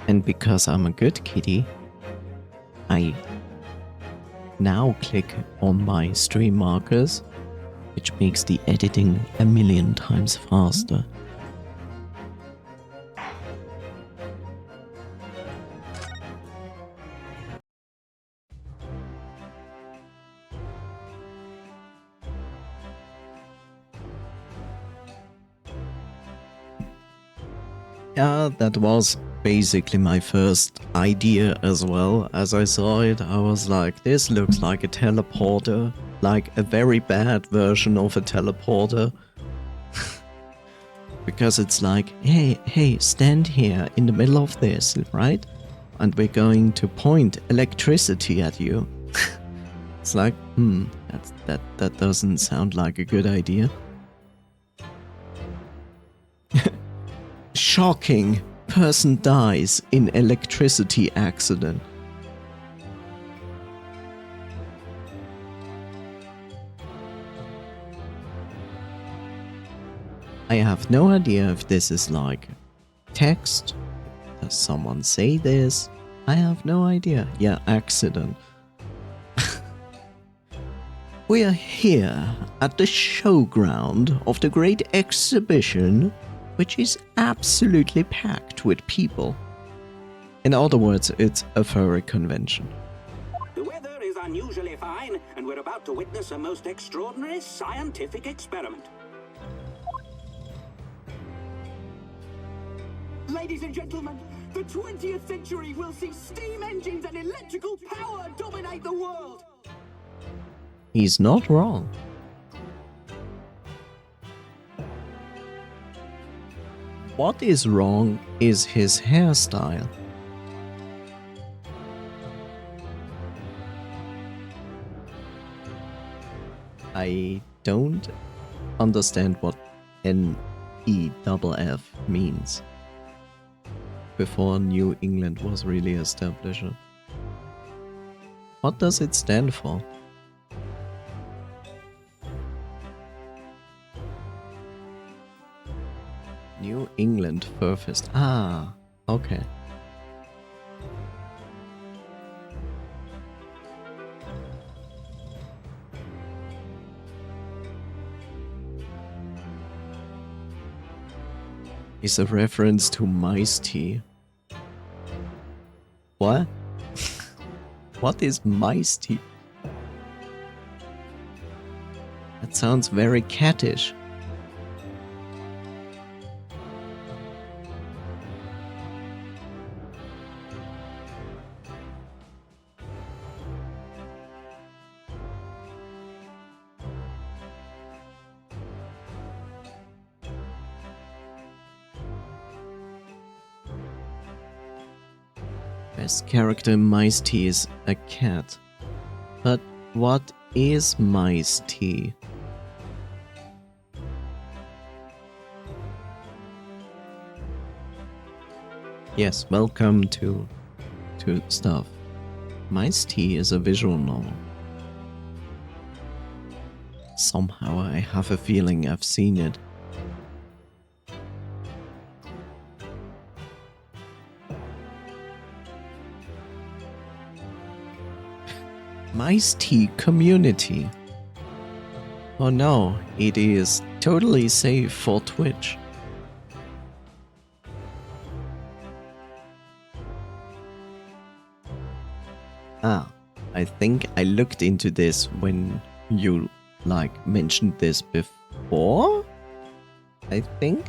And because I'm a good kitty, I now click on my stream markers, which makes the editing a million times faster. Yeah, that was basically my first idea as well. As I saw it, I was like, this looks like a teleporter, like a very bad version of a teleporter. Because it's like, hey, stand here in the middle of this, right? And we're going to point electricity at you. It's like, that doesn't sound like a good idea. Shocking! Person dies in electricity accident. I have no idea if this is like text. Does someone say this? I have no idea. Yeah, accident. We are here at the showground of the great exhibition, which is absolutely packed with people. In other words, it's a furry convention. The weather is unusually fine, and we're about to witness a most extraordinary scientific experiment. Ladies and gentlemen, the 20th century will see steam engines and electrical power dominate the world. He's not wrong. What is wrong is his hairstyle. I don't understand what NEFF means. Before New England was really established. What does it stand for? New England Fur Fest. Ah, okay. Is a reference to mice tea. What? What is mice tea? That sounds very cattish. Best character in Mice Tea is a cat. But what is Mice Tea? Yes, welcome to stuff. Mice Tea is a visual novel. Somehow I have a feeling I've seen it. Mice Tea community. Oh no, it is totally safe for Twitch. Ah, I think I looked into this when you mentioned this before? I think?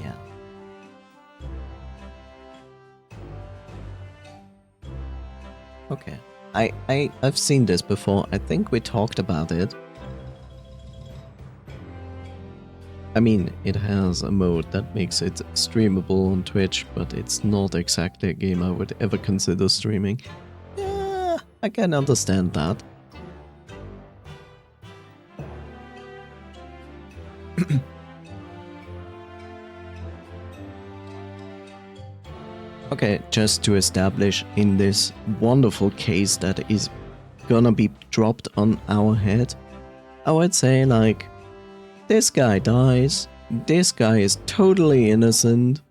Yeah. Okay. I've seen this before. I think we talked about it. I mean, it has a mode that makes it streamable on Twitch, but it's not exactly a game I would ever consider streaming. Yeah, I can understand that. Okay, just to establish in this wonderful case that is gonna be dropped on our head, I would say this guy dies, this guy is totally innocent,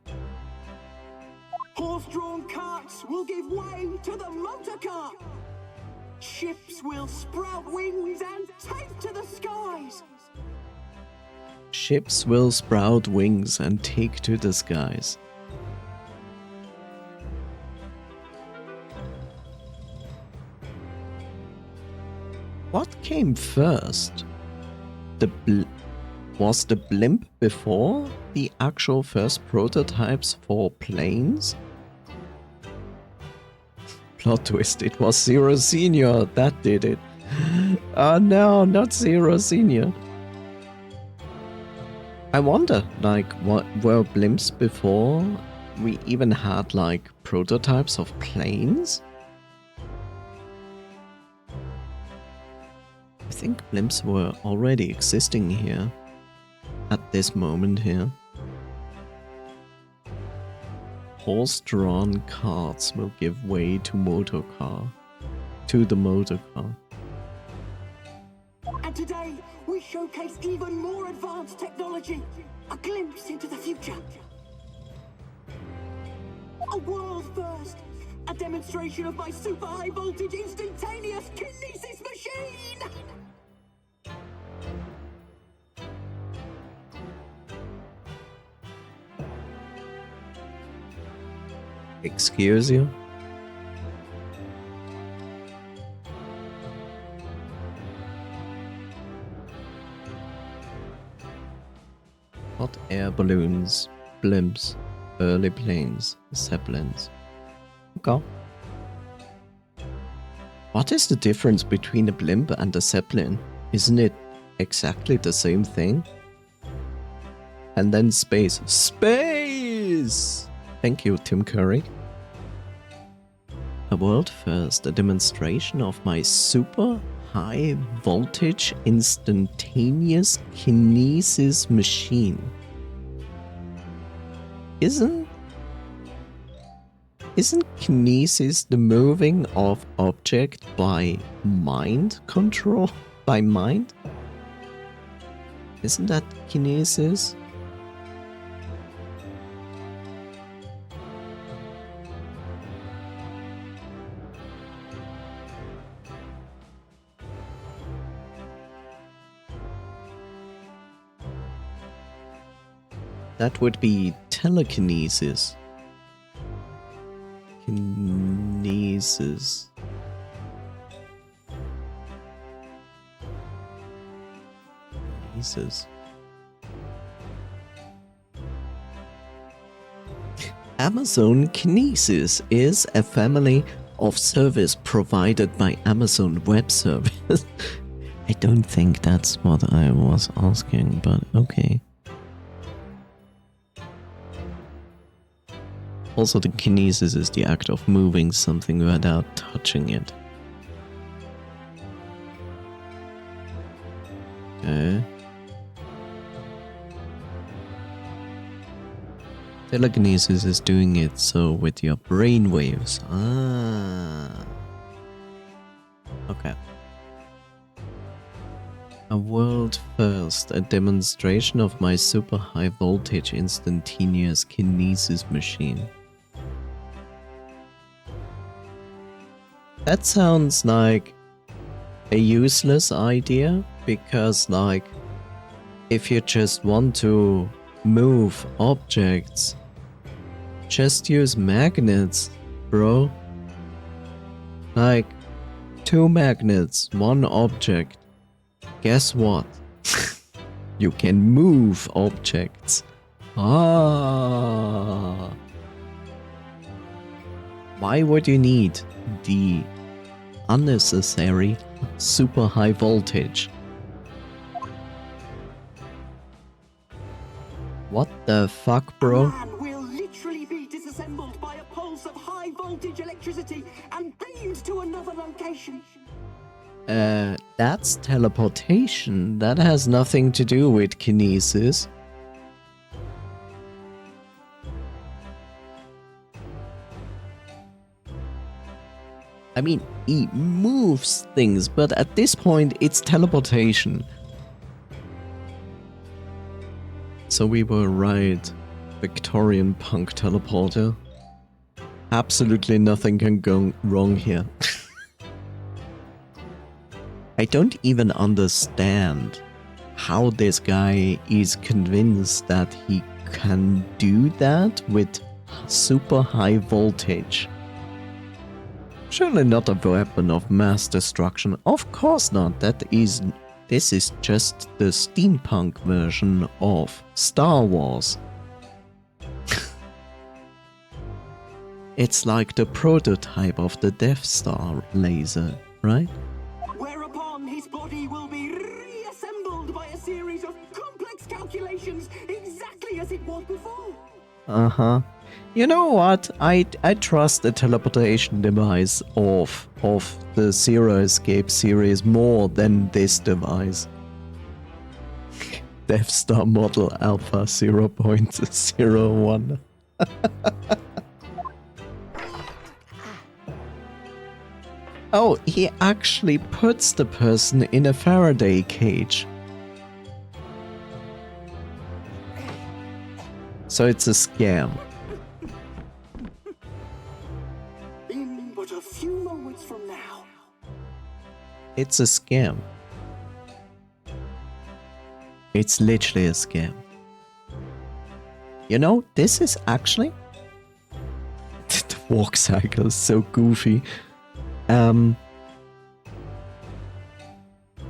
wings and take to the skies. Ships will sprout wings and take to the skies. What came first? Was the blimp before the actual first prototypes for planes? Plot twist, it was Zero Senior that did it. Oh no, not Zero Senior. I wonder, like, what were blimps before we even had, like, prototypes of planes? I think blimps were already existing here, at this moment here. Horse-drawn carts will give way to the motor car. And today, we showcase even more advanced technology. A glimpse into the future. A world first. A demonstration of my super high voltage instantaneous kinesis machine. Excuse you? Hot air balloons, blimps, early planes, zeppelins. Okay. What is the difference between a blimp and a zeppelin? Isn't it exactly the same thing? And then space. Space! Thank you, Tim Curry. A world first, a demonstration of my super high voltage instantaneous kinesis machine. Isn't kinesis the moving of object by mind control? By mind? Isn't that kinesis? That would be telekinesis. Kinesis. Kinesis. Amazon Kinesis is a family of service provided by Amazon Web Service. I don't think that's what I was asking, but okay. Also, the kinesis is the act of moving something without touching it. Okay. Telekinesis is doing it so with your brain waves. Ah. Okay. A world first, a demonstration of my super high voltage instantaneous kinesis machine. That sounds like a useless idea, because like, if you just want to move objects, just use magnets, bro. Like, 2 magnets, 1 object. Guess what? You can move objects. Ah. Why would you need the unnecessary super high voltage? What the fuck, bro? Man will literally be disassembled by a pulse of high voltage electricity and beamed to another location. That's teleportation. That has nothing to do with kinesis. I mean, he moves things, but at this point, it's teleportation. So we were right. Victorian punk teleporter. Absolutely nothing can go wrong here. I don't even understand how this guy is convinced that he can do that with super high voltage. Surely not a weapon of mass destruction. Of course not. This is just the steampunk version of Star Wars. It's like the prototype of the Death Star laser, right? Whereupon his body will be reassembled by a series of complex calculations exactly as it was before. Uh-huh. You know what? I trust the teleportation device of the Zero Escape series more than this device. Death Star Model Alpha 0.01. Oh, he actually puts the person in a Faraday cage. So it's a scam. In but a few moments from now. It's a scam. It's literally a scam. You know, this is actually... the walk cycle is so goofy.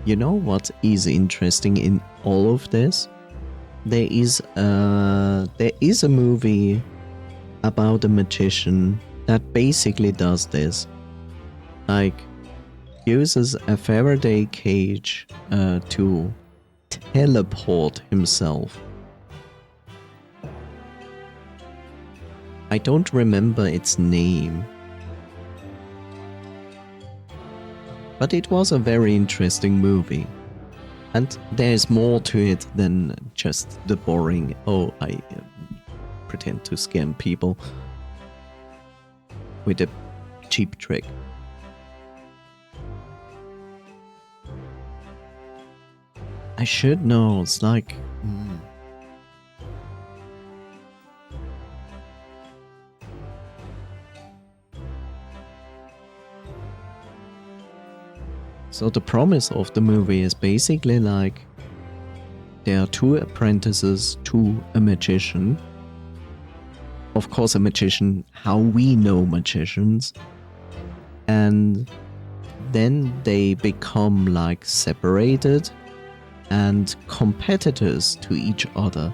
You know what is interesting in all of this? There is a movie about a magician that basically does this. Like, uses a Faraday cage to teleport himself. I don't remember its name. But it was a very interesting movie. And there's more to it than just the boring, oh, I pretend to scam people with a cheap trick. I should know, it's like... So the premise of the movie is basically like there are two apprentices to a magician. Of course, a magician, how we know magicians. And then they become like separated and competitors to each other.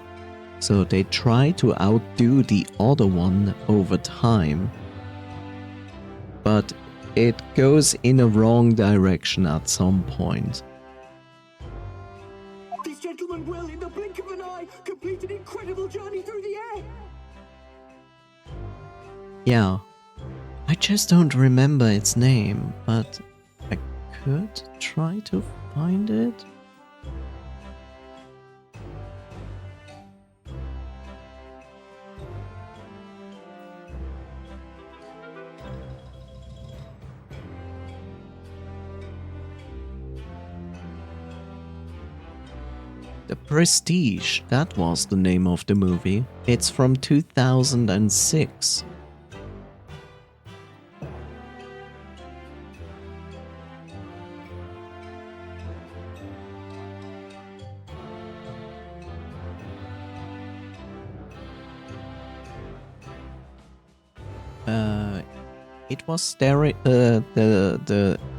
So they try to outdo the other one over time. But it goes in a wrong direction at some point. This gentleman will, in the blink of an eye, complete an incredible journey through the air. Yeah. I just don't remember its name, but I could try to find it. The Prestige, that was the name of the movie. It's from 2006.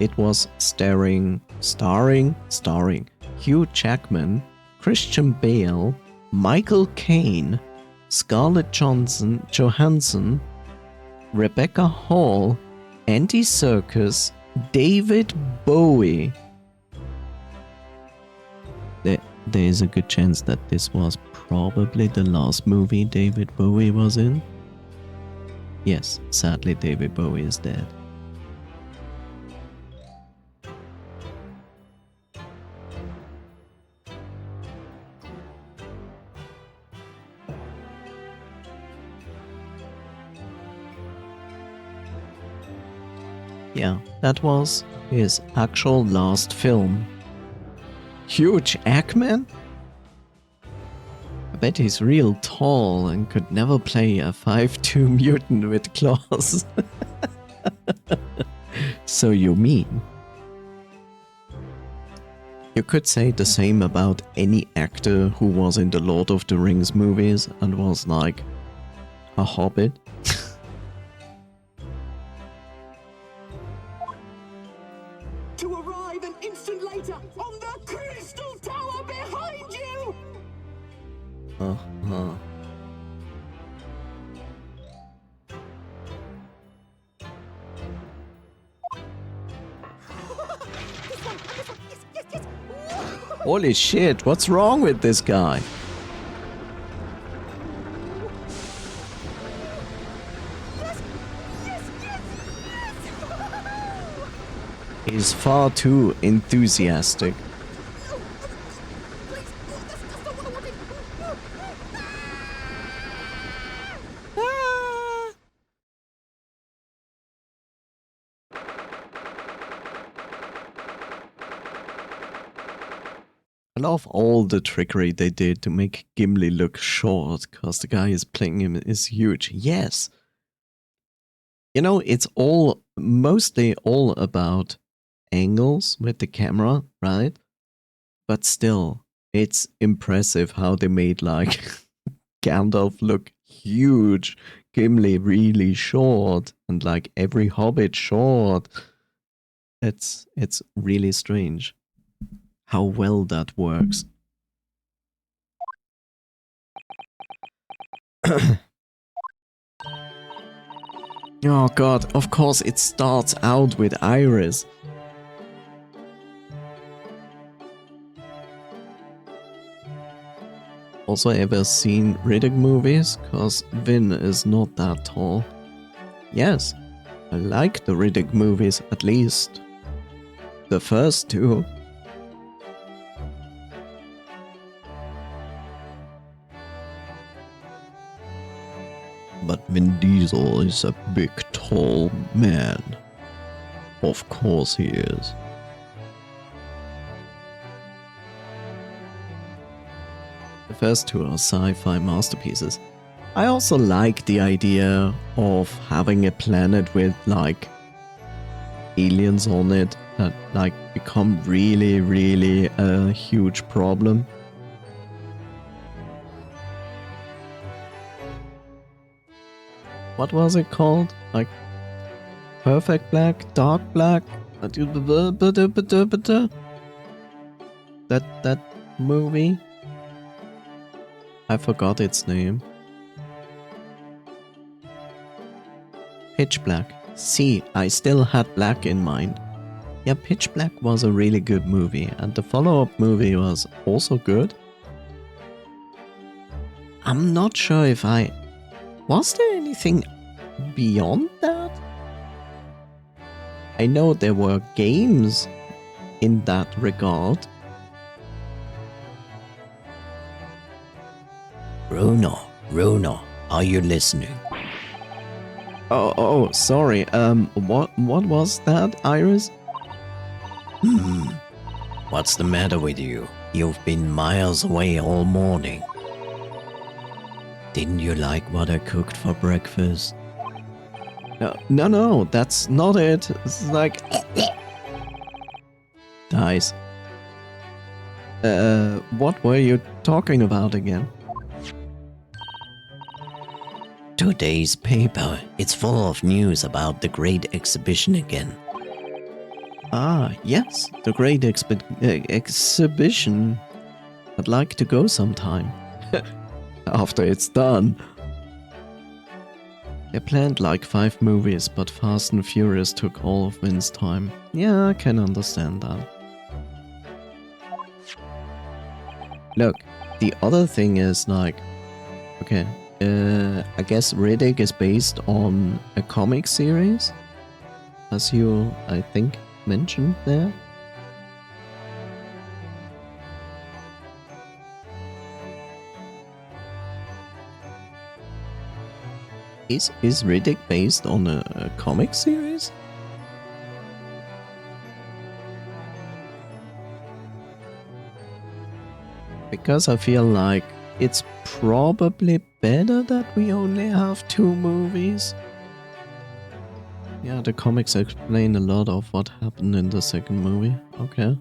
It was starring Hugh Jackman, Christian Bale, Michael Caine, Scarlett Johansson, Rebecca Hall, Andy Serkis, David Bowie. There is a good chance that this was probably the last movie David Bowie was in. Yes, sadly David Bowie is dead. Yeah, that was his actual last film. Hugh Jackman? I bet he's real tall and could never play a 5'2" mutant with claws. So you mean? You could say the same about any actor who was in the Lord of the Rings movies and was like a hobbit. To arrive an instant later on the Crystal Tower behind you! Uh-huh. Holy shit, what's wrong with this guy? He's far too enthusiastic. I love all the trickery they did to make Gimli look short, because the guy is playing him is huge. Yes. You know, it's mostly all about angles with the camera, right? But still, it's impressive how they made like Gandalf look huge, Gimli really short, and like every hobbit short. It's really strange how well that works. Oh god, of course it starts out with Iris. Also ever seen Riddick movies? Cause Vin is not that tall. Yes, I like the Riddick movies at least. The first two. But Vin Diesel is a big, tall man. Of course he is. The first two are sci-fi masterpieces. I also like the idea of having a planet with, like, aliens on it that, like, become really, really a huge problem. What was it called? Like, Perfect Black? Dark Black? That movie? I forgot its name. Pitch Black. See, I still had black in mind. Yeah, Pitch Black was a really good movie, and the follow-up movie was also good. I'm not sure if was there anything beyond that? I know there were games in that regard. Runo, are you listening? Oh, sorry. What was that, Iris? What's the matter with you? You've been miles away all morning. Didn't you like what I cooked for breakfast? No, that's not it. It's like... Dies. What were you talking about again? Today's paper. It's full of news about the Great Exhibition again. Ah, yes, the Great Exhibition. I'd like to go sometime. After it's done. They planned like 5 movies, but Fast and Furious took all of Vin's time. Yeah, I can understand that. Look, the other thing is like... Okay, I guess Riddick is based on a comic series, as you, I think, mentioned there. Is Riddick based on a comic series? Because I feel like it's probably better that we only have 2 movies. Yeah, the comics explain a lot of what happened in the second movie. Okay.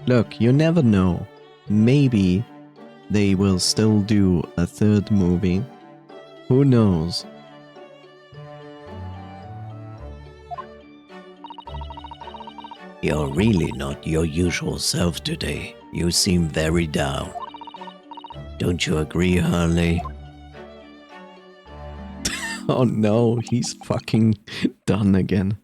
Look, you never know. Maybe they will still do a third movie. Who knows? You're really not your usual self today. You seem very down. Don't you agree, Hurley? Oh no, he's fucking done again.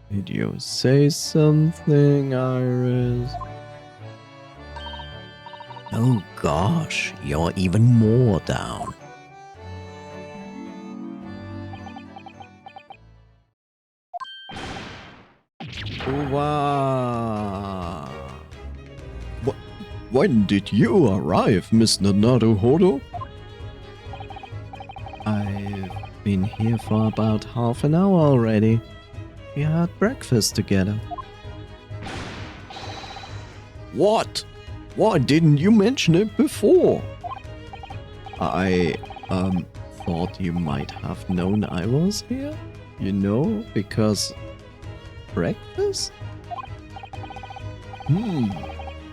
Did you say something, Iris? Oh gosh, you're even more down. Wow. When did you arrive, Mr. Naruhodo? I've been here for about half an hour already. We had breakfast together. What? Why didn't you mention it before? I, thought you might have known I was here? You know, because... breakfast?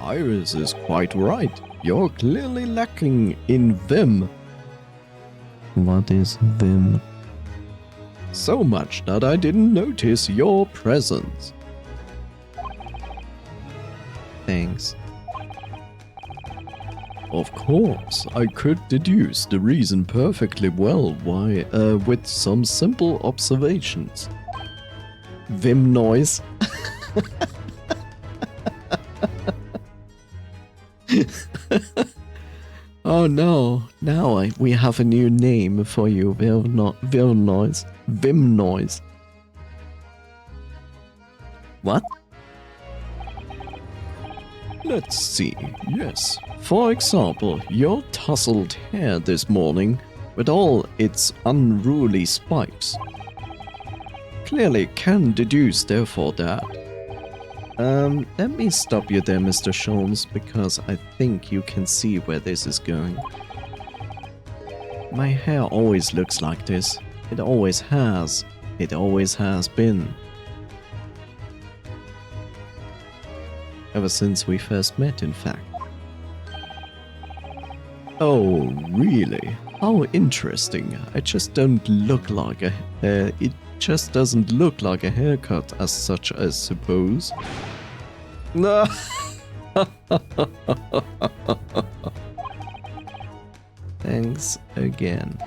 Iris is quite right. You're clearly lacking in vim. What is vim? So much that I didn't notice your presence. Thanks. Of course, I could deduce the reason perfectly well why, with some simple observations. Vim noise. Oh no, now we have a new name for you, Vim noise. Vim noise. What? Let's see, yes. For example, your tousled hair this morning with all its unruly spikes. Clearly can deduce therefore that. Let me stop you there, Mr. Sholmes, because I think you can see where this is going. My hair always looks like this. It always has. It always has been. Ever since we first met, in fact. Oh, really? How interesting. I just don't look like a... it just doesn't look like a haircut as such, I suppose. No. Thanks again.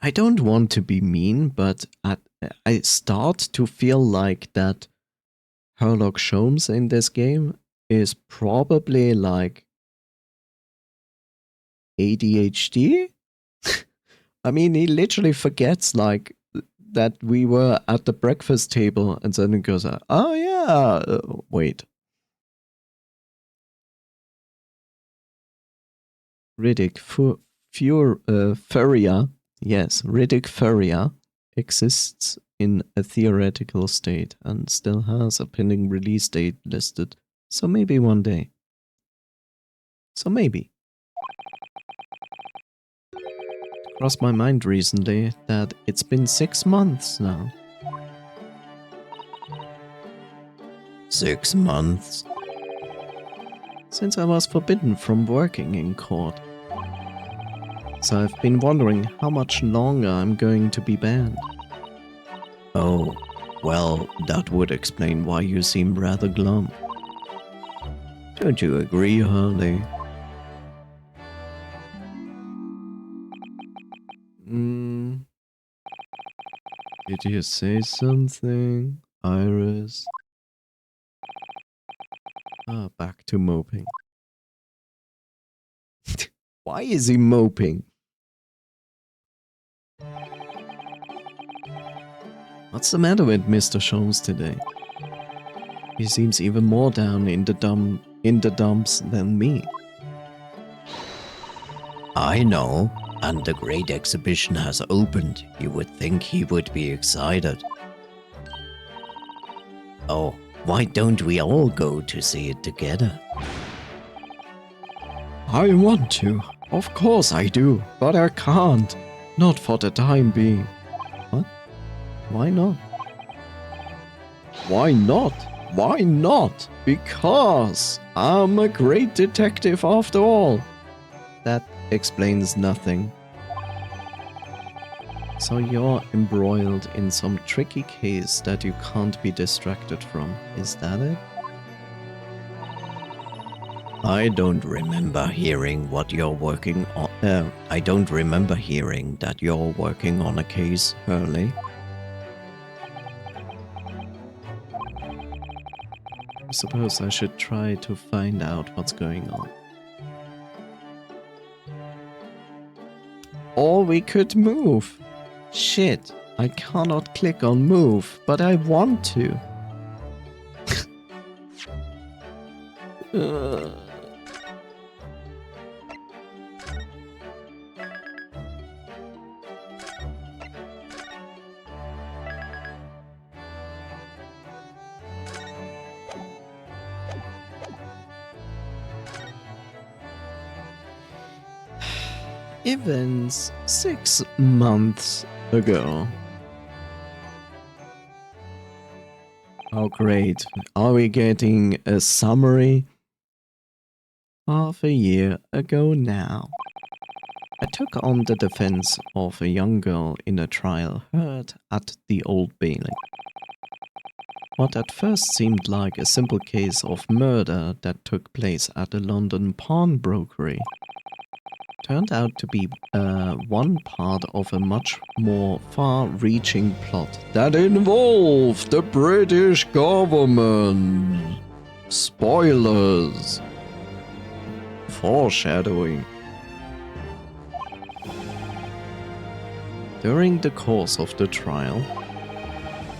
I don't want to be mean, but I start to feel like that Sherlock Holmes in this game is probably like ADHD? I mean, he literally forgets like that we were at the breakfast table and then he goes, oh yeah, wait. Riddick Furia, yes, Riddick Furia exists in a theoretical state and still has a pending release date listed. So maybe one day. So maybe. It crossed my mind recently that it's been 6 months now. 6 months? Since I was forbidden from working in court. So I've been wondering how much longer I'm going to be banned. Oh, well, that would explain why you seem rather glum. Don't you agree, Harley? Did you say something, Iris? Ah, back to moping. Why is he moping? What's the matter with Mr. Sholmes today? He seems even more down in the dumps than me. I know, and the great exhibition has opened. You would think he would be excited. Oh, Why don't we all go to see it together? I want to. Of course I do, but I can't. Not for the time being. What? Why not? Why not? Why not? Because I'm a great detective after all. That explains nothing. So you're embroiled in some tricky case that you can't be distracted from. Is that it? I don't remember hearing what you're working on. I don't remember hearing that you're working on a case, Hurley. I suppose I should try to find out what's going on. Or we could move. Shit, I cannot click on move, but I want to. Events 6 months ago. Oh great, are we getting a summary? Half a year ago now. I took on the defense of a young girl in a trial heard at the Old Bailey. What at first seemed like a simple case of murder that took place at a London pawnbrokery turned out to be one part of a much more far-reaching plot that involved the British government. Spoilers. Foreshadowing. During the course of the trial,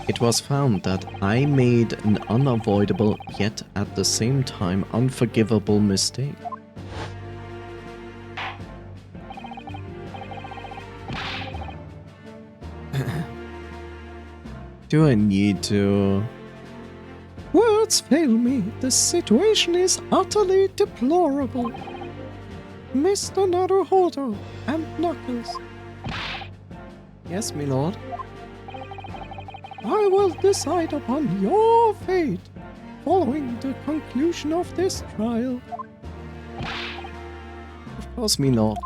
it was found that I made an unavoidable yet at the same time unforgivable mistake. Do I need to? Words fail me. The situation is utterly deplorable. Mr. Naruhodo and Knuckles. Yes, my lord. I will decide upon your fate following the conclusion of this trial. Of course, my lord.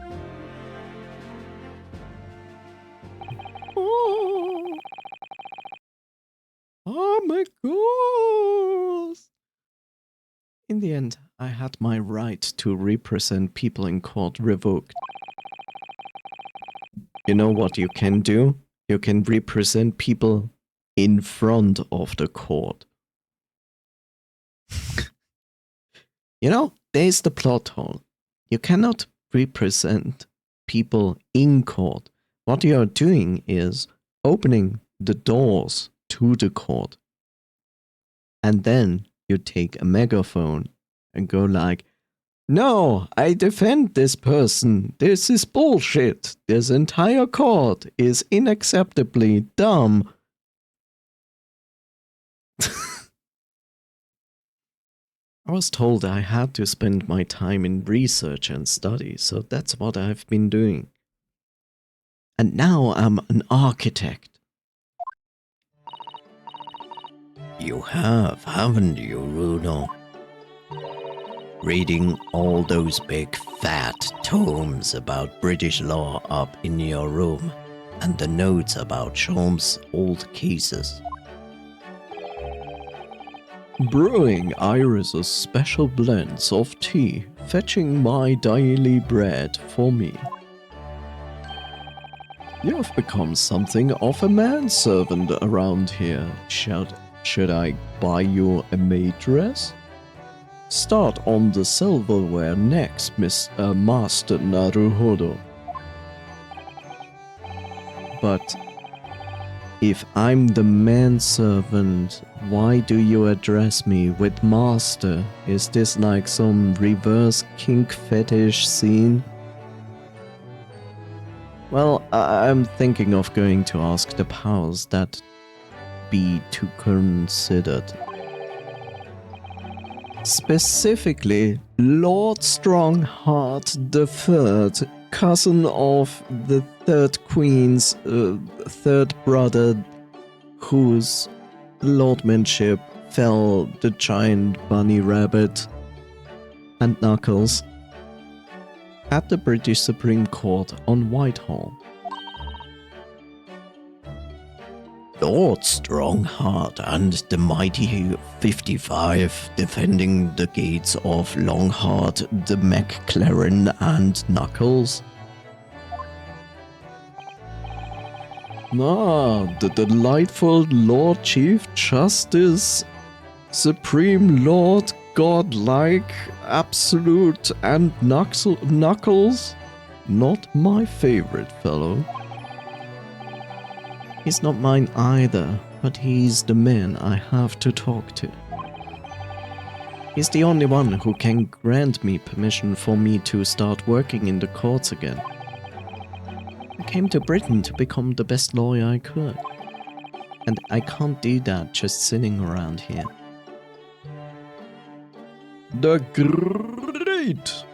Oh my god! In the end, I had my right to represent people in court revoked. You know what you can do? You can represent people in front of the court. You know, there's the plot hole. You cannot represent people in court. What you are doing is opening the doors to the court. And then you take a megaphone and go like, no, I defend this person. This is bullshit. This entire court is unacceptably dumb. I was told I had to spend my time in research and study, so that's what I've been doing. And now I'm an architect. You have, haven't you, Runo? Reading all those big fat tomes about British law up in your room, and the notes about Sholmes' old cases. Brewing Iris's special blends of tea, fetching my daily bread for me. You've become something of a manservant around here. Should I buy you a maid dress? Start on the silverware next, Master Naruhodo. But if I'm the manservant, why do you address me with Master? Is this like some reverse kink fetish scene? Well, I'm thinking of going to ask the powers that be to considered. Specifically, Lord Strongheart III, cousin of the third queen's third brother, whose lordmanship fell the giant bunny rabbit and Knuckles at the British Supreme Court on Whitehall. Lord Strongheart and the mighty 55 defending the gates of Longheart, the McLaren and Knuckles. The delightful Lord Chief Justice, Supreme Lord, Godlike, Absolute and Knuckles? Not my favorite fellow. He's not mine either, but he's the man I have to talk to. He's the only one who can grant me permission for me to start working in the courts again. I came to Britain to become the best lawyer I could. And I can't do that just sitting around here. The Great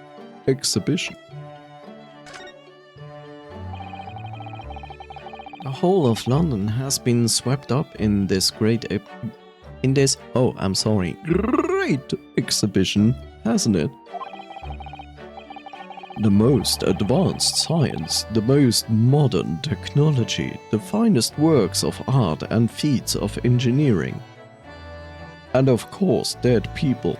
Exhibition. The whole of London has been swept up in this great exhibition, hasn't it? The most advanced science, the most modern technology, the finest works of art and feats of engineering. And of course, dead people.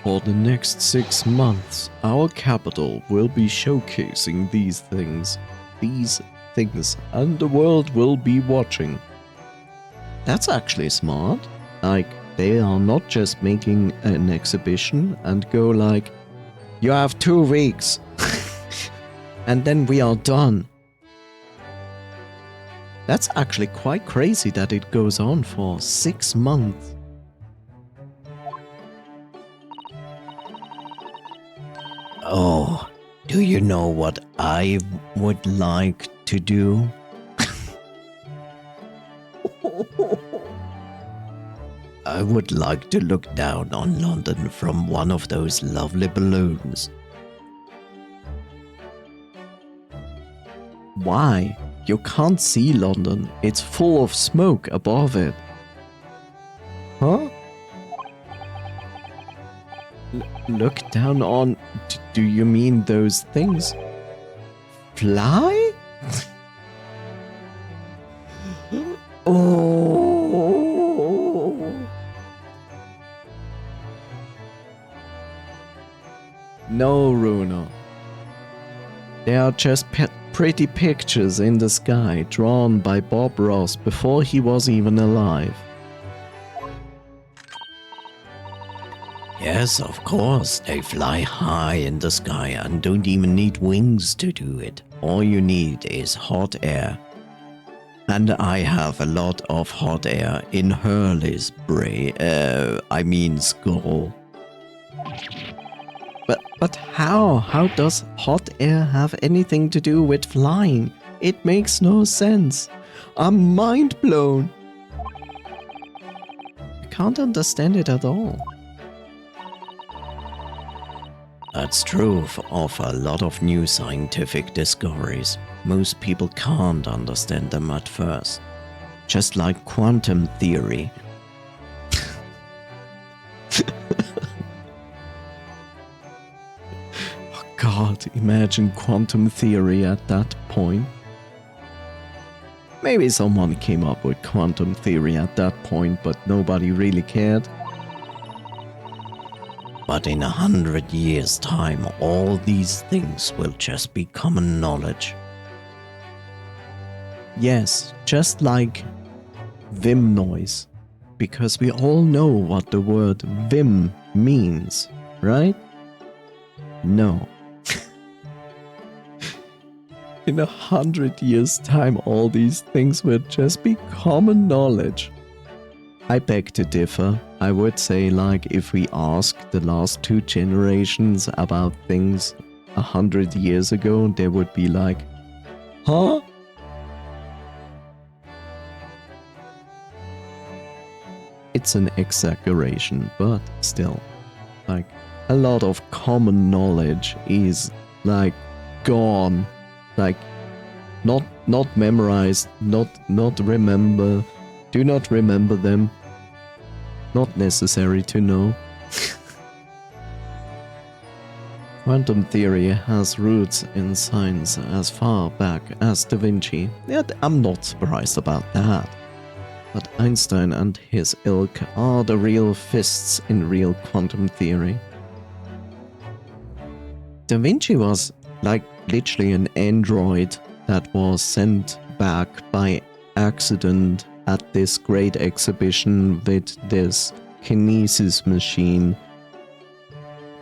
For the next 6 months, our capital will be showcasing these things, and the world will be watching. That's actually smart. Like, they are not just making an exhibition and go like, you have 2 weeks, and then we are done. That's actually quite crazy that it goes on for 6 months. Oh, do you know what I would like to do? I would like to look down on London from one of those lovely balloons. Why? You can't see London. It's full of smoke above it. Huh? Look down on... Do you mean those things? Fly? Oh. No, Runo. They are just pretty pictures in the sky drawn by Bob Ross before he was even alive. Yes, of course, they fly high in the sky and don't even need wings to do it. All you need is hot air. And I have a lot of hot air in Hurley's skull. But how? How does hot air have anything to do with flying? It makes no sense. I'm mind blown. I can't understand it at all. That's true of a lot of new scientific discoveries. Most people can't understand them at first. Just like quantum theory. Oh God, imagine quantum theory at that point. Maybe someone came up with quantum theory at that point, but nobody really cared. But in 100 years' time, all these things will just be common knowledge. Yes, just like Vim noise. Because we all know what the word Vim means, right? No. In 100 years' time, all these things will just be common knowledge. I beg to differ. I would say, like, if we ask the last 2 generations about things 100 years ago, they would be like, huh? it's an exaggeration, but still, like, a lot of common knowledge is, like, gone. Like, not memorized, not remember, do not remember them, not necessary to know. Quantum theory has roots in science as far back as Da Vinci. Yet I'm not surprised about that. But Einstein and his ilk are the real fists in real quantum theory. Da Vinci was like literally an android that was sent back by accident at this great exhibition with this kinesis machine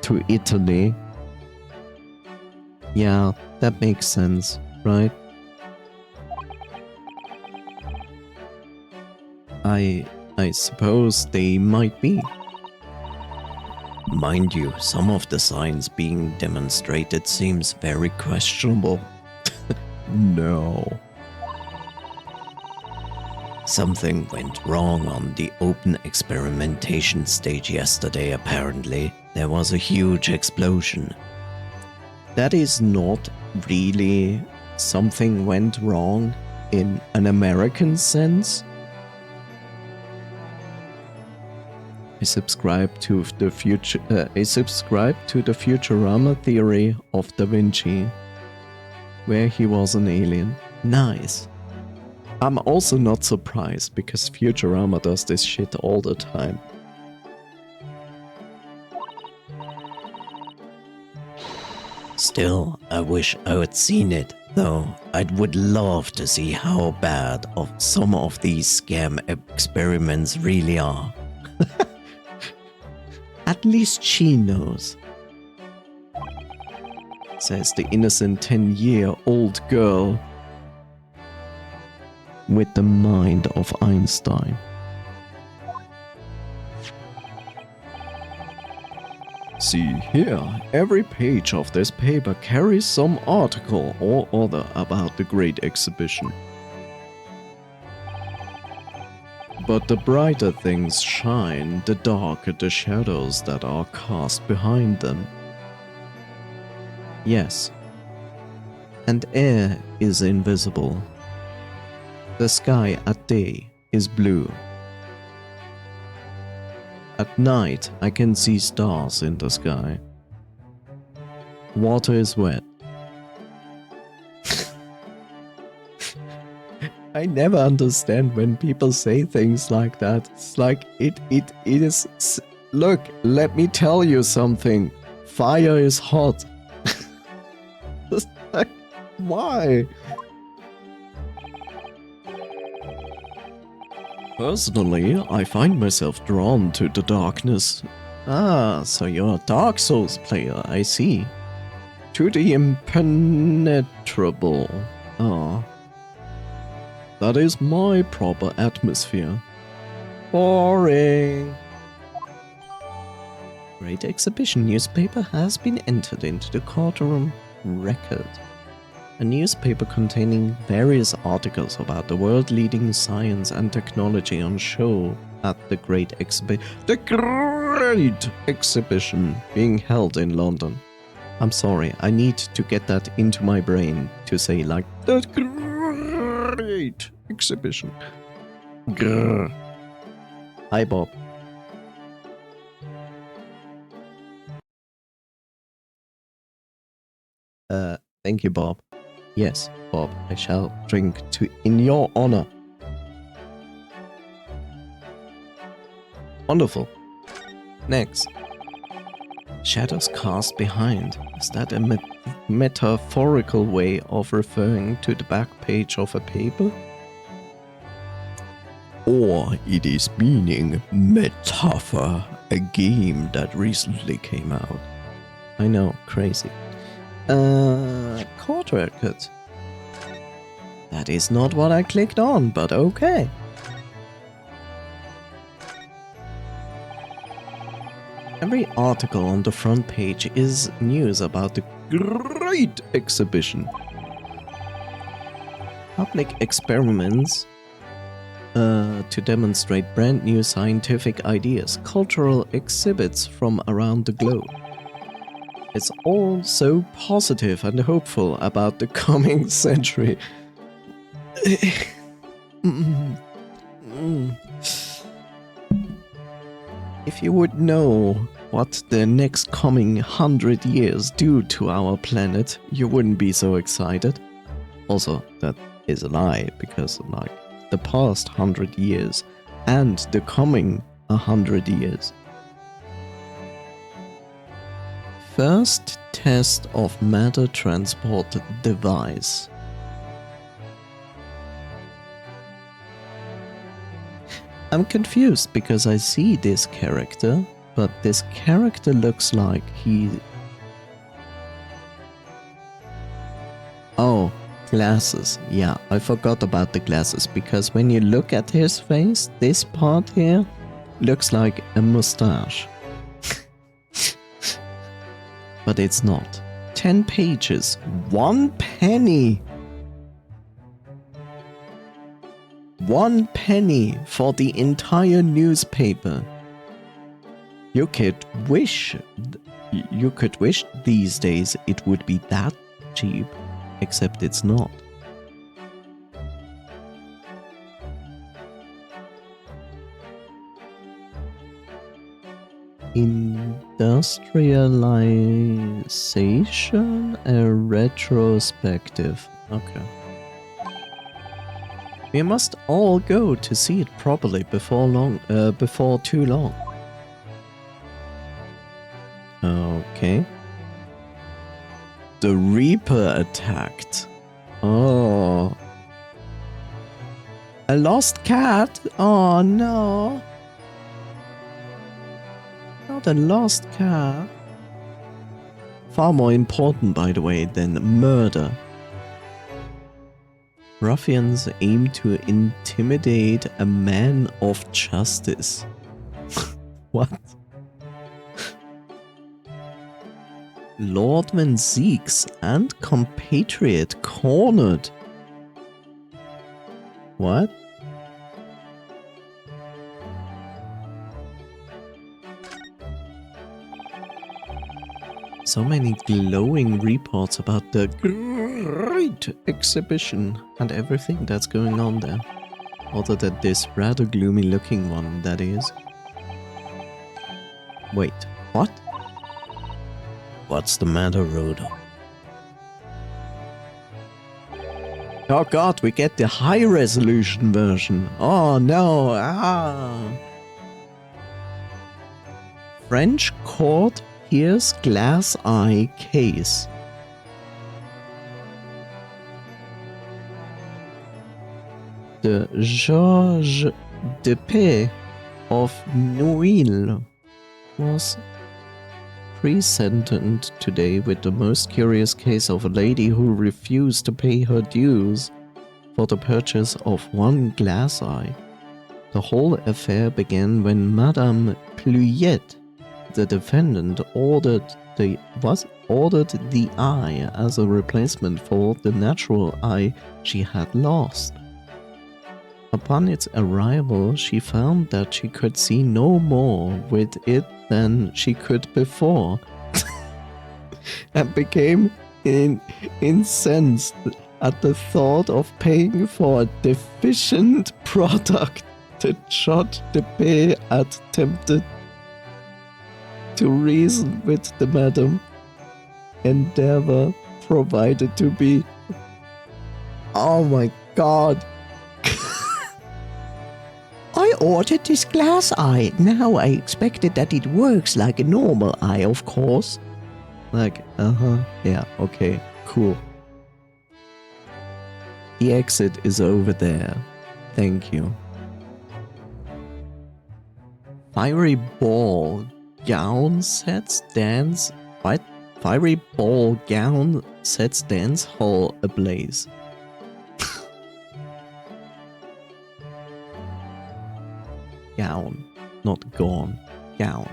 to Italy. Yeah, that makes sense, right? I suppose they might be. Mind you, some of the science being demonstrated seems very questionable. No. Something went wrong on the open experimentation stage yesterday, apparently. There was a huge explosion. That is not really something went wrong in an American sense. I subscribe to the Futurama theory of Da Vinci, where he was an alien. Nice. I'm also not surprised because Futurama does this shit all the time. Still, I wish I had seen it, though I would love to see how bad of some of these scam experiments really are. At least she knows, says the innocent 10-year-old girl with the mind of Einstein. See here, every page of this paper carries some article or other about the great exhibition. But the brighter things shine, the darker the shadows that are cast behind them. Yes. And air is invisible. The sky at day is blue. At night, I can see stars in the sky. Water is wet. I never understand when people say things like that. It's like, it is... Look, let me tell you something. Fire is hot. It's like, why? Personally, I find myself drawn to the darkness. Ah, so you're a Dark Souls player, I see. To the impenetrable. Ah. That is my proper atmosphere. Boring. Great Exhibition newspaper has been entered into the courtroom record. A newspaper containing various articles about the world-leading science and technology on show at the Great Exhibition. The Great Exhibition being held in London. I'm sorry, I need to get that into my brain to say like the Great Exhibition. Grrr. Hi, Bob. Thank you, Bob. Yes, Bob, I shall drink to in your honor. Wonderful. Next. Shadows cast behind. Is that a metaphorical way of referring to the back page of a paper? Or it is meaning metaphor, a game that recently came out. I know, crazy. Court record. That is not what I clicked on, but okay. Every article on the front page is news about the Great Exhibition. Public experiments to demonstrate brand new scientific ideas, cultural exhibits from around the globe. It's all so positive and hopeful about the coming century. If you would know what the next coming 100 years do to our planet, you wouldn't be so excited. Also, that is a lie, because like the past 100 years and the coming 100 years. First test of matter transport device. I'm confused because I see this character, but this character looks like he... Oh, glasses. Yeah, I forgot about the glasses, because when you look at his face, this part here looks like a mustache. But it's not. 10 pages, 1 penny! 1 penny for the entire newspaper. You could wish these days it would be that cheap, except it's not. Industrialization, a retrospective. Okay. We must all go to see it properly before too long. Okay. The Reaper attacked. Oh. A lost cat? Oh no. Not a lost cat. Far more important, by the way, than murder. Ruffians aim to intimidate a man of justice. What? Lord Van Zeeks and compatriot cornered. What? So many glowing reports about the great exhibition and everything that's going on there. Other than this rather gloomy looking one, that is. Wait, what? What's the matter, Rhoda? Oh god, we get the high resolution version. Oh no, French court hears glass eye case. The Georges de Paix of Neuilly was presented today with the most curious case of a lady who refused to pay her dues for the purchase of one glass eye. The whole affair began when Madame Pluyet, the defendant, ordered the eye as a replacement for the natural eye she had lost. Upon its arrival, she found that she could see no more with it than she could before, and became incensed at the thought of paying for a deficient product. The Judge de Paix attempted to reason with the madam, endeavor provided to be... Oh my god. I ordered this glass eye. Now I expected that it works like a normal eye, of course. Like, yeah, okay, cool. The exit is over there. Thank you. Fiery ball gown sets dance... What? Fiery ball gown sets dance hall ablaze. Gown, not gone. Gown.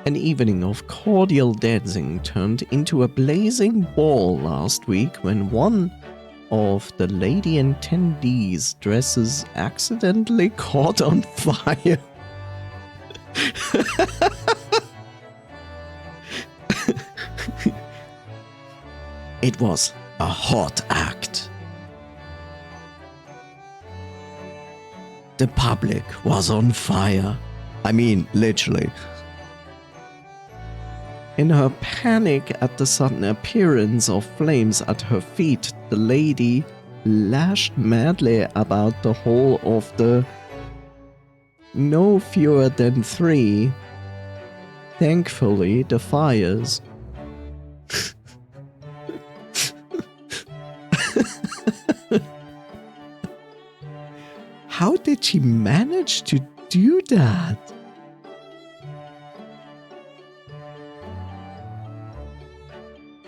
An evening of cordial dancing turned into a blazing ball last week when one of the lady attendees' dresses accidentally caught on fire. It was a hot act. The public was on fire. I mean, literally. In her panic at the sudden appearance of flames at her feet, the lady lashed madly about the whole of the no fewer than 3. Thankfully, the fires. How did she manage to do that?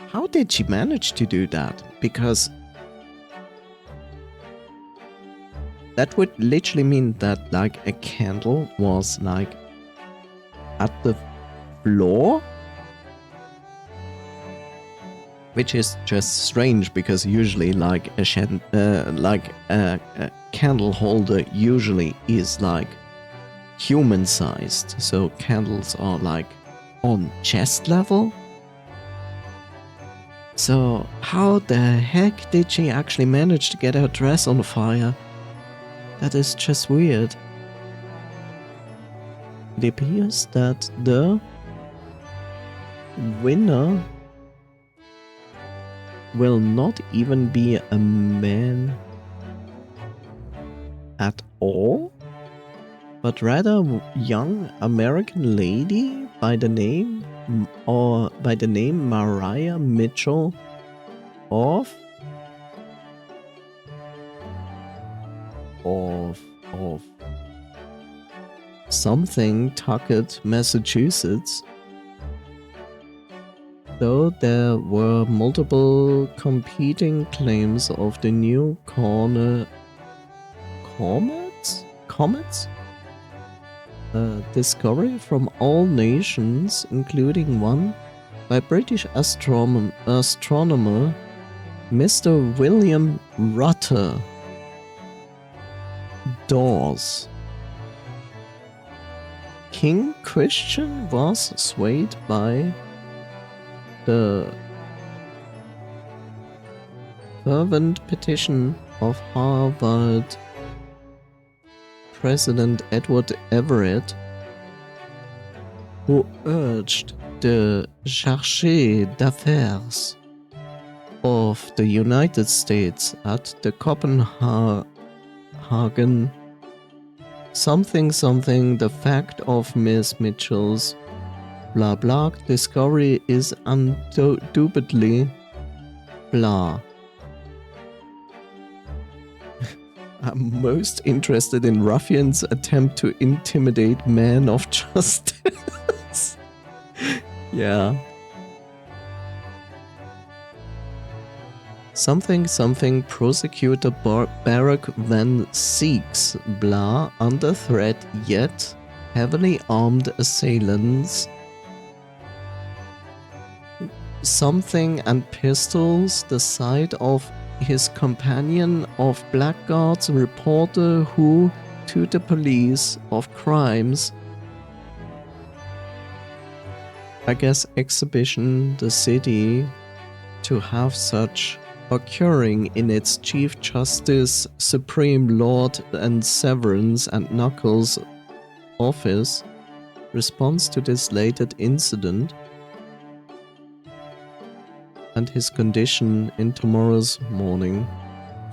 How did she manage to do that? Because that would literally mean that like a candle was like at the floor, which is just strange because usually like a candle holder usually is like human sized, so candles are like on chest level. So how the heck did she actually manage to get her dress on fire? That is just weird. It appears that the winner will not even be a man at all, but rather a young American lady by the name Mariah Mitchell of something Tucket, Massachusetts. Though there were multiple competing claims of the new comets? Discovery from all nations, including one by British astronomer Mr. William Rutter Dawes. King Christian was swayed by the fervent petition of Harvard President Edward Everett, who urged the Chargé d'Affaires of the United States at the Copenhagen something the fact of Miss Mitchell's blah blah discovery is undoubtedly blah. I'm most interested in ruffians' attempt to intimidate men of justice. Yeah. Something prosecutor Barack Van Seeks blah under threat yet heavily armed assailants. Something and pistols the side of his companion of blackguards reporter who to the police of crimes, I guess, exhibition the city to have such occurring in its Chief Justice, Supreme Lord and Severance and Knuckles office response to this latest incident and his condition in tomorrow's morning.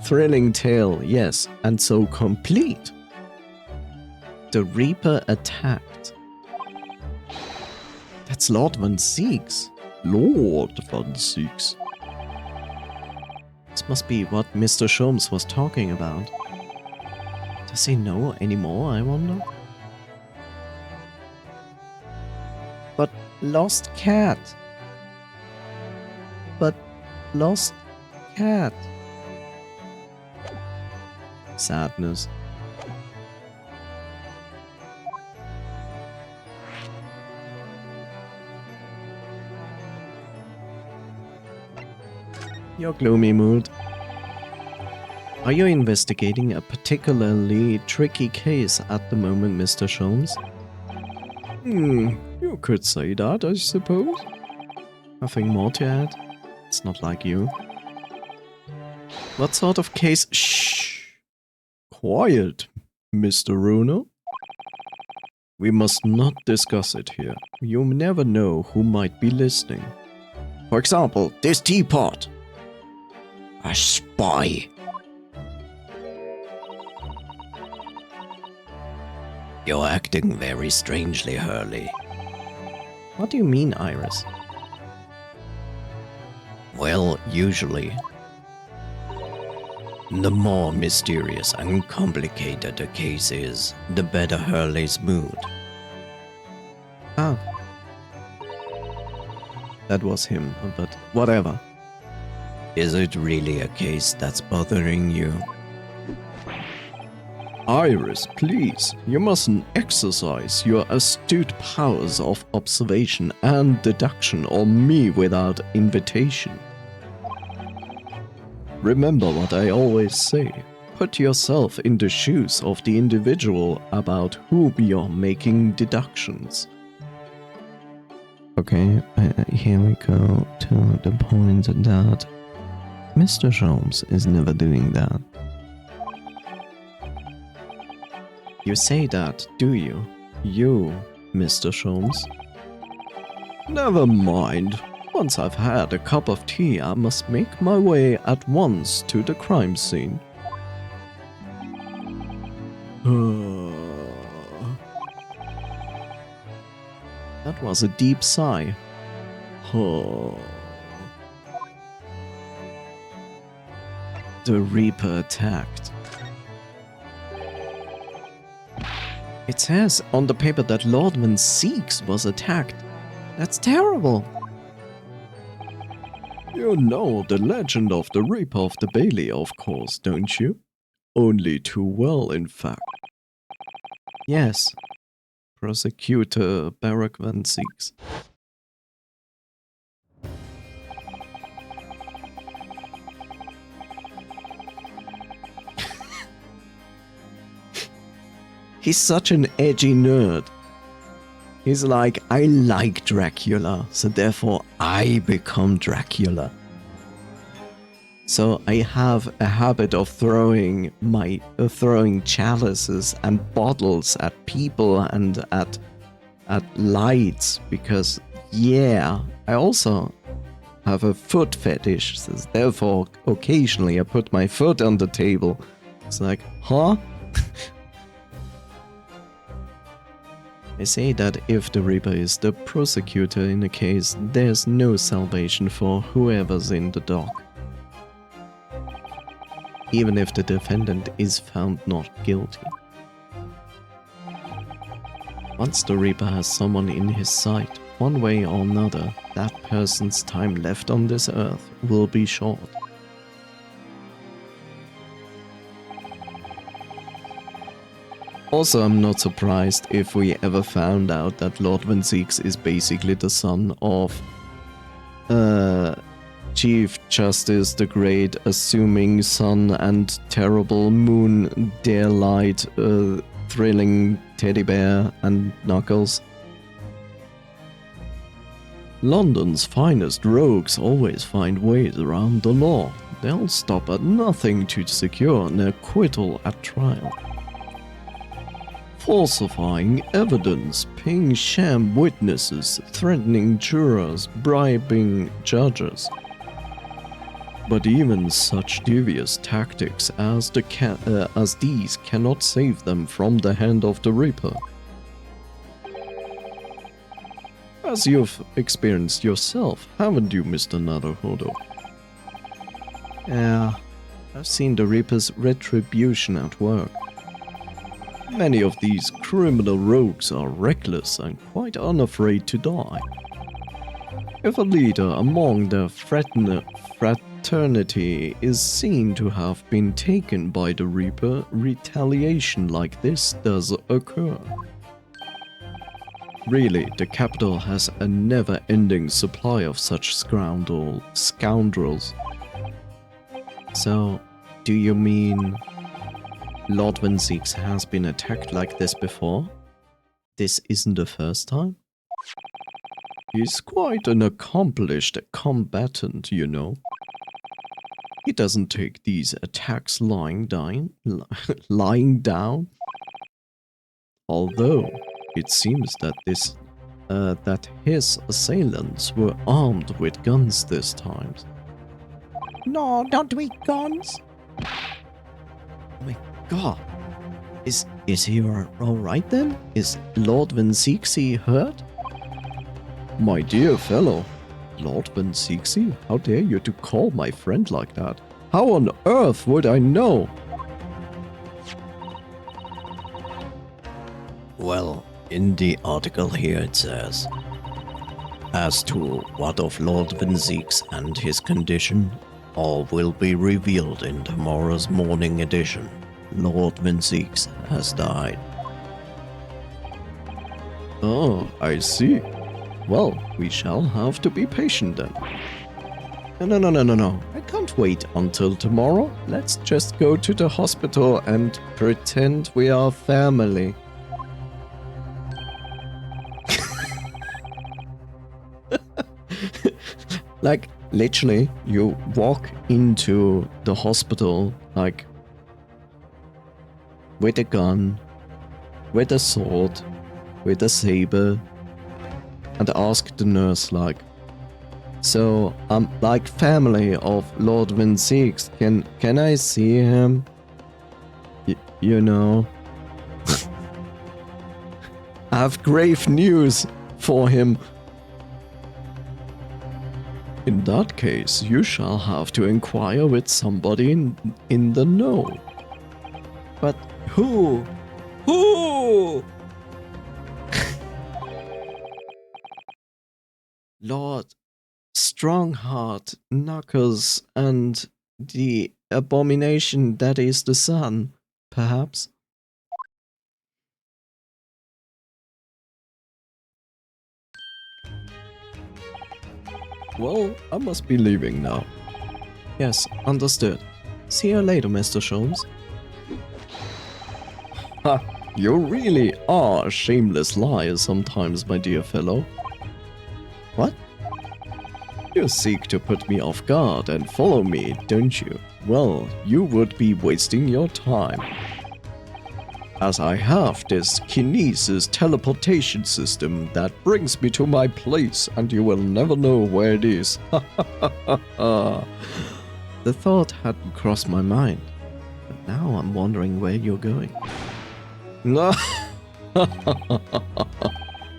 Thrilling tale, yes, and so complete. The Reaper attacked. That's Lord Van Seeks. Lord Van Seeks. This must be what Mr. Sholmes was talking about. Does he know anymore, I wonder? But lost cat. Lost cat. Sadness. Your gloomy mood. Are you investigating a particularly tricky case at the moment, Mr. Sholmes? You could say that, I suppose. Nothing more to add? It's not like you. What sort of case? Shh! Quiet, Mr. Runo. We must not discuss it here. You never know who might be listening. For example, this teapot. A spy. You're acting very strangely, Hurley. What do you mean, Iris? Well, usually. The more mysterious and complicated the case is, the better Hurley's mood. Ah. That was him, but whatever. Is it really a case that's bothering you? Iris, please, you mustn't exercise your astute powers of observation and deduction on me without invitation. Remember what I always say, put yourself in the shoes of the individual about whom you're making deductions. Okay, here we go to the point that Mr. Sholmes is never doing that. You say that, do you? You, Mr. Sholmes? Never mind. Once I've had a cup of tea, I must make my way at once to the crime scene. That was a deep sigh. The Reaper attacked. It says on the paper that Lord Van Seeks was attacked. That's terrible. You know the legend of the Reaper of the Bailey, of course, don't you? Only too well, in fact. Yes. Prosecutor Barack Van Seeks. He's such an edgy nerd. He's like, I like Dracula, so therefore I become Dracula. So I have a habit of throwing chalices and bottles at people and at lights because, yeah, I also have a foot fetish. So therefore, occasionally I put my foot on the table. It's like, huh? I say that if the Reaper is the prosecutor in a case, there's no salvation for whoever's in the dock. Even if the defendant is found not guilty. Once the Reaper has someone in his sight, one way or another, that person's time left on this earth will be short. Also, I'm not surprised if we ever found out that Lord Van Seeks is basically the son of Chief Justice the Great, assuming son and terrible moon, daylight, thrilling teddy bear and Knuckles. London's finest rogues always find ways around the law. They'll stop at nothing to secure an acquittal at trial. Falsifying evidence, paying sham witnesses, threatening jurors, bribing judges. But even such devious tactics as these cannot save them from the hand of the Reaper. As you've experienced yourself, haven't you, Mr. Naruhodo? Yeah, I've seen the Reaper's retribution at work. Many of these criminal rogues are reckless and quite unafraid to die. If a leader among the fraternity is seen to have been taken by the Reaper, retaliation like this does occur. Really, the capital has a never-ending supply of such scoundrels. So, Do you mean Lord Van Zieks has been attacked like this before? This isn't the first time? He's quite an accomplished combatant, you know. He doesn't take these attacks lying down. Although it seems that his assailants were armed with guns this time. No, not with guns. Oh my god. Is he alright then? Is Lord Van Zieks hurt? My dear fellow, Lord Van Zieks, how dare you to call my friend like that? How on earth would I know? Well, in the article here it says, as to what of Lord Van Zieks and his condition, all will be revealed in tomorrow's morning edition. Lord Van Zieks has died. Oh, I see. Well, we shall have to be patient then. No. I can't wait until tomorrow. Let's just go to the hospital and pretend we are family. Like, literally, you walk into the hospital, like, with a gun, with a sword, with a saber, and ask the nurse, like, so, like, family of Lord Van Zieks, can I see him? You know. I have grave news for him. In that case, you shall have to inquire with somebody in the know. But who? Who? Lord Strongheart, Knuckles, and the abomination that is the sun, perhaps? Well, I must be leaving now. Yes, understood. See you later, Mr. Sholmes. Ha! You really are a shameless liar sometimes, my dear fellow. What? You seek to put me off guard and follow me, don't you? Well, you would be wasting your time. As I have this kinesis teleportation system that brings me to my place and you will never know where it is. The thought hadn't crossed my mind, but now I'm wondering where you're going.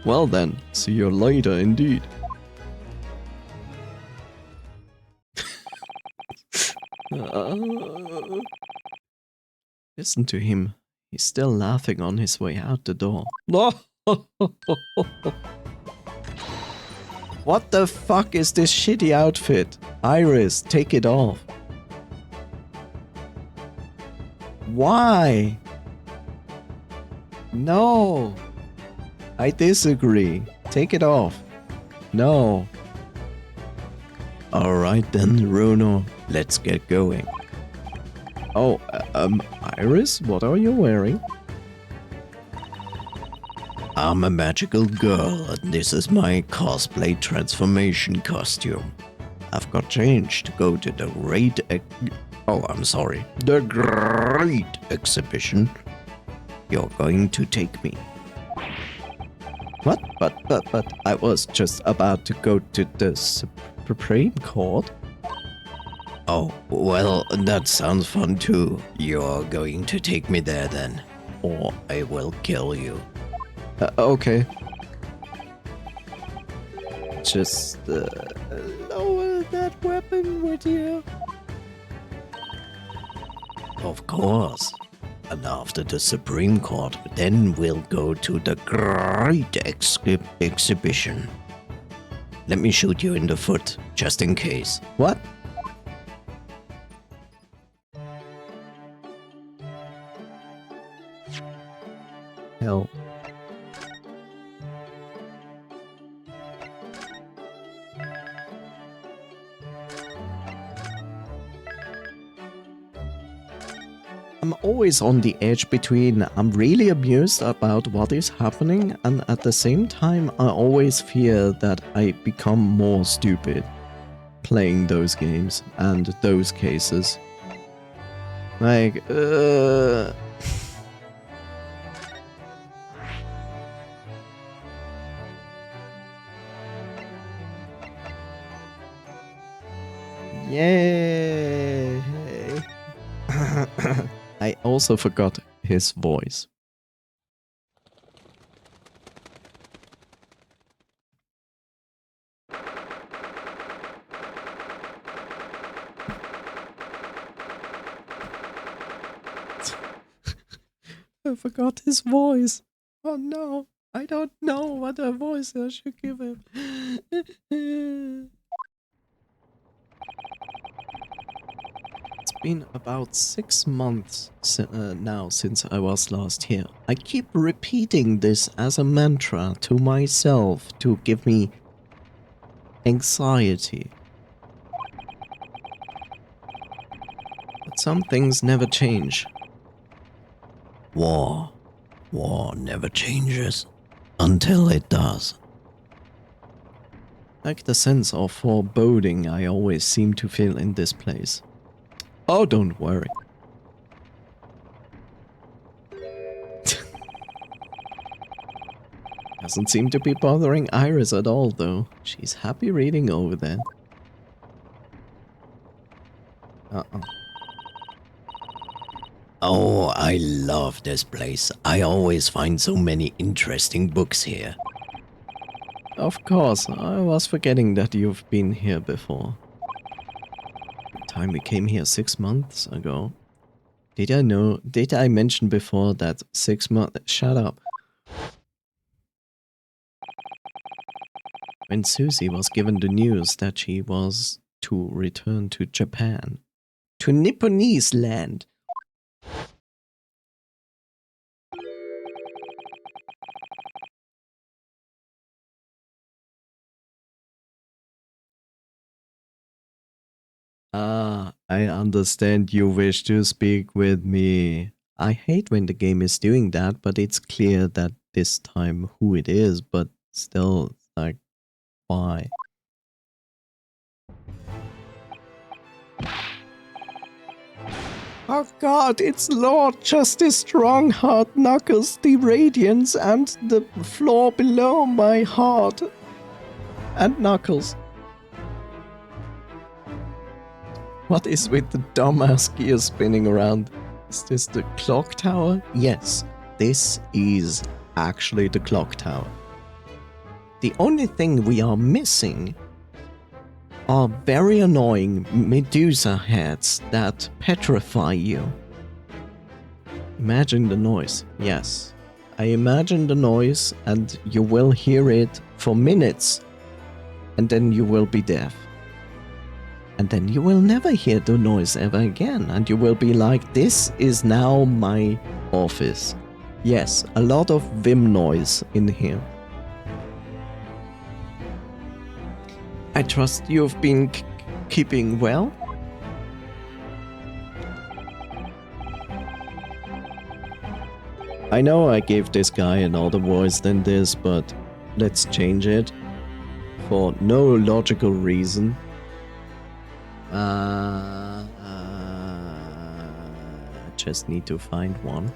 Well then, see you later indeed. Listen to him. He's still laughing on his way out the door. What the fuck is this shitty outfit? Iris, take it off. Why? No. I disagree. Take it off. No. Alright then, Runo. Let's get going. Oh, Iris, what are you wearing? I'm a magical girl, and this is my cosplay transformation costume. I've got changed to go to the the great exhibition. You're going to take me. What? But I was just about to go to the Supreme Court. Oh, well, that sounds fun too. You're going to take me there then, or I will kill you. Okay. Just, lower that weapon, would you? Of course. And after the Supreme Court, then we'll go to the great exhibition. Let me shoot you in the foot, just in case. What? Hell. I'm always on the edge between I'm really amused about what is happening, and at the same time I always fear that I become more stupid playing those games and those cases. Like, yay! I also forgot his voice. I forgot his voice. Oh no, I don't know what a voice I should give him. It's been about 6 months now since I was last here. I keep repeating this as a mantra to myself to give me anxiety. But some things never change. War never changes until it does. Like the sense of foreboding I always seem to feel in this place. Oh, don't worry. Doesn't seem to be bothering Iris at all, though. She's happy reading over there. Uh-oh. Oh, I love this place. I always find so many interesting books here. Of course, I was forgetting that you've been here before. The time we came here 6 months ago. Did I mention before that 6 months... Shut up. When Susie was given the news that she was to return to Japan. To Nipponese land. Ah, I understand you wish to speak with me. I hate when the game is doing that, but it's clear that this time who it is, but still, like, why? Oh god, it's Lord Justice Strongheart Knuckles, the Radiance, and the floor below my heart. And Knuckles. What is with the dumbass gear spinning around? Is this the clock tower? Yes, this is actually the clock tower. The only thing we are missing are very annoying Medusa heads that petrify you. Imagine the noise. Yes, I imagine the noise and you will hear it for minutes and then you will be deaf. And then you will never hear the noise ever again. And you will be like, this is now my office. Yes, a lot of Vim noise in here. I trust you've been keeping well? I know I gave this guy another voice than this, but let's change it. For no logical reason. Just need to find one.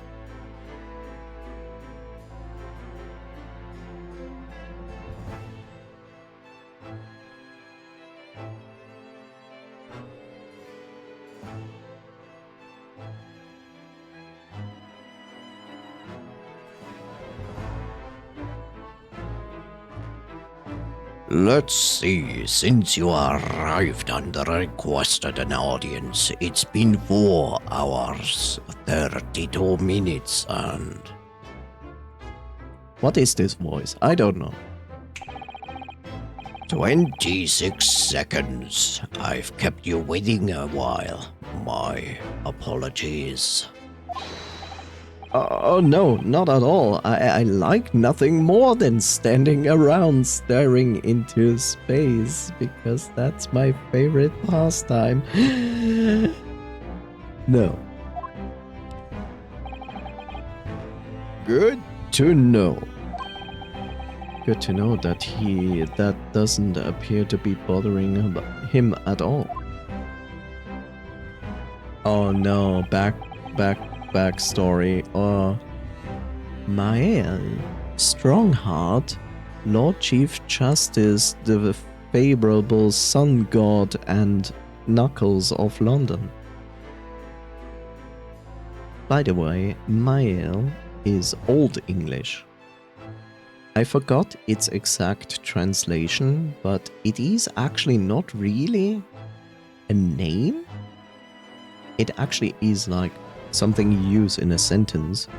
Let's see, since you arrived and requested an audience, it's been 4 hours, 32 minutes and... What is this voice? I don't know. 26 seconds. I've kept you waiting a while. My apologies. Oh no, not at all. I like nothing more than standing around staring into space, because that's my favorite pastime. No. Good to know. Good to know that that doesn't appear to be bothering him at all. Oh no, backstory. Mael, Strongheart, Lord Chief Justice, the favorable Sun God, and Knuckles of London. By the way, Mael is Old English. I forgot its exact translation, but it is actually not really a name. It actually is like something you use in a sentence.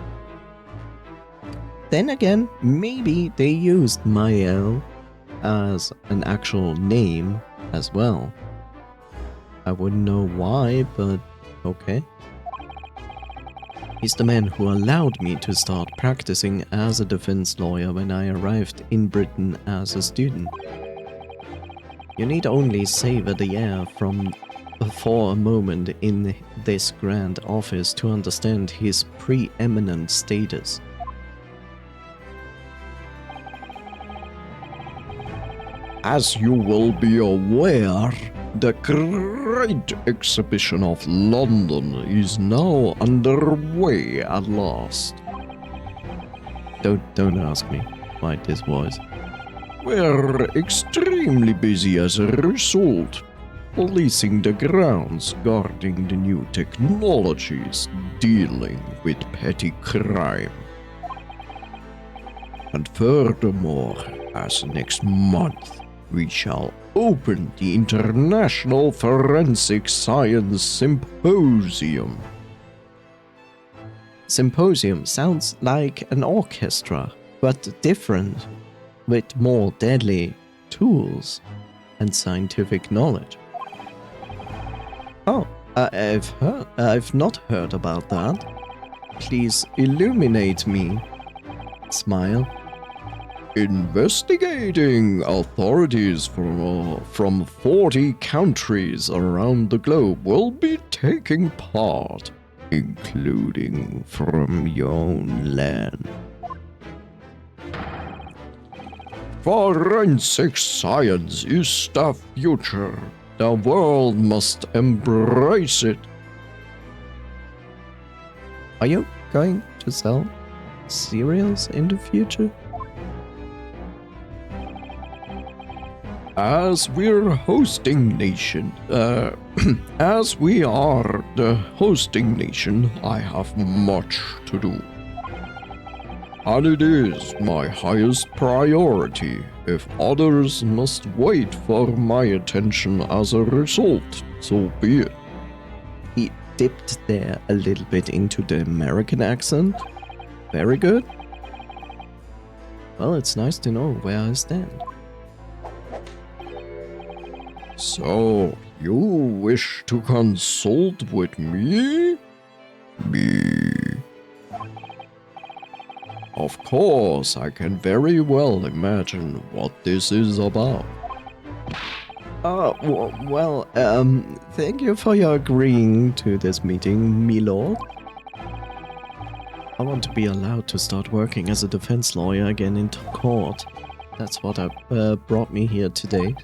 Then again, maybe they used Mael as an actual name as well. I wouldn't know why, but okay. He's the man who allowed me to start practicing as a defense lawyer when I arrived in Britain as a student. You need only savor the air for a moment in this grand office to understand his preeminent status. As you will be aware, the Great Exhibition of London is now underway at last. Don't ask me why this voice. We're extremely busy as a result, policing the grounds, guarding the new technologies, dealing with petty crime. And furthermore, as next month, we shall open the International Forensic Science Symposium. Symposium sounds like an orchestra, but different, with more deadly tools and scientific knowledge. Oh, I've not heard about that. Please illuminate me. Smile. Investigating authorities from 40 countries around the globe will be taking part, including from your own land. Forensic science is the future. The world must embrace it. Are you going to sell cereals in the future? As we're hosting nation, as we are the hosting nation, I have much to do. And it is my highest priority. If others must wait for my attention as a result, so be it. He dipped there a little bit into the American accent. Very good. Well, it's nice to know where I stand. So, you wish to consult with me? Of course, I can very well imagine what this is about. Thank you for your agreeing to this meeting, my lord. I want to be allowed to start working as a defense lawyer again in court. That's what brought me here today.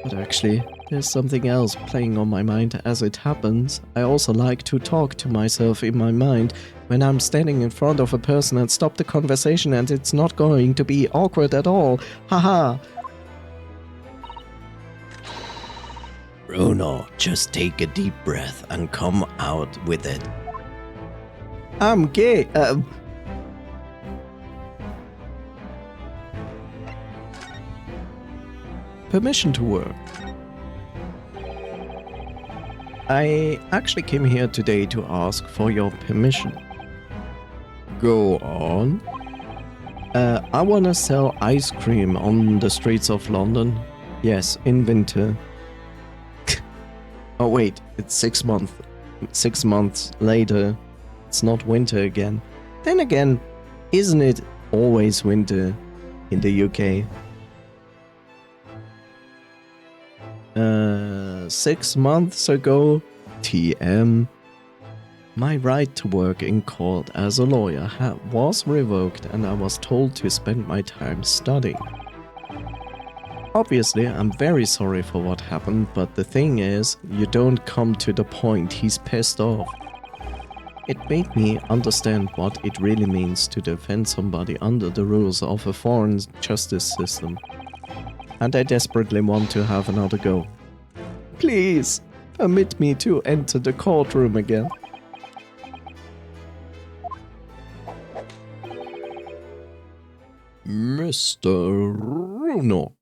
But actually, there's something else playing on my mind as it happens. I also like to talk to myself in my mind when I'm standing in front of a person and stop the conversation, and it's not going to be awkward at all. Haha. Bruno, just take a deep breath and come out with it. I'm gay. Permission to work. I actually came here today to ask for your permission. Go on. I wanna sell ice cream on the streets of London. Yes, in winter. Oh wait, it's 6 months. 6 months later, it's not winter again. Then again, isn't it always winter in the UK? 6 months ago, TM. My right to work in court as a lawyer was revoked and I was told to spend my time studying. Obviously, I'm very sorry for what happened, but the thing is, you don't come to the point. He's pissed off. It made me understand what it really means to defend somebody under the rules of a foreign justice system. And I desperately want to have another go. Please, permit me to enter the courtroom again. Mr. Runo.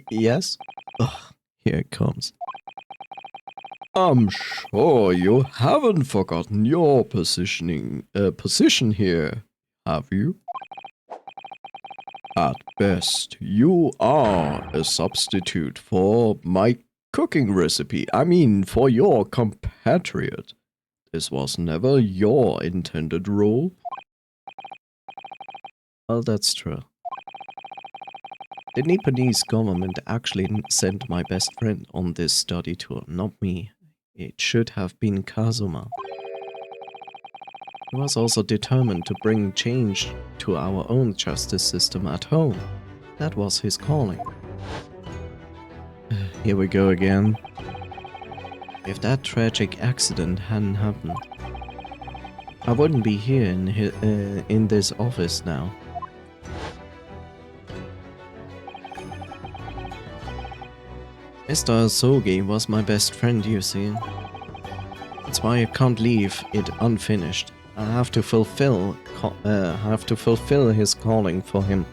Yes? Ugh, here it comes. I'm sure you haven't forgotten your position here, have you? At best, you are a substitute for my cooking recipe. I mean, for your compatriot. This was never your intended role. Well, that's true. The Nepalese government actually sent my best friend on this study tour, not me. It should have been Kazuma. He was also determined to bring change to our own justice system at home. That was his calling. Here we go again. If that tragic accident hadn't happened, I wouldn't be here in this office now. Mr. Asogi was my best friend, you see. That's why I can't leave it unfinished. I have to fulfill his calling for him.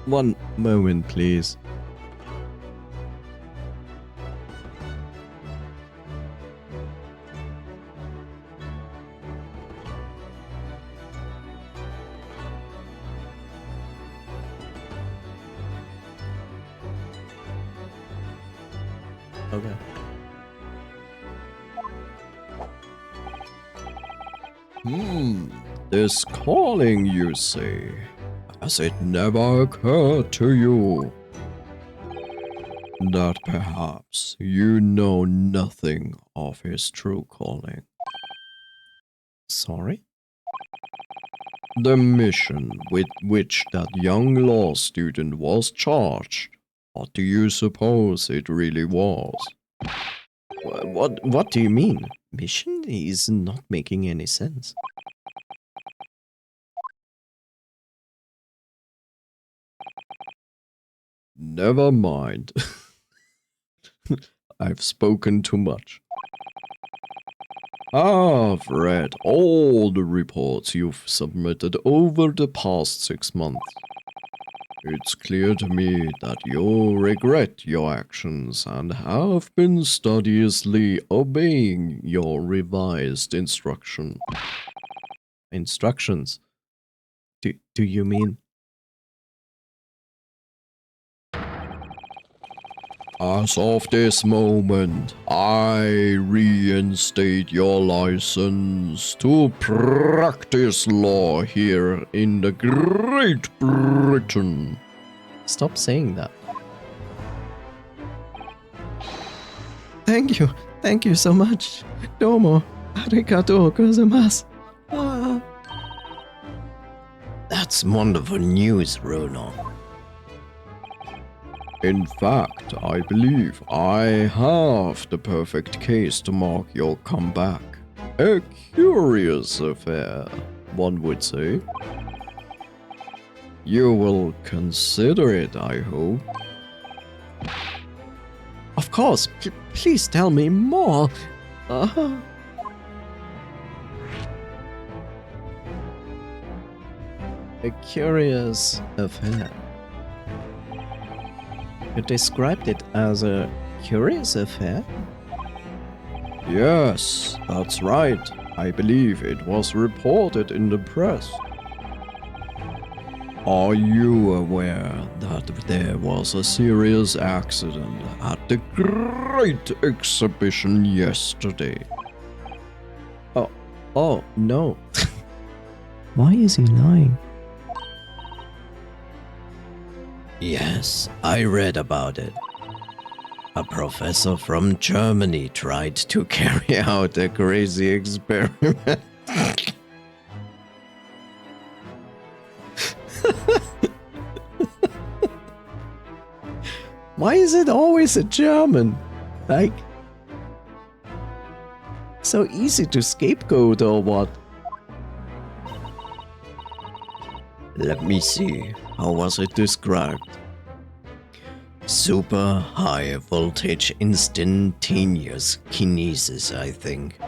One moment, please. Okay. This calling, you say? Has it never occurred to you that perhaps you know nothing of his true calling? Sorry? The mission with which that young law student was charged. What do you suppose it really was? What do you mean? Mission is not making any sense. Never mind. I've spoken too much. I've read all the reports you've submitted over the past 6 months. It's clear to me that you regret your actions and have been studiously obeying your revised instructions. Do you mean? As of this moment, I reinstate your license to practice law here in the Great Britain. Stop saying that. Thank you so much. Domo, arigatou gozaimasu. That's wonderful news, Runo. In fact, I believe I have the perfect case to mark your comeback. A curious affair, one would say. You will consider it, I hope. Of course, please tell me more. A curious affair. You described it as a curious affair? Yes, that's right. I believe it was reported in the press. Are you aware that there was a serious accident at the Great Exhibition yesterday? Oh, no. Why is he lying? Yes, I read about it. A professor from Germany tried to carry out a crazy experiment. Why is it always a German? Like, so easy to scapegoat or what? Let me see. How was it described? Super high voltage instantaneous kinesis, I think.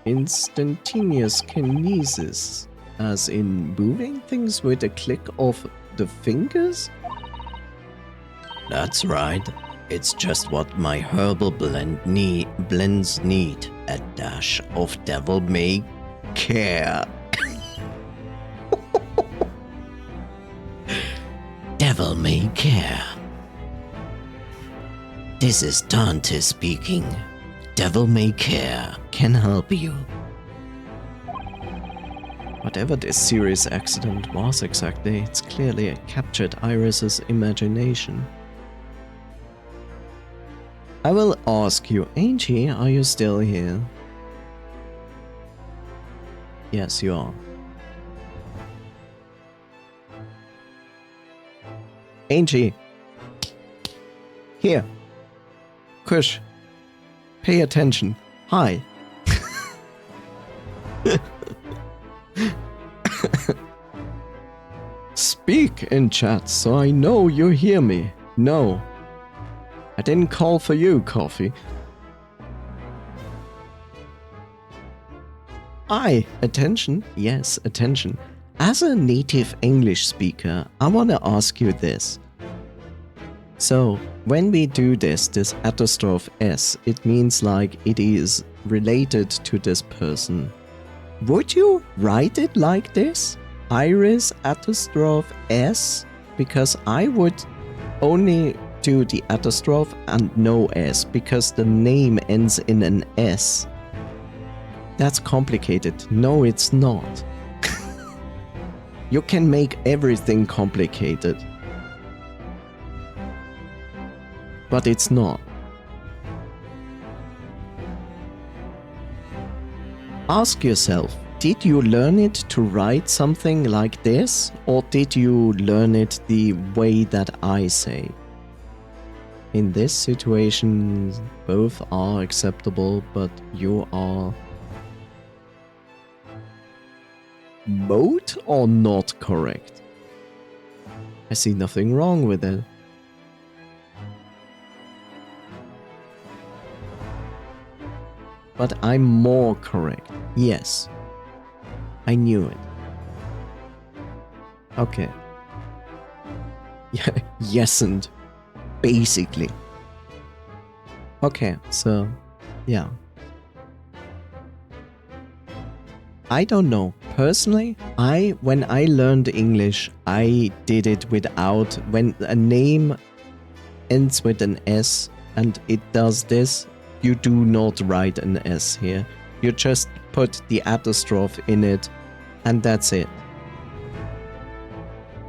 Instantaneous kinesis, as in moving things with a click of the fingers? That's right. It's just what my herbal blends need. A dash of devil may care. Devil may care. This is Dante speaking. Devil may care can help you. Whatever this serious accident was exactly, it's clearly captured Iris's imagination. I will ask you, Angie, are you still here? Yes, you are. Angie. Here. Kush. Pay attention. Hi. Speak in chat so I know you hear me. No. I didn't call for you, Coffee. Attention? Yes, attention. As a native English speaker, I want to ask you this. So, when we do this apostrophe S, it means like it is related to this person. Would you write it like this? Iris apostrophe S? Because I would only do the apostrophe and no S, because the name ends in an S. That's complicated. No, it's not. You can make everything complicated. But it's not. Ask yourself, did you learn it to write something like this, or did you learn it the way that I say? In this situation, both are acceptable, but you are both or not correct. I see nothing wrong with it. But I'm more correct. Yes. I knew it. Okay. Yeah, yesn't. Basically. Okay, so yeah. I don't know. Personally, when I learned English, I did it without, when a name ends with an S and it does this, you do not write an S here. You just put the apostrophe in it and that's it.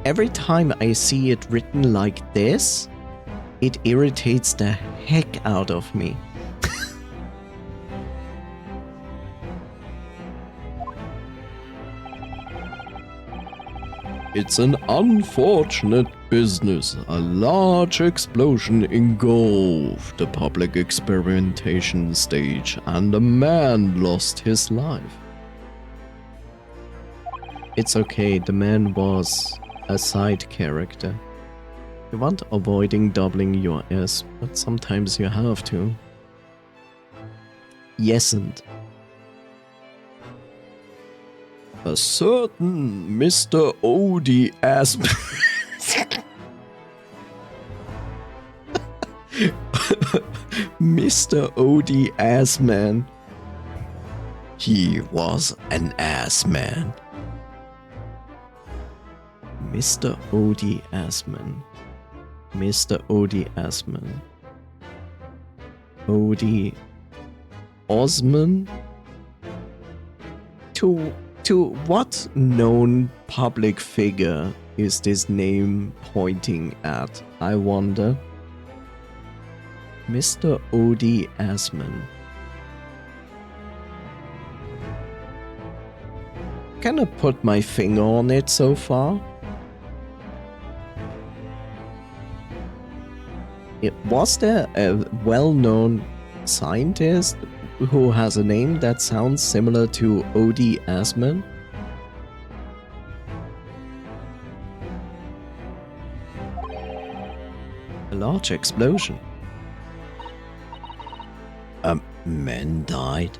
Every time I see it written like this, it irritates the heck out of me. It's an unfortunate business. A large explosion engulfed the public experimentation stage and a man lost his life. It's okay, the man was a side character. You want avoiding doubling your S, but sometimes you have to. Yesn't. A certain Mr. Odie ass. Mr. Odie ass man. He was an ass man. Mr. Odie Assman. Mr. Odie Assman. Odie Osman? To what known public figure is this name pointing at? I wonder. Mr. O.D. Asman. Can I put my finger on it so far? Was there a well-known scientist who has a name that sounds similar to O.D. Asman? A large explosion. A man died.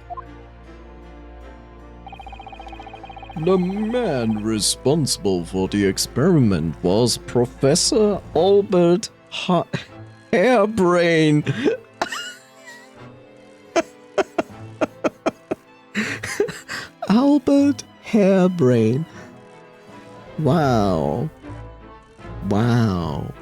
The man responsible for the experiment was Professor Albert Harebrain. Albert Harebrain. Wow. Wow.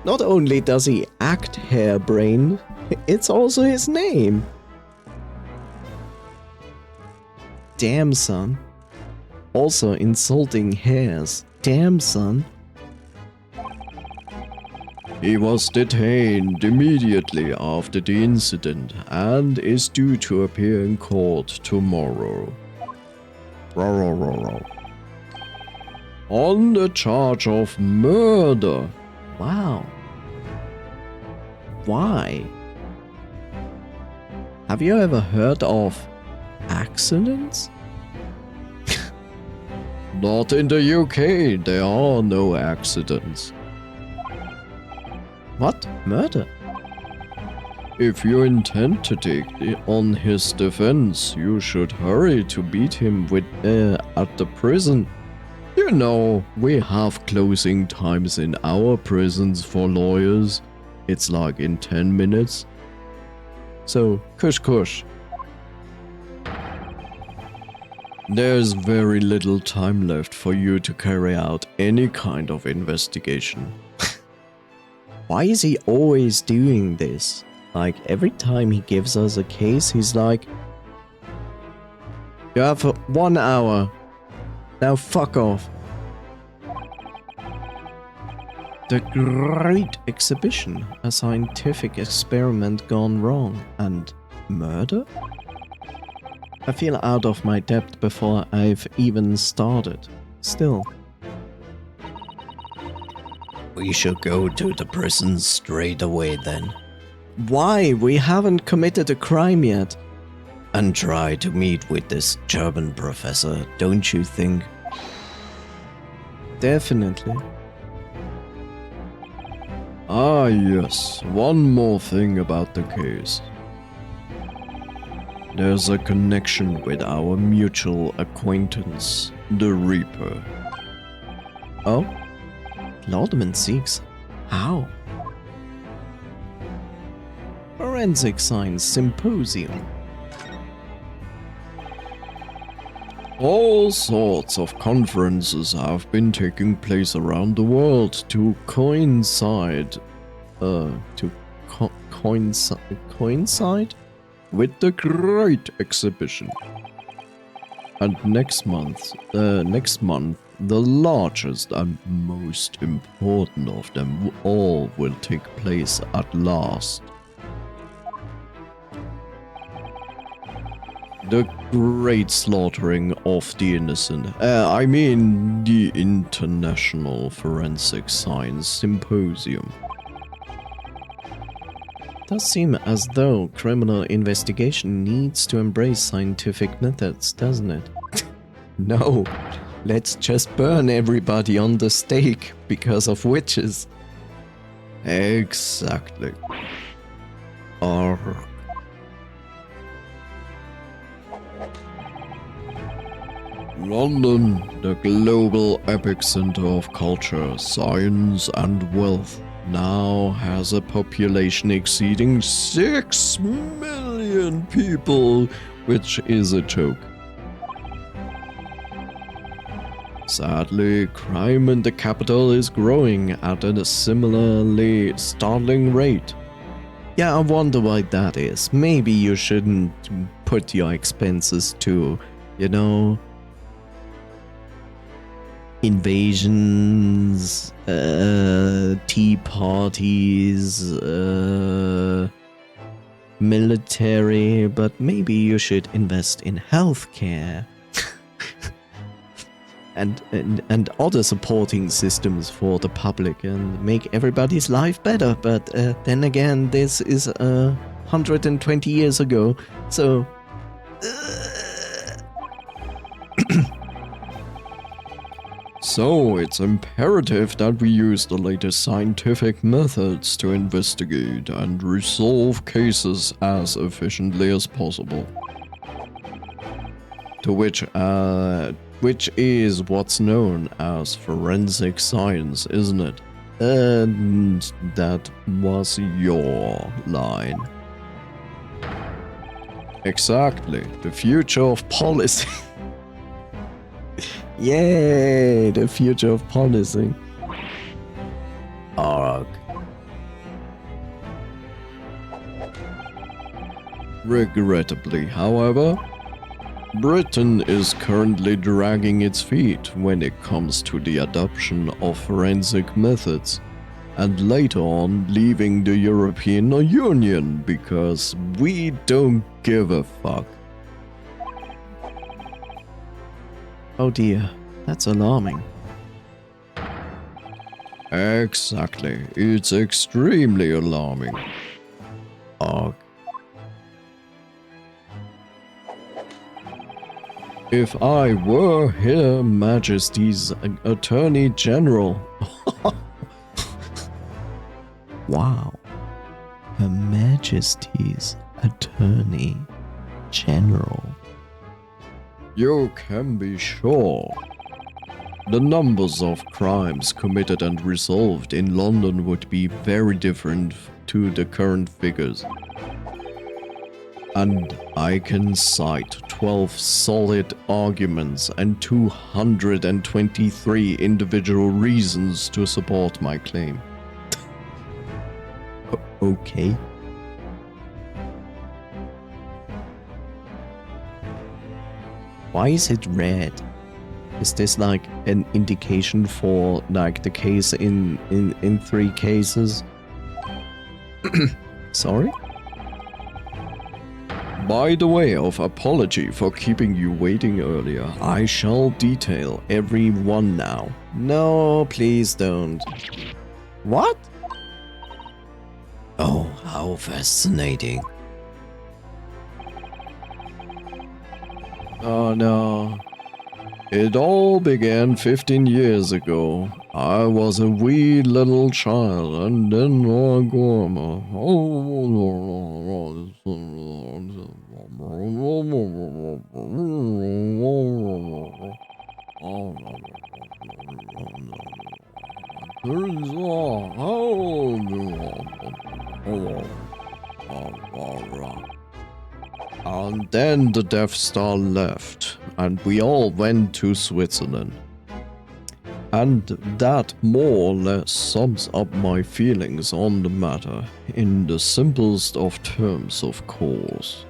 Not only does he act harebrained, it's also his name. Damn, son. Also insulting hares. Damn, son. He was detained immediately after the incident and is due to appear in court tomorrow. On the charge of murder. Wow. Why? Have you ever heard of accidents? Not in the UK, there are no accidents. What? Murder? If you intend to take on his defense, you should hurry to beat him at the prison. You know, we have closing times in our prisons for lawyers. It's like in 10 minutes. So, kush. There's very little time left for you to carry out any kind of investigation. Why is he always doing this? Like, every time he gives us a case, he's like, you have 1 hour. Now fuck off. The Great Exhibition, a scientific experiment gone wrong, and murder? I feel out of my depth before I've even started. Still. We should go to the prison straight away then. Why? We haven't committed a crime yet. And try to meet with this German professor, don't you think? Definitely. Ah yes, one more thing about the case. There's a connection with our mutual acquaintance, the Reaper. Oh? Lauderman seeks? How? Forensic Science Symposium. All sorts of conferences have been taking place around the world to coincide with the Great Exhibition. And next month, the largest and most important of them all will take place at last. The great slaughtering of the innocent. I mean the International Forensic Science Symposium. Does seem as though criminal investigation needs to embrace scientific methods, doesn't it? No, let's just burn everybody on the stake because of witches. Exactly. London, the global epicenter of culture, science and wealth, now has a population exceeding 6 million people, which is a joke. Sadly, crime in the capital is growing at a similarly startling rate. Yeah, I wonder why that is. Maybe you shouldn't put your expenses to, you know, invasions, tea parties, military, but maybe you should invest in healthcare and other supporting systems for the public and make everybody's life better. But then again, this is 120 years ago, so. So, it's imperative that we use the latest scientific methods to investigate and resolve cases as efficiently as possible. To which is what's known as forensic science, isn't it? And that was your line. Exactly, the future of policy. Yay, the future of policy. Arg. Regrettably, however, Britain is currently dragging its feet when it comes to the adoption of forensic methods, and later on leaving the European Union because we don't give a fuck. Oh dear, that's alarming. Exactly, it's extremely alarming. Arg. If I were Her Majesty's Attorney General. Wow. Her Majesty's Attorney General. You can be sure. The numbers of crimes committed and resolved in London would be very different to the current figures. And I can cite 12 solid arguments and 223 individual reasons to support my claim. Okay. Why is it red? Is this like an indication for like the case in 3 cases? Sorry? By the way of apology for keeping you waiting earlier, I shall detail every one now. No, please don't. What? Oh, how fascinating. Oh no. It all began 15 years ago. I was a wee little child and then and then the Death Star left, and we all went to Switzerland. And that more or less sums up my feelings on the matter, in the simplest of terms, of course.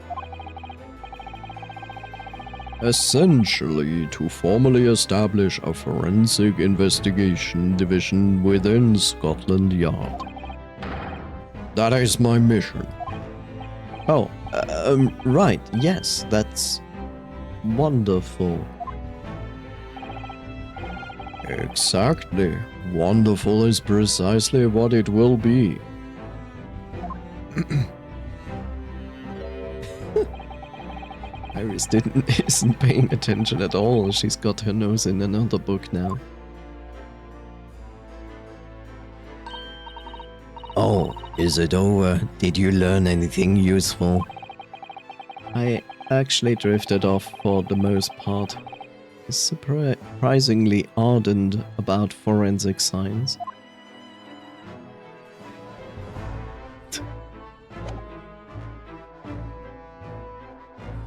Essentially, to formally establish a forensic investigation division within Scotland Yard. That is my mission. Oh, right, yes, that's wonderful. Exactly. Wonderful is precisely what it will be. Iris isn't paying attention at all. She's got her nose in another book now. Oh, is it over? Did you learn anything useful? I actually drifted off for the most part. He's surprisingly ardent about forensic science.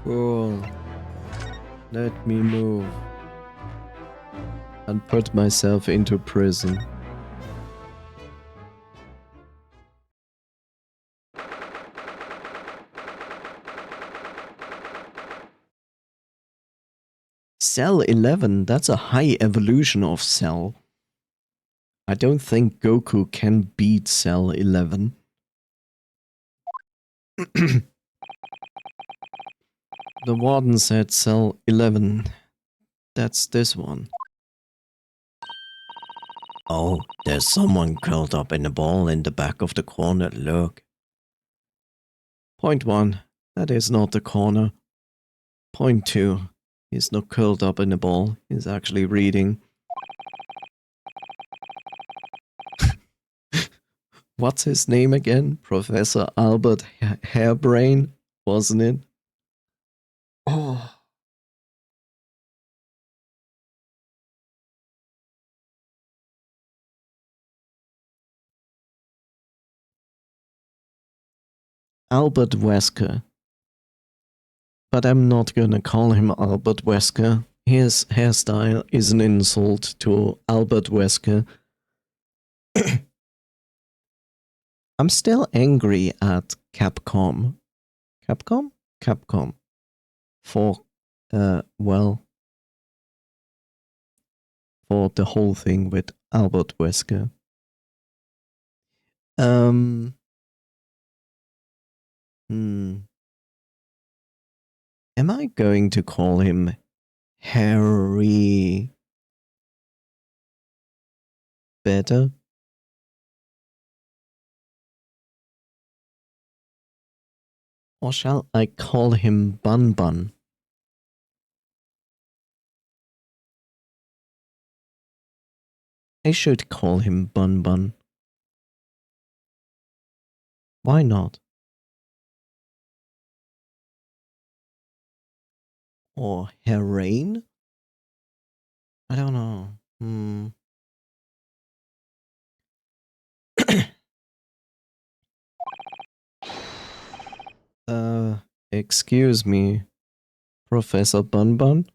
Cool. Let me move. And put myself into prison. Cell 11, that's a high evolution of Cell. I don't think Goku can beat Cell 11. The warden said Cell 11. That's this one. Oh, there's someone curled up in a ball in the back of the corner, look. Point 1, that is not the corner. Point 2, he's not curled up in a ball, he's actually reading. What's his name again? Professor Albert Harebrain, wasn't it? Oh. Albert Wesker. But I'm not gonna call him Albert Wesker. His hairstyle is an insult to Albert Wesker. I'm still angry at Capcom. Capcom? Capcom. For, well, for the whole thing with Albert Wesker. Am I going to call him Harry better? Or shall I call him Bun Bun? I should call him Bun Bun. Why not? Or Herain? I don't know. Excuse me, Professor Bun Bun?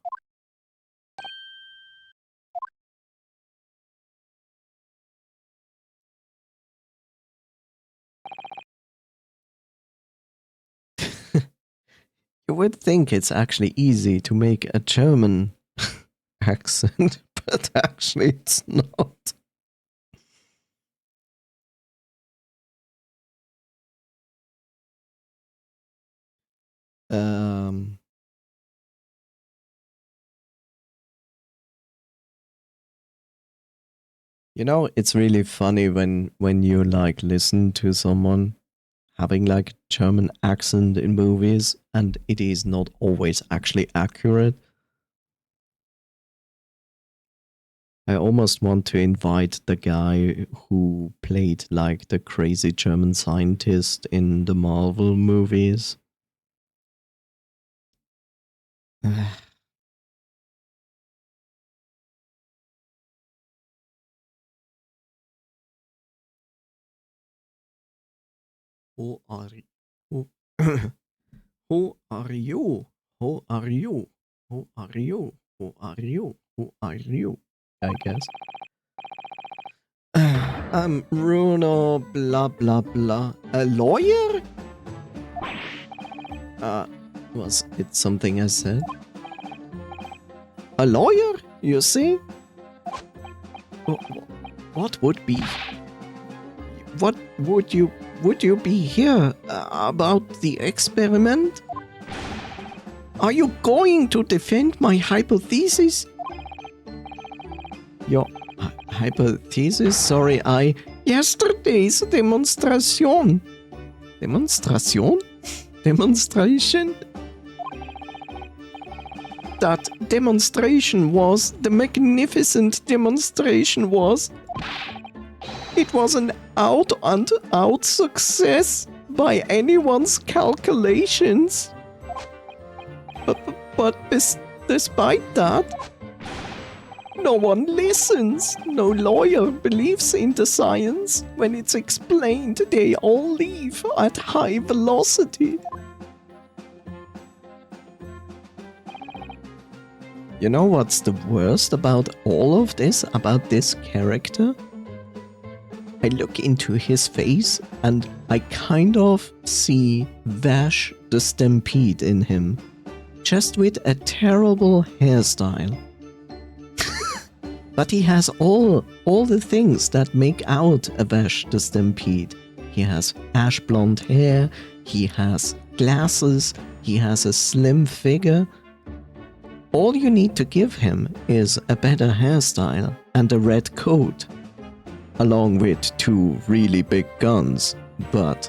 You would think it's actually easy to make a German accent, but actually it's not. You know, it's really funny when you like listen to someone having like German accent in movies and it is not always actually accurate. I almost want to invite the guy who played like the crazy German scientist in the Marvel movies. Who are you? Who are you? Who are you? Who are you? Who are you? Who are you? I guess. I'm Bruno, blah blah blah. A lawyer? Was it something I said? A lawyer? You see? What would be? What would you be here about the experiment? Are you going to defend my hypothesis? Your hypothesis? Sorry, yesterday's demonstration. Demonstration? Demonstration? That demonstration was, the magnificent demonstration was, it was an out and out success by anyone's calculations. But despite that, no one listens. No lawyer believes in the science. When it's explained, they all leave at high velocity. You know what's the worst about all of this, about this character? I look into his face and I kind of see Vash the Stampede in him. just with a terrible hairstyle. But he has all the things that make out a Vash the Stampede. He has ash blonde hair, he has glasses, he has a slim figure. All you need to give him is a better hairstyle and a red coat, along with 2 really big guns, but...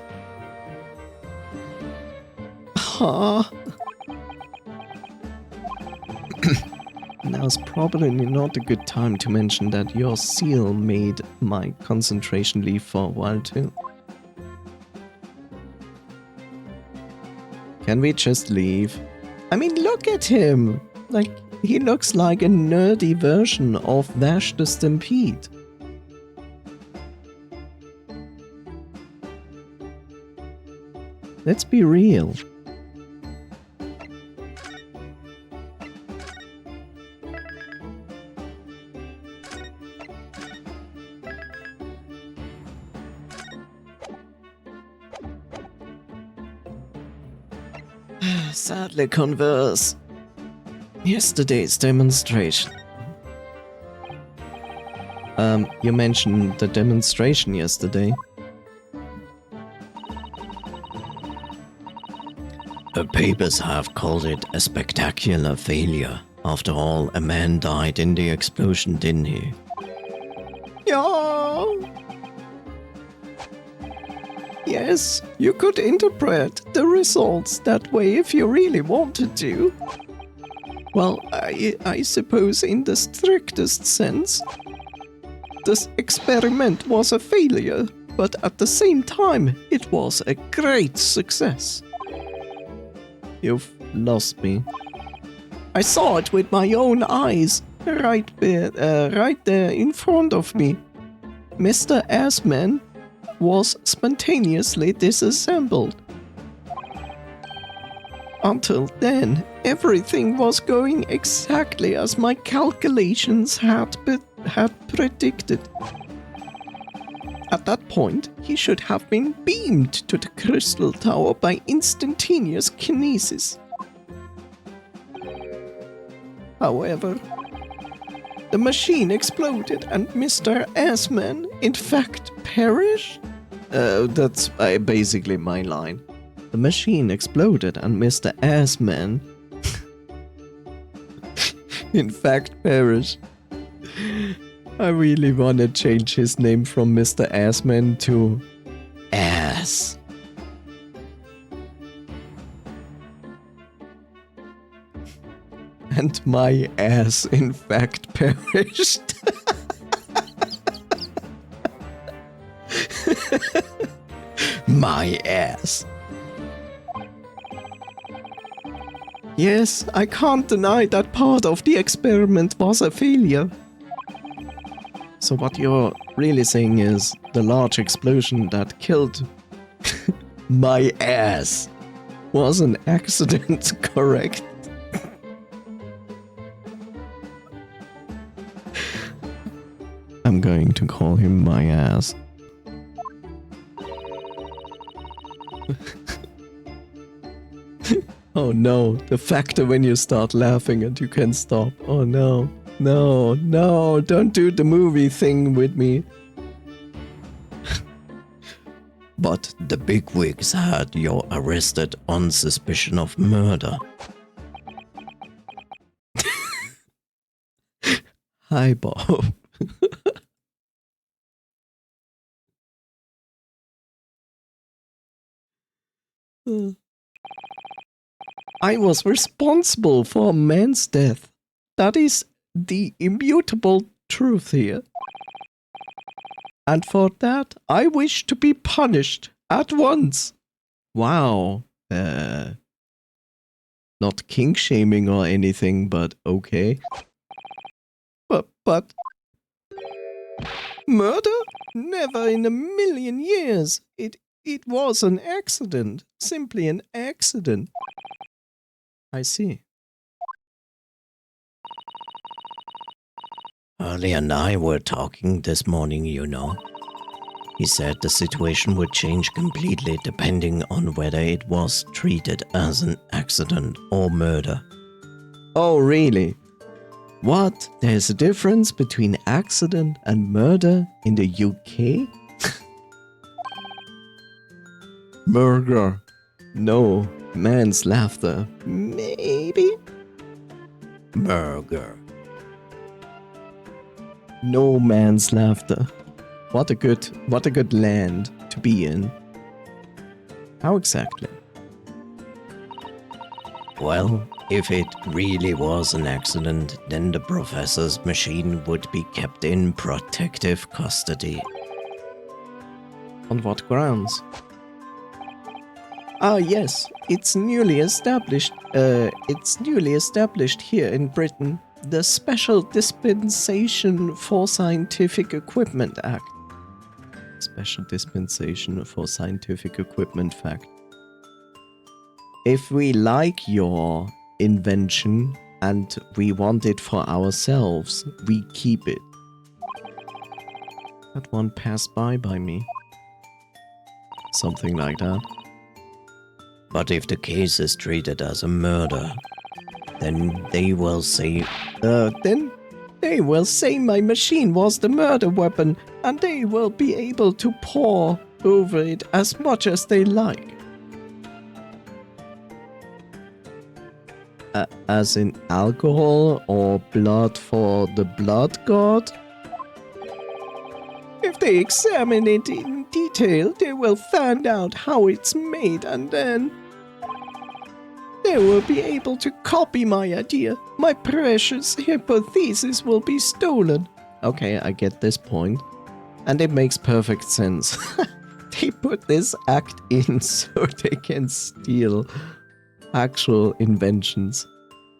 Now's probably not a good time to mention that your seal made my concentration leave for a while too. Can we just leave? I mean, look at him! Like, he looks like a nerdy version of Vash the Stampede. Let's be real. Sadly converse. Yesterday's demonstration. You mentioned the demonstration yesterday. The papers have called it a spectacular failure. After all, a man died in the explosion, didn't he? Yeah. Yes, you could interpret the results that way if you really wanted to. Well, I suppose in the strictest sense, this experiment was a failure, but at the same time, it was a great success. You've lost me. I saw it with my own eyes, right there in front of me. Mr. Assman was spontaneously disassembled. Until then, everything was going exactly as my calculations had predicted. At that point, he should have been beamed to the Crystal Tower by instantaneous kinesis. However, the machine exploded and Mr. Assman, in fact, perished? That's basically my line. The machine exploded and Mr. Assman, in fact, perished. I really want to change his name from Mr. Assman to Ass. And my ass, in fact, perished. My ass. Yes, I can't deny that part of the experiment was a failure. So what you're really saying is the large explosion that killed my ass was an accident, correct? I'm going to call him my ass. Oh no, the factor when you start laughing and you can stop. Oh no, no, no, don't do the movie thing with me. But the bigwigs had you arrested on suspicion of murder. Hi, Bob. I was responsible for a man's death. That is the immutable truth here. And for that, I wish to be punished at once. Wow. Not kink shaming or anything, but okay. But murder? Never in a million years. It was an accident. Simply an accident. I see. Early and I were talking this morning, you know. He said the situation would change completely depending on whether it was treated as an accident or murder. Oh, really? What? There's a difference between accident and murder in the UK? Murder. No. Manslaughter. Maybe? Murder. No manslaughter. What a good land to be in. How exactly? Well, if it really was an accident, then the professor's machine would be kept in protective custody. On what grounds? Ah, yes, it's newly established here in Britain, the Special Dispensation for Scientific Equipment Act. Special Dispensation for Scientific Equipment Fact. If we like your invention and we want it for ourselves, we keep it. That one passed by me. Something like that. But if the case is treated as a murder, then they will say my machine was the murder weapon, and they will be able to pour over it as much as they like. As in alcohol or blood for the blood god? If they examine it in detail, they will find out how it's made, and then they will be able to copy my idea. My precious hypothesis will be stolen. Okay, I get this point. And it makes perfect sense. They put this act in so they can steal actual inventions.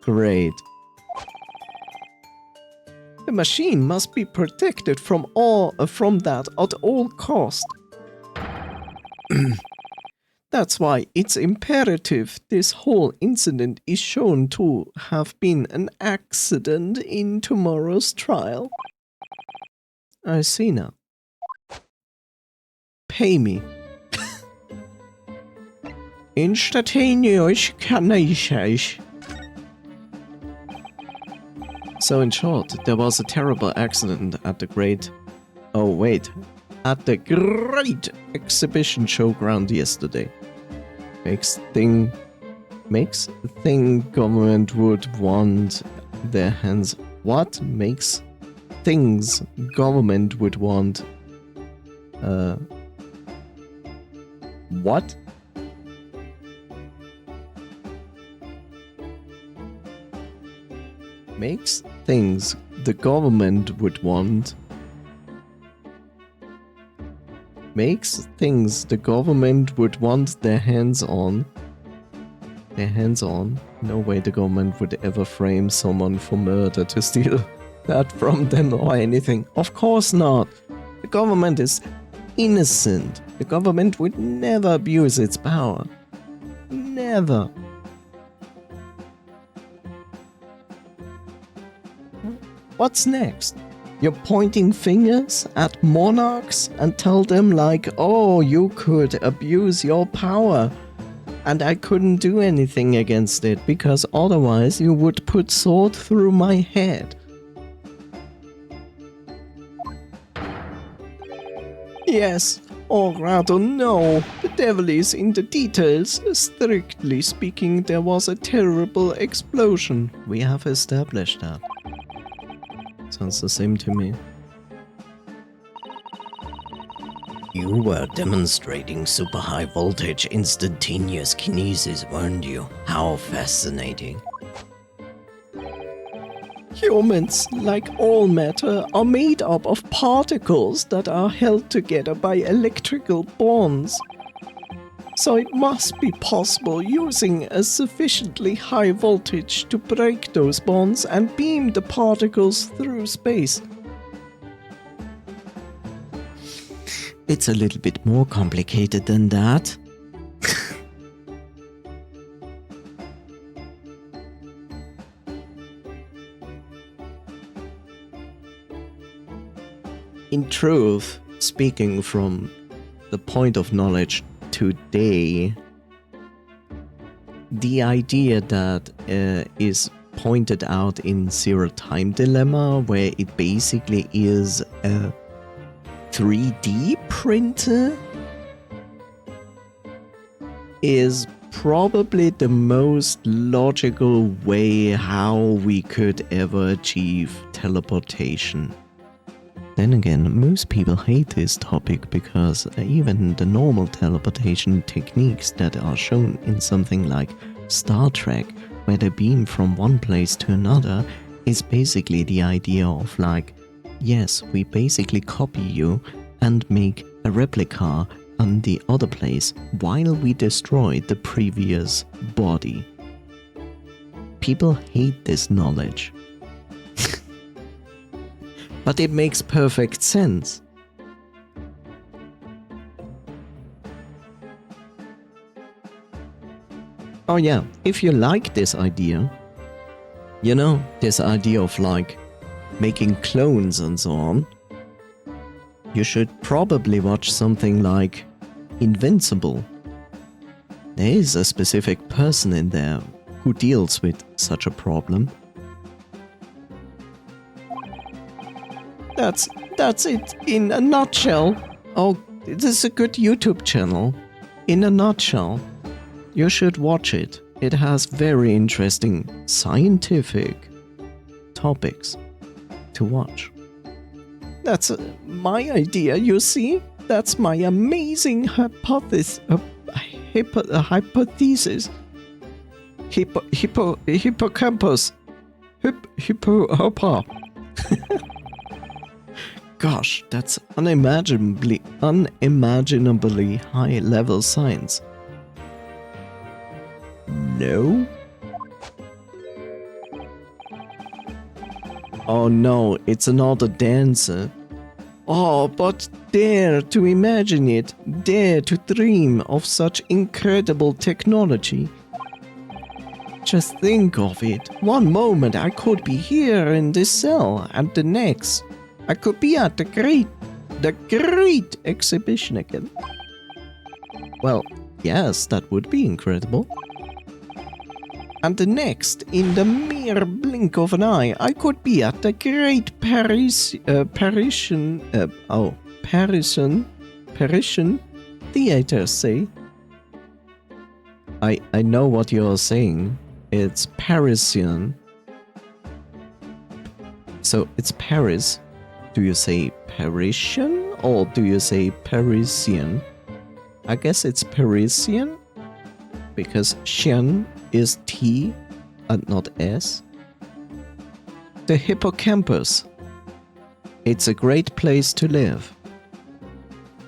Great. The machine must be protected from that at all cost. That's why it's imperative this whole incident is shown to have been an accident in tomorrow's trial. I see now. Pay me. Instantaneous canation. So in short, there was a terrible accident at the great exhibition showground yesterday. Makes thing government would want their hands. What makes things government would want? What? Makes things the government would want. Makes things the government would want their hands on. Their hands on? No way the government would ever frame someone for murder to steal that from them or anything. Of course not. The government is innocent. The government would never abuse its power. Never. What's next? You're pointing fingers at monarchs and tell them like, oh, you could abuse your power and I couldn't do anything against it because otherwise you would put sword through my head. Yes, or rather no, the devil is in the details. Strictly speaking, there was a terrible explosion. We have established that. Sounds the same to me. You were demonstrating super high voltage instantaneous kinesis, weren't you? How fascinating. Humans, like all matter, are made up of particles that are held together by electrical bonds. So it must be possible using a sufficiently high voltage to break those bonds and beam the particles through space. It's a little bit more complicated than that. In truth, speaking from the point of knowledge today, the idea that is pointed out in Zero Time Dilemma, where it basically is a 3D printer, is probably the most logical way how we could ever achieve teleportation. Then again, most people hate this topic because even the normal teleportation techniques that are shown in something like Star Trek, where they beam from one place to another, is basically the idea of like, yes, we basically copy you and make a replica on the other place while we destroy the previous body. People hate this knowledge. But it makes perfect sense. Oh yeah, if you like this idea, you know, this idea of like making clones and so on, you should probably watch something like Invincible. There is a specific person in there who deals with such a problem. That's it in a nutshell. Oh, this is a good YouTube channel. In a nutshell. You should watch it. It has very interesting scientific topics to watch. That's my idea, you see? That's my amazing hypothesis. Hippocampus. Hippo. Gosh, that's unimaginably high level science. No? Oh no, it's another dancer. Oh, but dare to imagine it, dare to dream of such incredible technology. Just think of it. One moment I could be here in this cell, and the next I could be at the great exhibition again. Well, yes, that would be incredible. And the next, in the mere blink of an eye, I could be at the great Parisian theater, say. I know what you're saying. It's Parisian. So it's Paris. Do you say Parisian or do you say Parisian? I guess it's Parisian because Xian is T and not S. The hippocampus. It's a great place to live.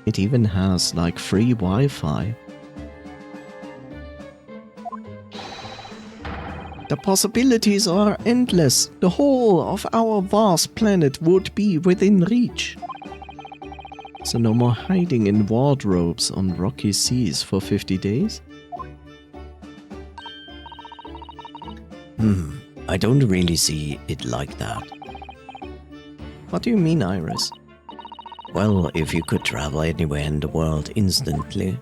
It even has like free Wi-Fi. The possibilities are endless. The whole of our vast planet would be within reach. So no more hiding in wardrobes on rocky seas for 50 days? I don't really see it like that. What do you mean, Iris? Well, if you could travel anywhere in the world instantly,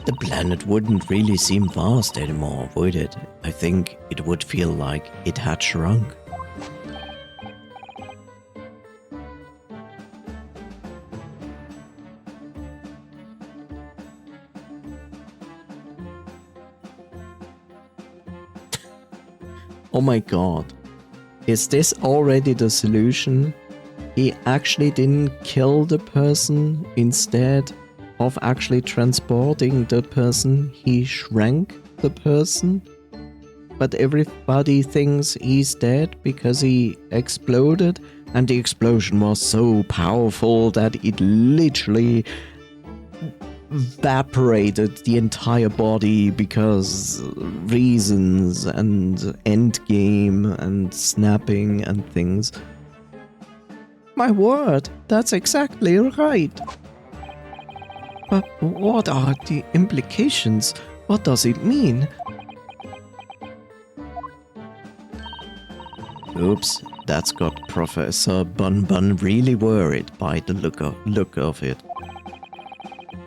the planet wouldn't really seem vast anymore, would it? I think it would feel like it had shrunk. Oh my god. Is this already the solution? He actually didn't kill the person. Instead of actually transporting the person, he shrank the person. But everybody thinks he's dead because he exploded, and the explosion was so powerful that it literally evaporated the entire body because reasons and endgame and snapping and things. My word, that's exactly right. But what are the implications? What does it mean? Oops, that's got Professor Bun Bun really worried by the look of it.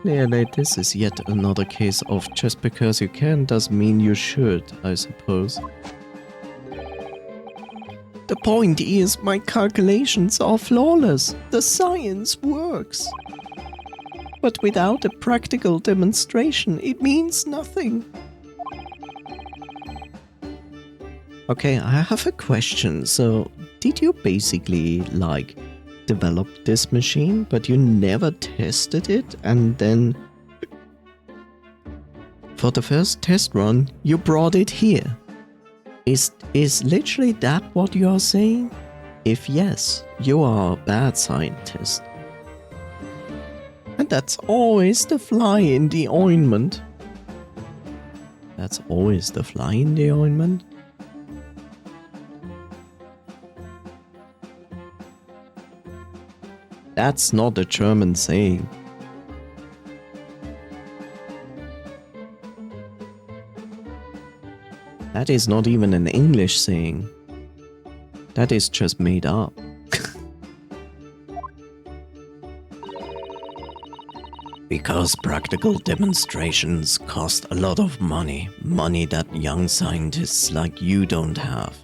Clearly, this is yet another case of just because you can doesn't mean you should, I suppose. point is, my calculations are flawless. The science works. But without a practical demonstration, it means nothing. Okay, I have a question. So, did you basically, like, develop this machine, but you never tested it, and then for the first test run, you brought it here? Is literally that what you are saying? If yes, you are a bad scientist. And that's always the fly in the ointment. That's always the fly in the ointment. That's not a German saying. That is not even an English saying. That is just made up. Because practical demonstrations cost a lot of money. Money that young scientists like you don't have.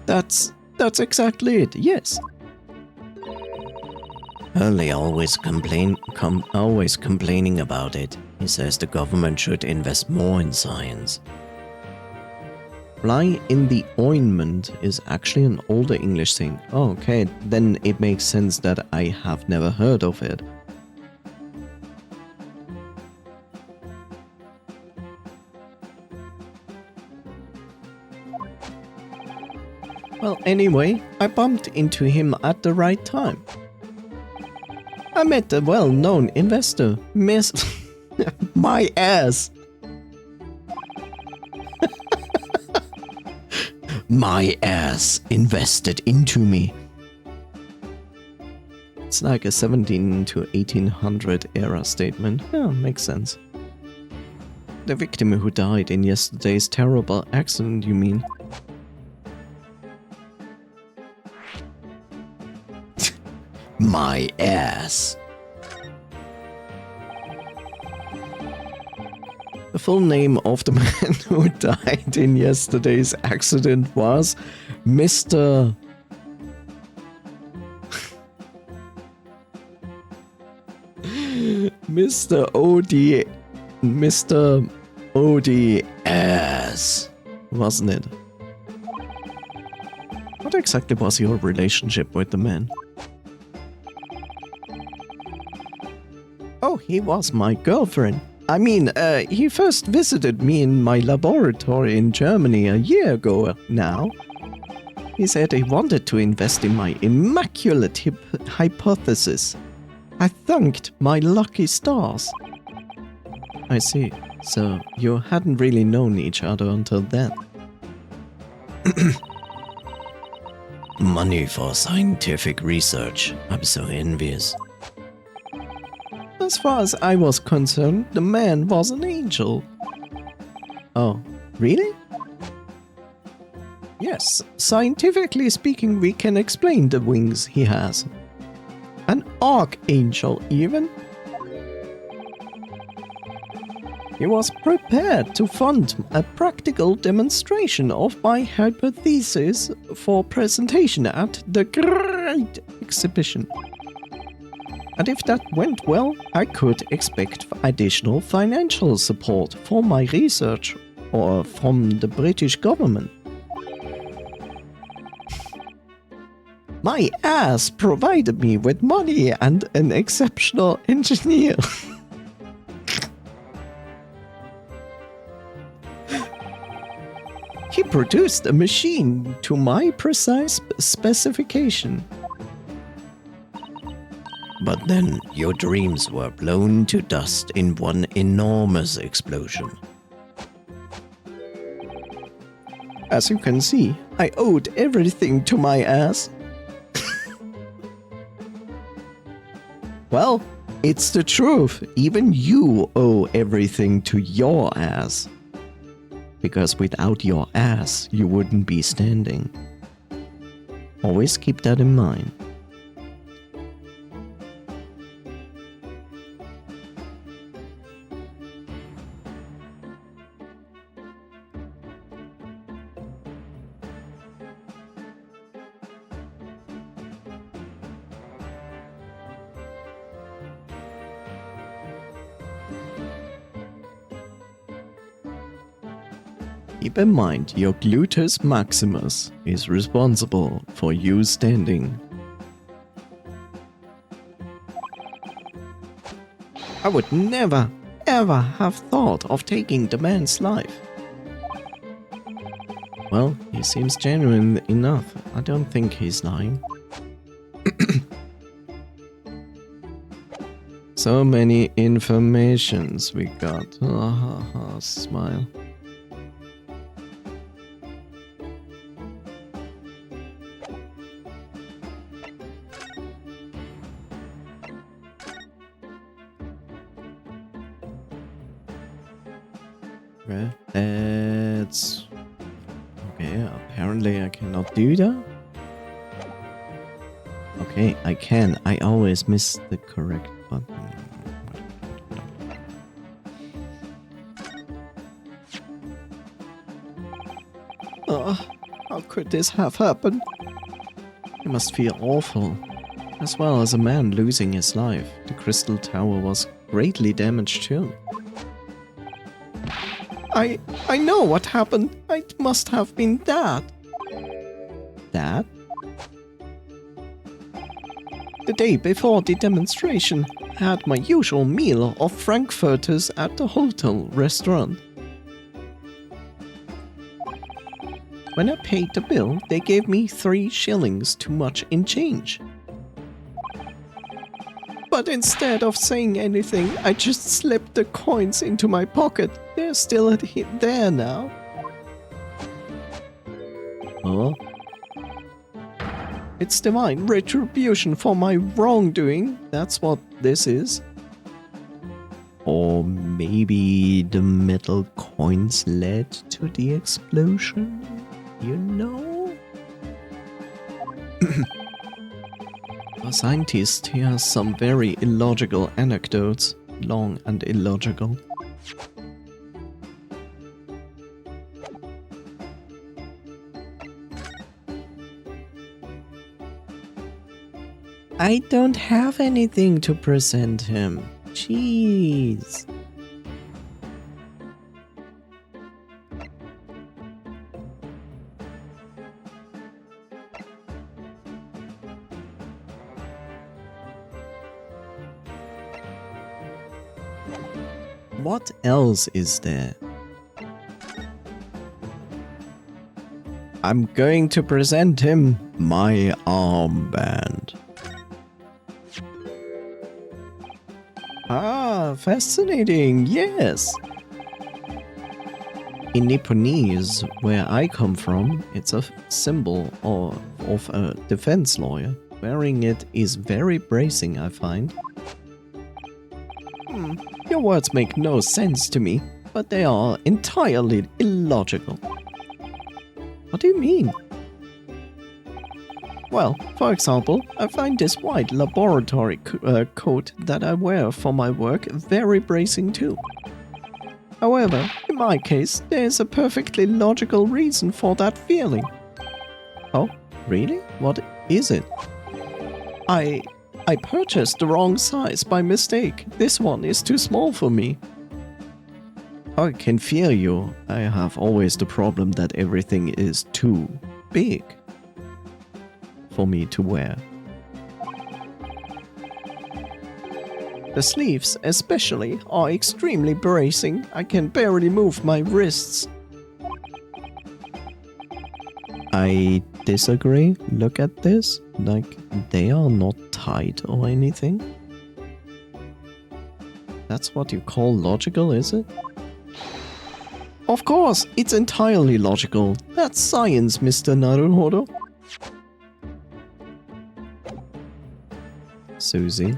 That's exactly it, yes. Hurley always complaining about it. He says the government should invest more in science. Fly in the ointment is actually an older English thing. Oh, okay, then it makes sense that I have never heard of it. Well, anyway, I bumped into him at the right time. I met a well-known investor, Miss... my ass! My ass invested into me. It's like a 17 to 1800 era statement. Yeah, makes sense. The victim who died in yesterday's terrible accident, you mean? My ass. The full name of the man who died in yesterday's accident was Mr. Mr. ODS, wasn't it? What exactly was your relationship with the man? Oh, he was my girlfriend. I mean, he first visited me in my laboratory in Germany a year ago now. He said he wanted to invest in my immaculate hypothesis. I thanked my lucky stars. I see. So, you hadn't really known each other until then. Money for scientific research. I'm so envious. As far as I was concerned, the man was an angel. Oh, really? Yes, scientifically speaking, we can explain the wings he has. An archangel, even. He was prepared to fund a practical demonstration of my hypothesis for presentation at the Great Exhibition. And if that went well, I could expect additional financial support for my research or from the British government. My ass provided me with money and an exceptional engineer. He produced a machine to my precise specification. But then your dreams were blown to dust in one enormous explosion. As you can see, I owed everything to my ass. Well, it's the truth. Even you owe everything to your ass. Because without your ass, you wouldn't be standing. Always keep that in mind. Keep in mind, your gluteus maximus is responsible for you standing. I would never, ever have thought of taking the man's life. Well, he seems genuine enough. I don't think he's lying. So many informations we got. Smile. Okay, that's... Okay, apparently I cannot do that. Okay, I can. I always miss the correct button. How could this have happened? It must feel awful. As well as a man losing his life. The crystal tower was greatly damaged too. I know what happened. It must have been that. That? The day before the demonstration, I had my usual meal of frankfurters at the hotel restaurant. When I paid the bill, they gave me 3 shillings too much in change. But instead of saying anything, I just slipped the coins into my pocket. They're still there now. Oh? It's divine retribution for my wrongdoing. That's what this is. Or maybe the metal coins led to the explosion? You know? A scientist hears some very illogical anecdotes. Long and illogical. I don't have anything to present him. Jeez. What else is there? I'm going to present him my armband. Ah, fascinating, yes. In Nipponese, where I come from, it's a symbol of a defense lawyer. Wearing it is very bracing, I find. Your words make no sense to me, but they are entirely illogical. What do you mean? Well, for example, I find this white laboratory coat that I wear for my work very bracing too. However, in my case, there is a perfectly logical reason for that feeling. Oh, really? What is it? I purchased the wrong size by mistake. This one is too small for me. I can feel you. I have always the problem that everything is too big for me to wear. The sleeves, especially, are extremely bracing. I can barely move my wrists. I disagree. Look at this. Like, they are not tight or anything. That's what you call logical, is it? Of course, it's entirely logical. That's science, Mr. Naruhodo. Susie.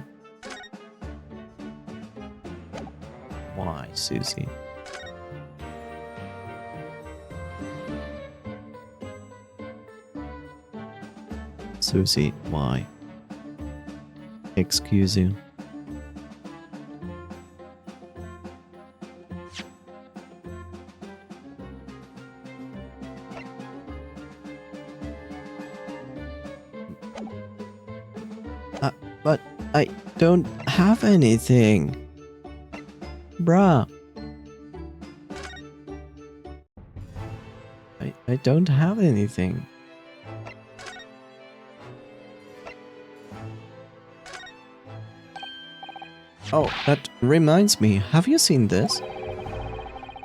Why, Susie? Susie, why? Excuse you. But I don't have anything. Bruh. I don't have anything. Oh, that reminds me, have you seen this?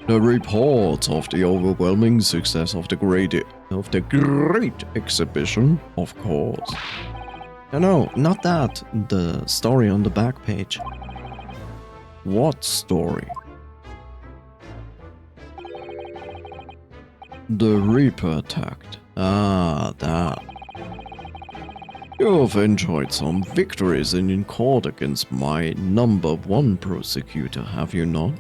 The report of the overwhelming success of the great exhibition, of course. No, not that. The story on the back page. What story? The Reaper attacked. Ah, that. You've enjoyed some victories in court against my #1 prosecutor, have you not?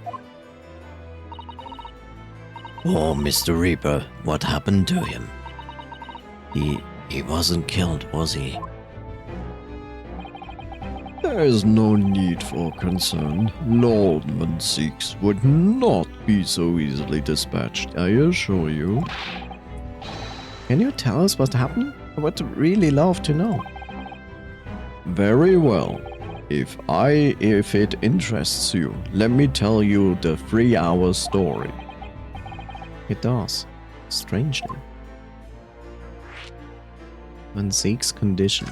Oh, Mr. Reaper, what happened to him? He wasn't killed, was he? There is no need for concern. Lordman Seeks would not be so easily dispatched, I assure you. Can you tell us what happened? I would really love to know. Very well. If it interests you, let me tell you the 3-hour story. It does, strangely. Van Ziek's condition.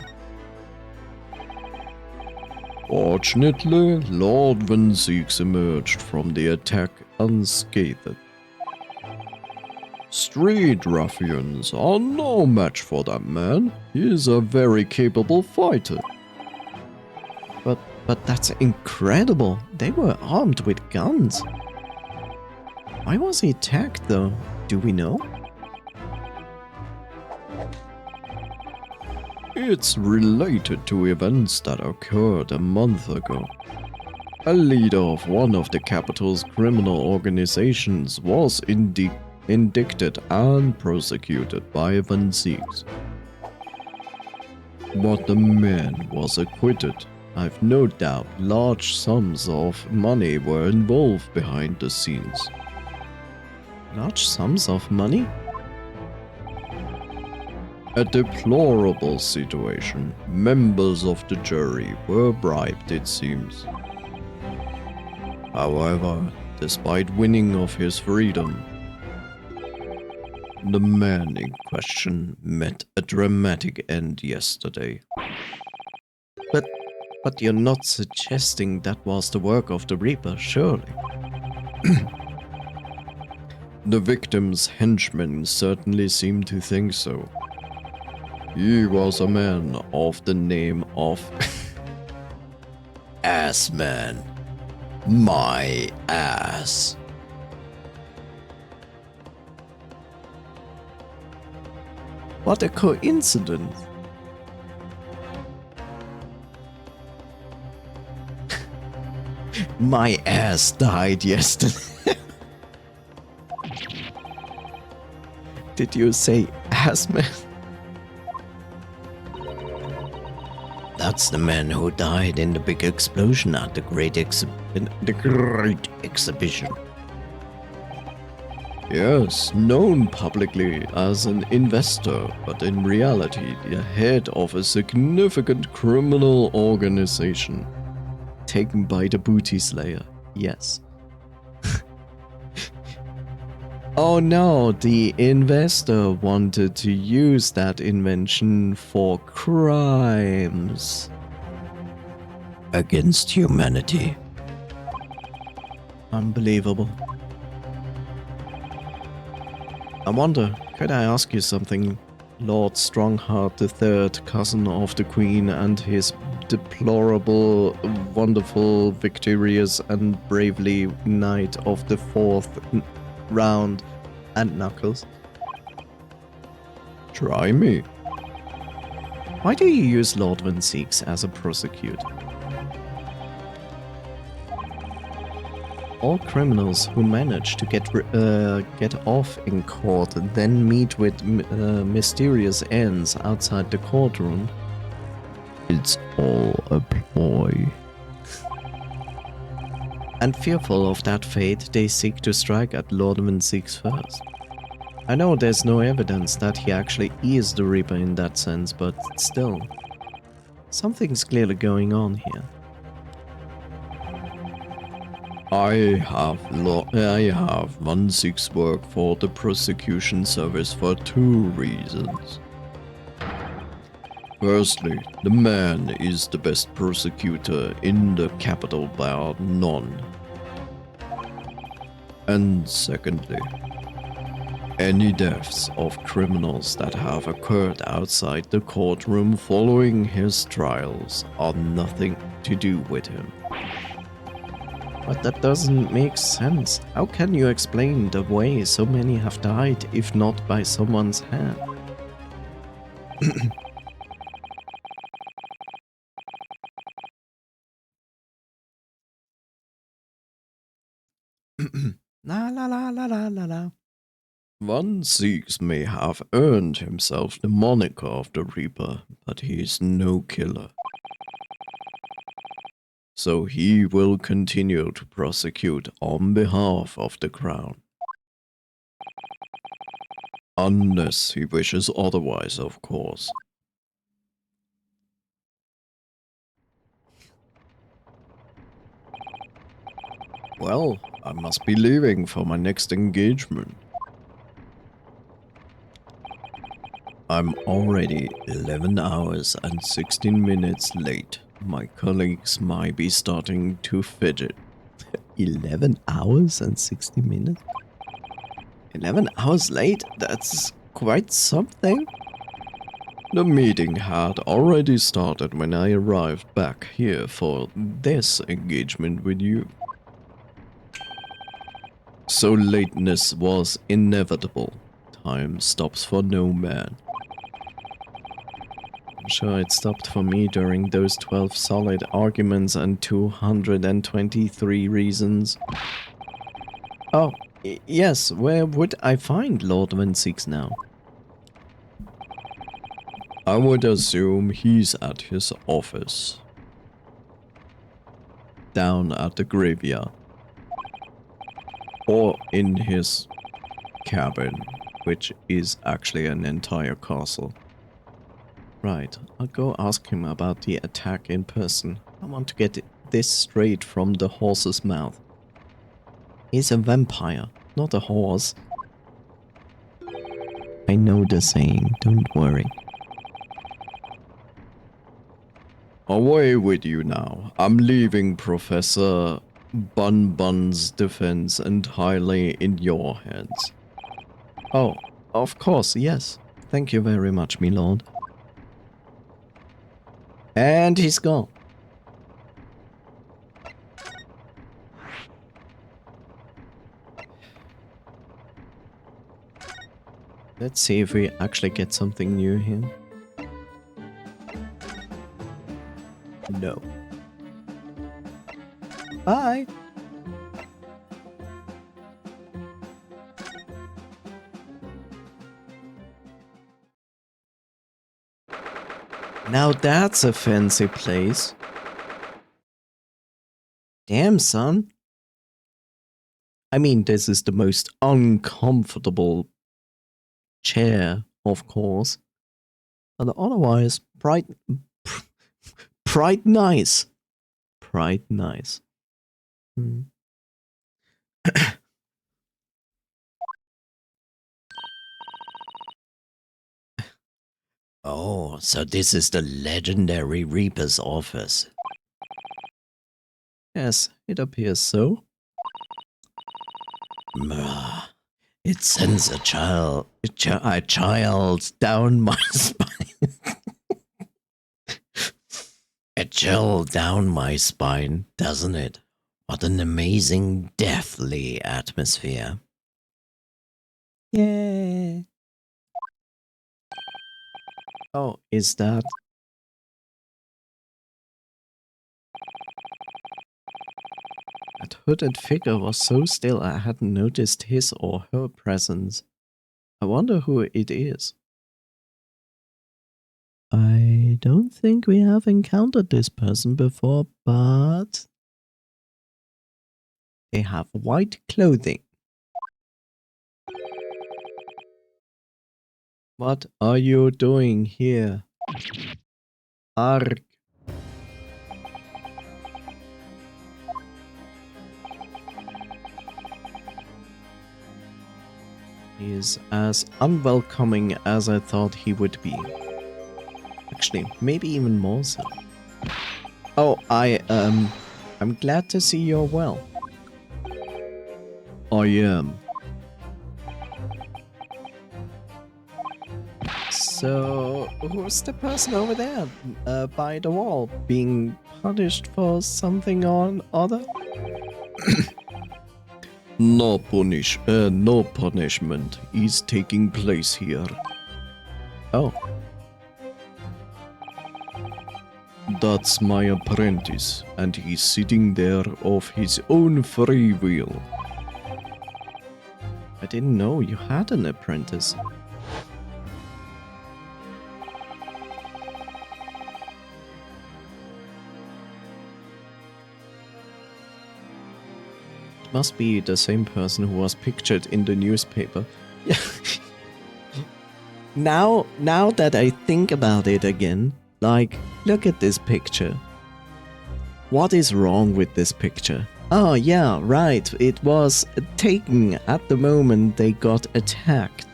Fortunately, Lord Van Zieks emerged from the attack unscathed. Street ruffians are no match for that man. He is a very capable fighter. But that's incredible. They were armed with guns. Why was he attacked though? Do we know? It's related to events that occurred a month ago. A leader of one of the capital's criminal organizations was indicted and prosecuted by Van Zieks. But the man was acquitted. I've no doubt large sums of money were involved behind the scenes. Large sums of money? A deplorable situation. Members of the jury were bribed, it seems. However, despite winning of his freedom, the man in question met a dramatic end yesterday. But you're not suggesting that was the work of the Reaper, surely? The victim's henchmen certainly seem to think so. He was a man of the name of Assman. My ass. What a coincidence. My ass died yesterday. Did you say Assman? That's the man who died in the big explosion at the great exhibition. Yes, known publicly as an investor, but in reality the head of a significant criminal organization. Taken by the booty slayer, yes. Oh no, the investor wanted to use that invention for crimes against humanity. Unbelievable. I wonder, could I ask you something, Lord Strongheart III, cousin of the Queen, and his deplorable, wonderful, victorious, and bravely knight of the 4th round, and Knuckles? Try me. Why do you use Lord Van Zieks as a prosecutor? All criminals who manage to get off in court then meet with mysterious ends outside the courtroom. It's all a ploy. And fearful of that fate, they seek to strike at Lord Van Zieks first. I know there's no evidence that he actually is the Reaper in that sense, but still, something's clearly going on here. I have 1/6 work for the prosecution service for 2 reasons. Firstly, the man is the best prosecutor in the capital bar none. And secondly, any deaths of criminals that have occurred outside the courtroom following his trials are nothing to do with him. But that doesn't make sense. How can you explain the way so many have died if not by someone's hand? La la la la la la la. 1/6 may have earned himself the moniker of the Reaper, but he is no killer. So he will continue to prosecute on behalf of the Crown. Unless he wishes otherwise, of course. Well, I must be leaving for my next engagement. I'm already 11 hours and 16 minutes late. My colleagues might be starting to fidget. 11 hours and 60 minutes? 11 hours late? That's quite something. The meeting had already started when I arrived back here for this engagement with you. So lateness was inevitable. Time stops for no man. I'm sure it stopped for me during those 12 solid arguments and 223 reasons. Oh, yes, where would I find Lord 1/6 now? I would assume he's at his office. Down at the graveyard. Or in his cabin, which is actually an entire castle. Right, I'll go ask him about the attack in person. I want to get this straight from the horse's mouth. He's a vampire, not a horse. I know the saying, don't worry. Away with you now. I'm leaving Professor Bun's defense entirely in your hands. Oh, of course, yes. Thank you very much, my lord. And he's gone. Let's see if we actually get something new here. No. Bye. Now that's a fancy place. Damn, son. I mean, this is the most uncomfortable chair, of course. But otherwise, bright nice. Bright nice. Oh, so this is the legendary Reaper's office. Yes, it appears so. It sends a child down my spine. A chill down my spine, doesn't it? What an amazing, deathly atmosphere. Yeah. Oh, is that? That hooded figure was so still I hadn't noticed his or her presence. I wonder who it is. I don't think we have encountered this person before, but they have white clothing. What are you doing here? Arg. He is as unwelcoming as I thought he would be. Actually, maybe even more so. Oh, I'm glad to see you're well. I am. So, who's the person over there by the wall being punished for something or other? No punishment is taking place here. Oh. That's my apprentice, and he's sitting there of his own free will. I didn't know you had an apprentice. Must be the same person who was pictured in the newspaper. Yeah. Now that I think about it again, like, look at this picture. What is wrong with this picture? Oh yeah, right, it was taken at the moment they got attacked.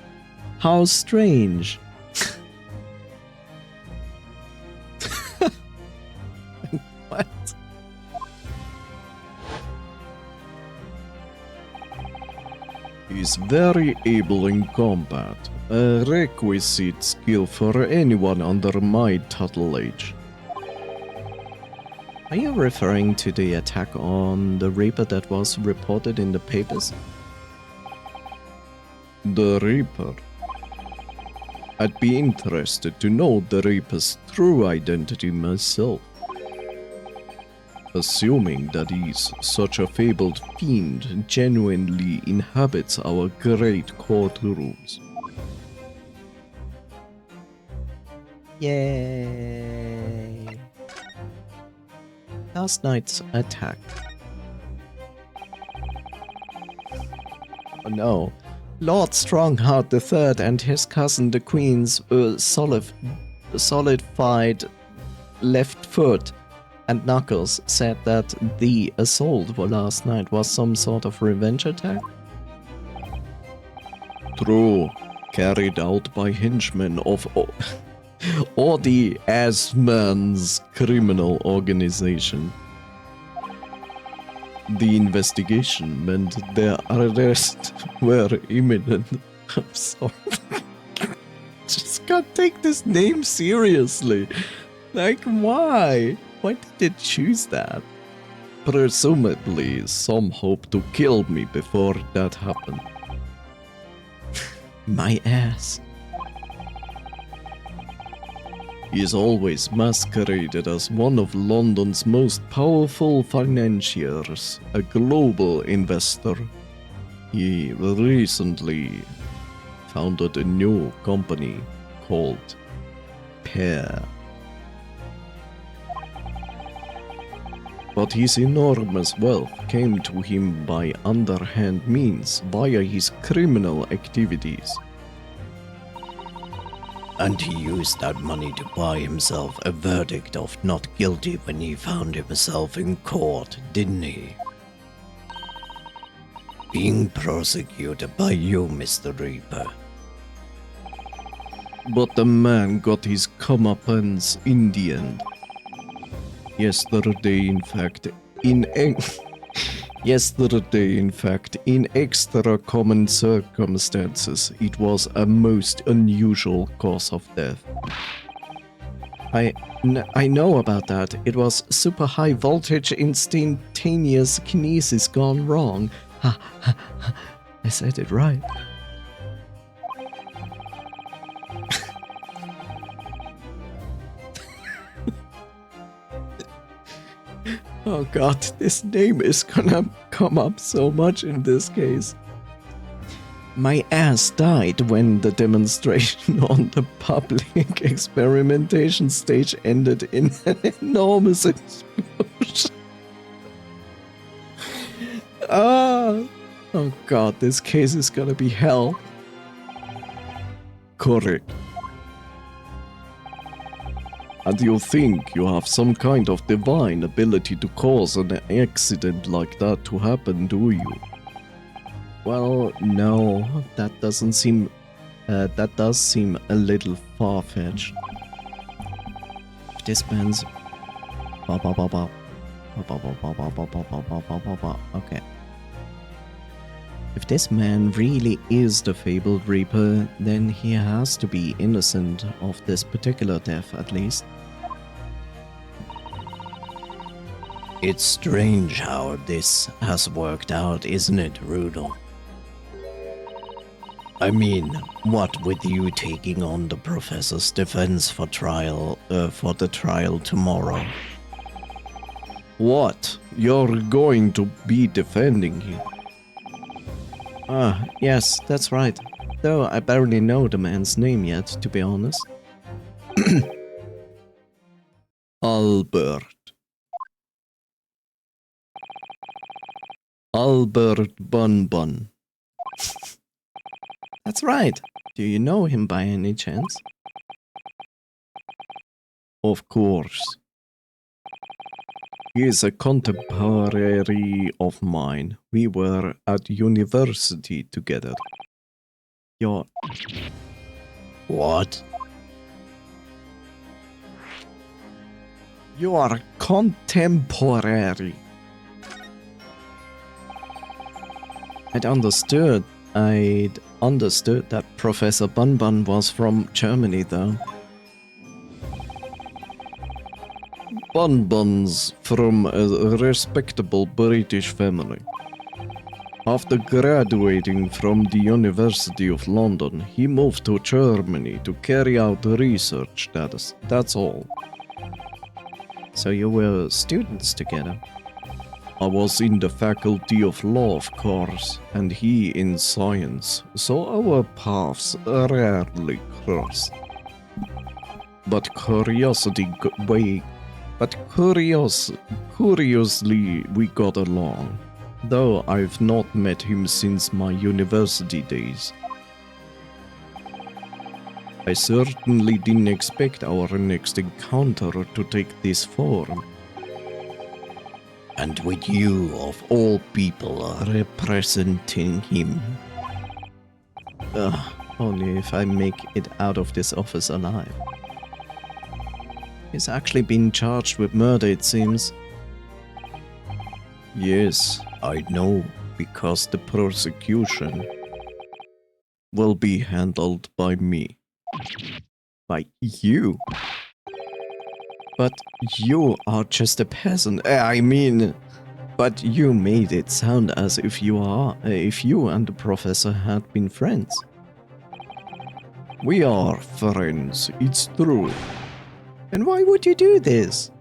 How strange. What? Is very able in combat, a requisite skill for anyone under my tutelage. Are you referring to the attack on the Reaper that was reported in the papers? The Reaper? I'd be interested to know the Reaper's true identity myself. Assuming that he's such a fabled fiend genuinely inhabits our great courtrooms. Yay! Last night's attack. Oh no. Lord Strongheart III and his cousin the Queen's solidified left foot and Knuckles said that the assault for last night was some sort of revenge attack? True. Carried out by henchmen of or the Assman's criminal organization. The investigation meant their arrest were imminent. I'm sorry. Just can't take this name seriously. Like, why? Why did they choose that? Presumably, some hope to kill me before that happened. My ass. He is always masqueraded as one of London's most powerful financiers, a global investor. He recently founded a new company called HERE. But his enormous wealth came to him by underhand means via his criminal activities. And he used that money to buy himself a verdict of not guilty when he found himself in court, didn't he? Being prosecuted by you, Mr. Reaper. But the man got his comeuppance in the end. Yesterday, in fact, in extra common circumstances, it was a most unusual cause of death. I know about that. It was super high voltage instantaneous kinesis gone wrong. Ha, ha, ha. I said it right. Oh god, this name is gonna come up so much in this case. My ass died when the demonstration on the public experimentation stage ended in an enormous explosion. Oh god, this case is gonna be hell. Correct. And you think you have some kind of divine ability to cause an accident like that to happen, do you? Well, no, that doesn't seem. That does seem a little far-fetched. If this man's. Okay. If this man really is the fabled Reaper, then he has to be innocent of this particular death, at least. It's strange how this has worked out, isn't it, Rudolph? I mean, what with you taking on the professor's defense for the trial tomorrow? What? You're going to be defending him? Ah, yes, that's right. Though I barely know the man's name yet, to be honest. Albert. Albert Bun. That's right. Do you know him by any chance? Of course. He is a contemporary of mine. We were at university together. You're... What? You are contemporary. I'd understood that Professor Bun was from Germany, though. Bun's from a respectable British family. After graduating from the University of London, he moved to Germany to carry out research, that's all. So you were students together? I was in the Faculty of Law, of course, and he in Science, so our paths rarely crossed. But curiously we got along, though I've not met him since my university days. I certainly didn't expect our next encounter to take this form. And with you, of all people, representing him. Only if I make it out of this office alive. He's actually been charged with murder, it seems. Yes, I know, because the prosecution will be handled by me. By you? But you are just a peasant. But you made it sound as if you and the professor had been friends. We are friends, it's true. And why would you do this?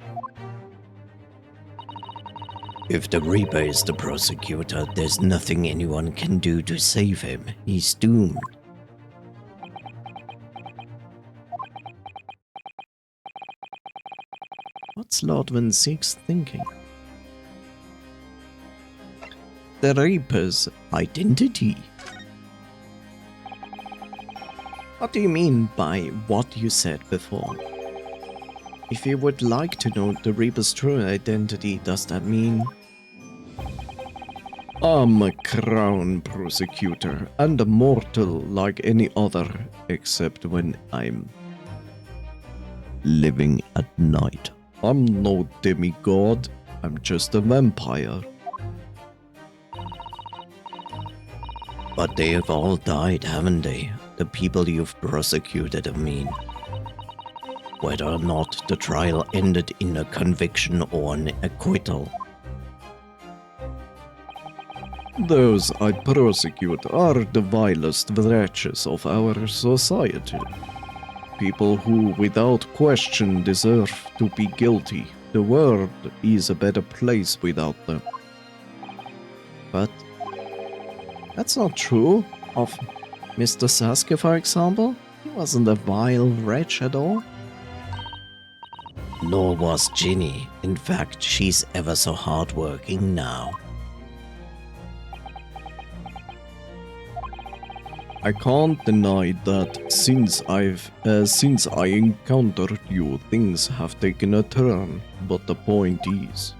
If the Reaper is the prosecutor, there's nothing anyone can do to save him. He's doomed. What's Lord Van Sieg's thinking? The Reaper's identity. What do you mean by what you said before? If you would like to know the Reaper's true identity, does that mean... I'm a crown prosecutor and a mortal like any other, except when I'm living at night. I'm no demigod, I'm just a vampire. But they have all died, haven't they? The people you've prosecuted, I mean. Whether or not the trial ended in a conviction or an acquittal. Those I prosecute are the vilest wretches of our society. People who, without question, deserve to be guilty. The world is a better place without them. But that's not true of Mr. Sasuke, for example. He wasn't a vile wretch at all. Nor was Ginny. In fact, she's ever so hardworking now. I can't deny that since I encountered you, things have taken a turn, but the point is...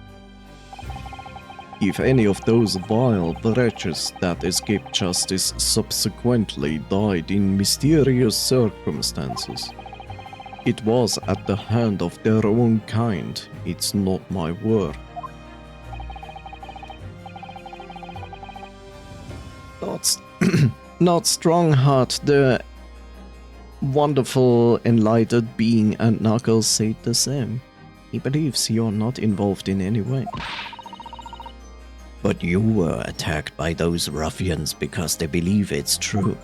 If any of those vile wretches that escaped justice subsequently died in mysterious circumstances, it was at the hand of their own kind. It's not my word. Not Strongheart, the wonderful enlightened being, and Knuckles said the same. He believes you're not involved in any way. But you were attacked by those ruffians because they believe it's true.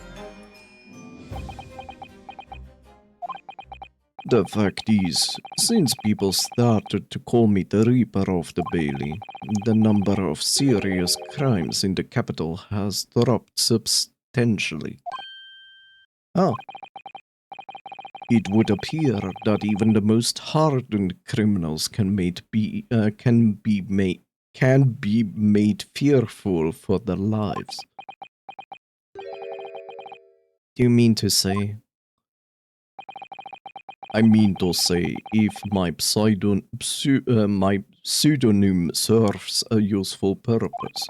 The fact is, since people started to call me the Reaper of the Bailey, the number of serious crimes in the capital has dropped substantially. Oh. It would appear that even the most hardened criminals can be made fearful for their lives. Do you mean to say? I mean to say, if my pseudonym serves a useful purpose,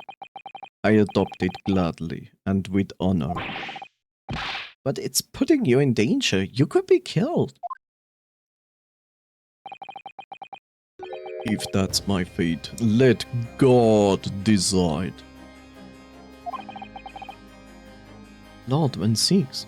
I adopt it gladly and with honor. But it's putting you in danger. You could be killed. If that's my fate, let God decide. Lord Van Six.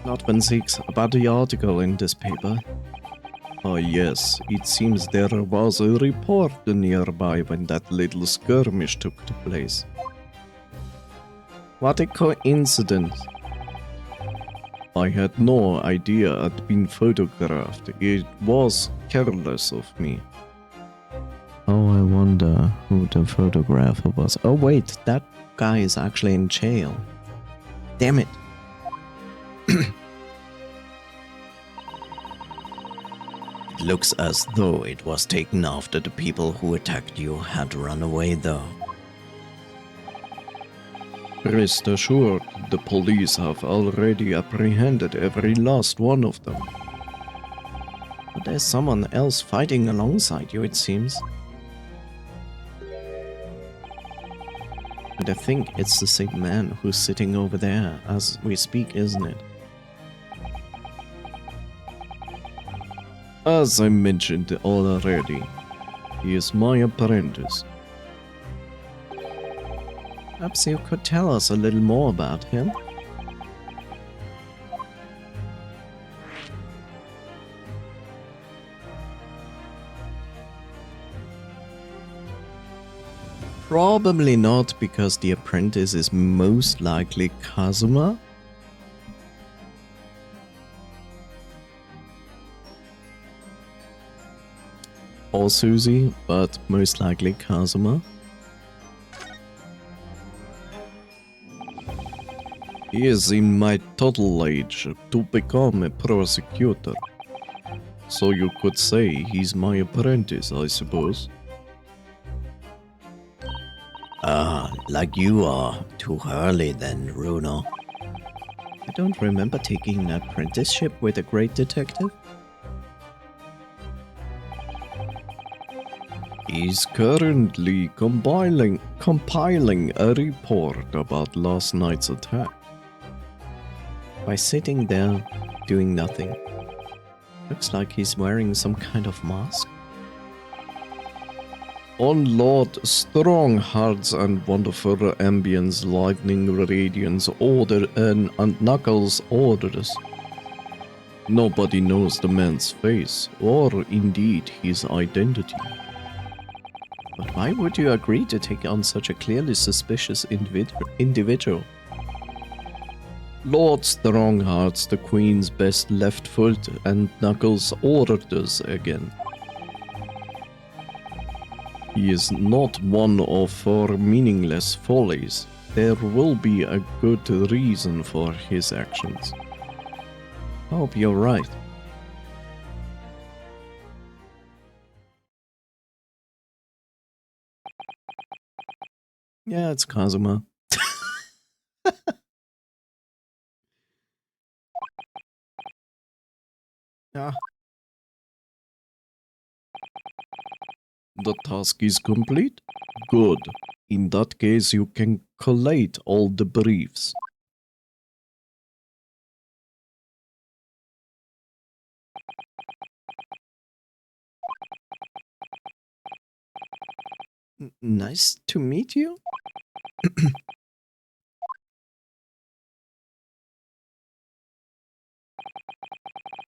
Lord Van Six, about the article in this paper. Oh yes, it seems there was a report nearby when that little skirmish took place. What a coincidence. I had no idea I'd been photographed. It was careless of me. Oh, I wonder who the photographer was. Oh wait, that guy is actually in jail. Damn it. It looks as though it was taken after the people who attacked you had run away though. Rest assured, the police have already apprehended every last one of them. But there's someone else fighting alongside you, it seems. And I think it's the same man who's sitting over there as we speak, isn't it? As I mentioned already, he is my apprentice. Perhaps you could tell us a little more about him? Probably not, because the apprentice is most likely Kazuma. Or Suzy, but most likely Kazuma. He is in my total age to become a prosecutor. So you could say he's my apprentice, I suppose. Ah, like you are. Too early then, Runo. I don't remember taking an apprenticeship with a great detective. He's currently compiling a report about last night's attack. By sitting there, doing nothing. Looks like he's wearing some kind of mask. On Lord Strongheart's and wonderful ambience lightning radiance order and Knuckles orders. Nobody knows the man's face, or indeed his identity. But why would you agree to take on such a clearly suspicious individual? Lord Strongheart's the Queen's best left foot, and Knuckles orders again. He is not one of our meaningless follies. There will be a good reason for his actions. I hope you're right. Yeah, it's Kazuma. Yeah. The task is complete? Good. In that case, you can collate all the briefs. Nice to meet you.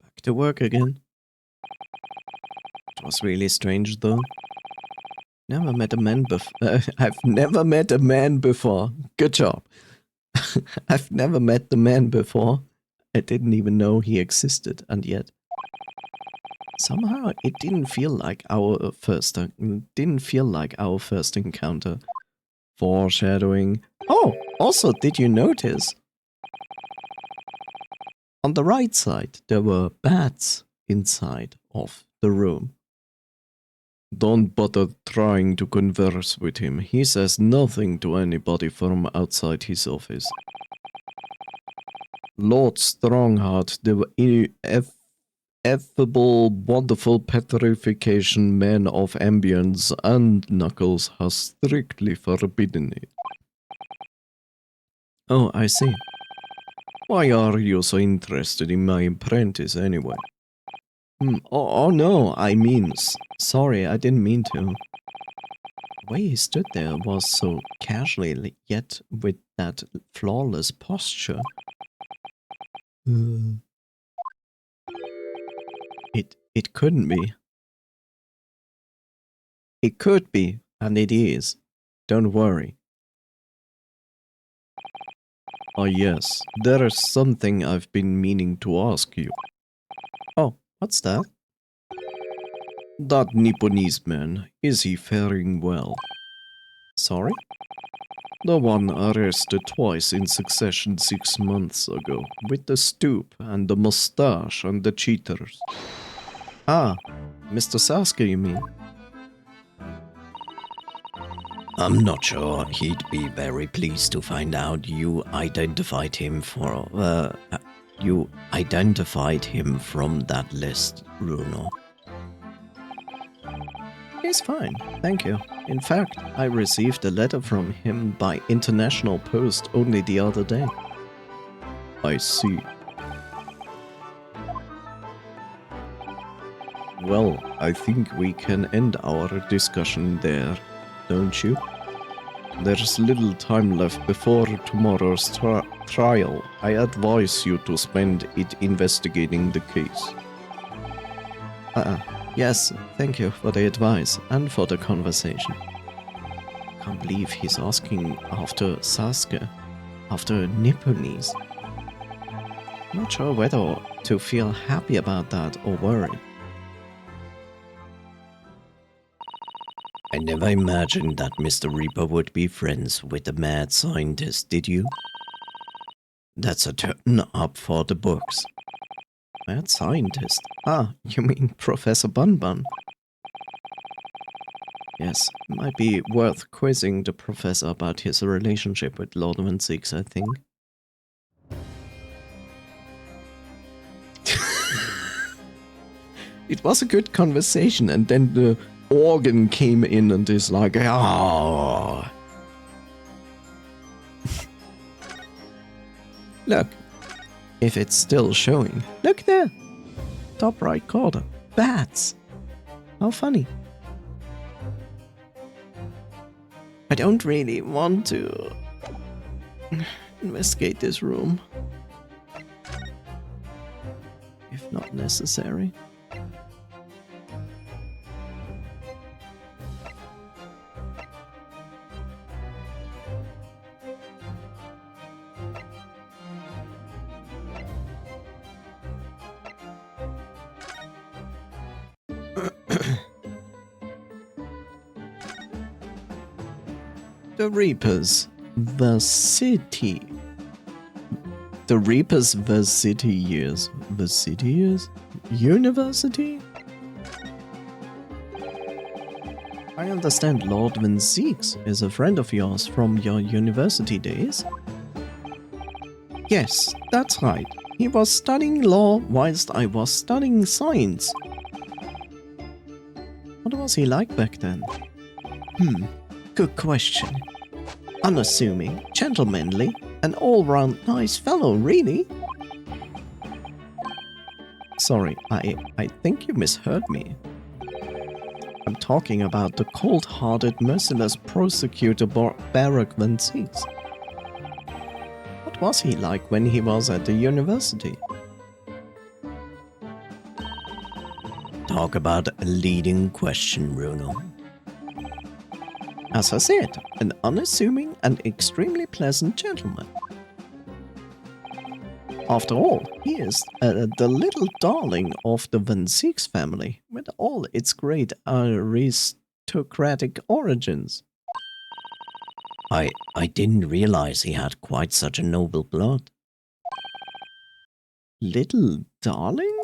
Back to work again. It was really strange though. Never met a man before. I've never met a man before. Good job. I've never met the man before. I didn't even know he existed, and yet somehow it didn't feel like our first encounter. Foreshadowing. Oh, also, did you notice? On the right side, there were bats inside of the room. Don't bother trying to converse with him. He says nothing to anybody from outside his office. Lord Strongheart, the affable, wonderful petrification man of ambience and Knuckles, has strictly forbidden it. Oh, I see. Why are you so interested in my apprentice anyway? Oh no, I mean, sorry, I didn't mean to. The way he stood there was so casually, yet with that flawless posture. It couldn't be. It could be, and it is. Don't worry. Oh yes, there is something I've been meaning to ask you. Oh, what's that? That Nipponese man, is he faring well? Sorry? The one arrested twice in succession 6 months ago, with the stoop and the mustache and the cheaters. Ah, Mr. Sasuke, you mean? I'm not sure he'd be very pleased to find out you identified him from that list, Bruno. He's fine, thank you. In fact, I received a letter from him by international post only the other day. I see. Well, I think we can end our discussion there, don't you? There's little time left before tomorrow's trial. I advise you to spend it investigating the case. Yes, thank you for the advice and for the conversation. Can't believe he's asking after Sasuke, after Nipponese. Not sure whether to feel happy about that or worry. I never imagined that Mr. Reaper would be friends with the mad scientist, did you? That's a turn up for the books. Mad scientist? Ah, you mean Professor Bunbun? Yes, might be worth quizzing the professor about his relationship with Lord 16, I think. It was a good conversation, and then the organ came in and is like, oh. Look, if it's still showing. Look there! Top right corner. Bats! How funny. I don't really want to investigate this room. If not necessary. The Reapers, the city. The Reapers, the city years. The city years? University? I understand Lord Van Zeeks is a friend of yours from your university days. Yes, that's right. He was studying law whilst I was studying science. What was he like back then? Good question. Unassuming, gentlemanly, an all-round nice fellow, really. Sorry, I think you misheard me. I'm talking about the cold-hearted, merciless prosecutor Barak Van Zeeks. What was he like when he was at the university? Talk about a leading question, Bruno. As I said, an unassuming and extremely pleasant gentleman. After all, he is the little darling of the Van Zeeks family, with all its great aristocratic origins. I didn't realize he had quite such a noble blood. Little darling?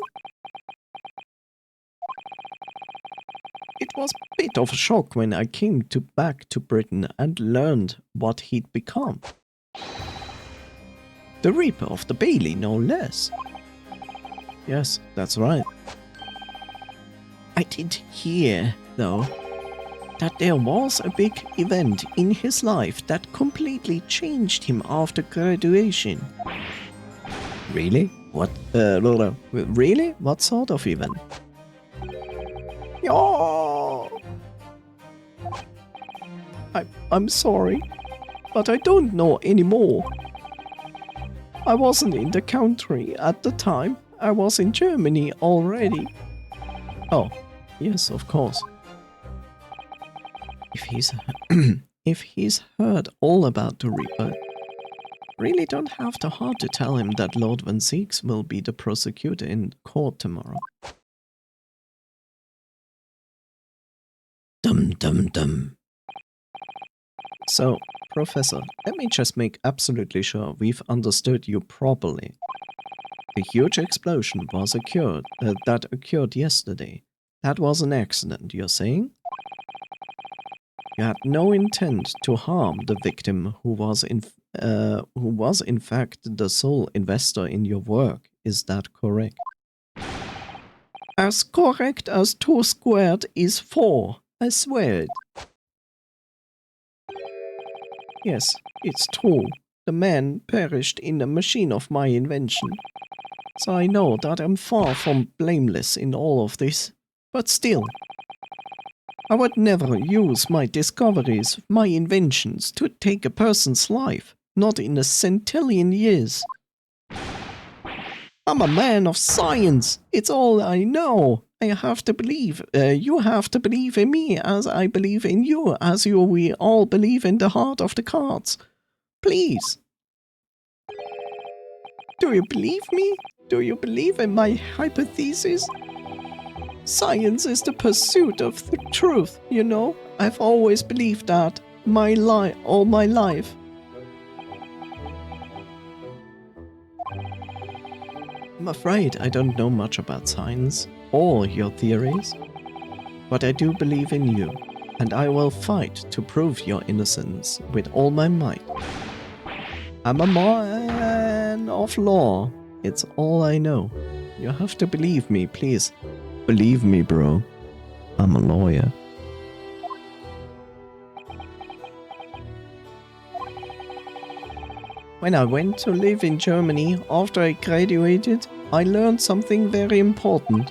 It was a bit of a shock when I came back to Britain and learned what he'd become. The Reaper of the Bailey, no less. Yes, that's right. I did hear, though, that there was a big event in his life that completely changed him after graduation. Really? What? Really? What sort of event? Oh! I'm sorry, but I don't know anymore. I wasn't in the country at the time. I was in Germany already. Oh, yes, of course. If he's heard all about the Reaper, really don't have the heart to tell him that Lord Van Zeeks will be the prosecutor in court tomorrow. Dum. So, Professor, let me just make absolutely sure we've understood you properly. The huge explosion that occurred yesterday. That was an accident, you're saying? You had no intent to harm the victim who was in fact the sole investor in your work. Is that correct? As correct as 2 squared is 4. I swear it. Yes, it's true. The man perished in a machine of my invention. So I know that I'm far from blameless in all of this. But still, I would never use my discoveries, my inventions, to take a person's life. Not in a centillion years. I'm a man of science. It's all I know. I have to believe. You have to believe in me as I believe in you, as we all believe in the heart of the cards. Please. Do you believe me? Do you believe in my hypothesis? Science is the pursuit of the truth, you know. I've always believed that all my life. I'm afraid I don't know much about science or your theories, but I do believe in you, and I will fight to prove your innocence with all my might. I'm a man of law. It's all I know. You have to believe me, please. Believe me, bro. I'm a lawyer. When I went to live in Germany after I graduated, I learned something very important.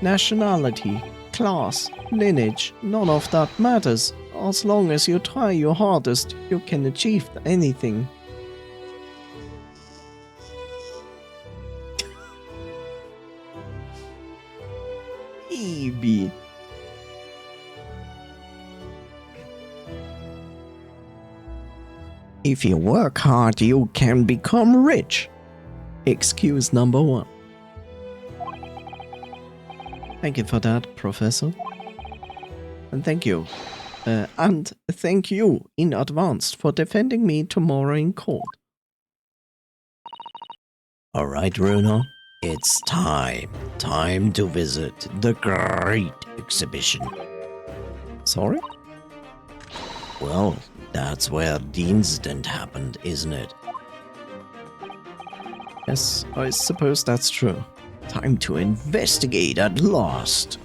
Nationality, class, lineage, none of that matters. As long as you try your hardest, you can achieve anything. Baby. If you work hard, you can become rich. Excuse number 1. Thank you for that, Professor. And thank you. And thank you in advance for defending me tomorrow in court. Alright, Bruno. It's time. Time to visit the great exhibition. Sorry? Well, that's where the incident happened, isn't it? Yes, I suppose that's true. Time to investigate at last.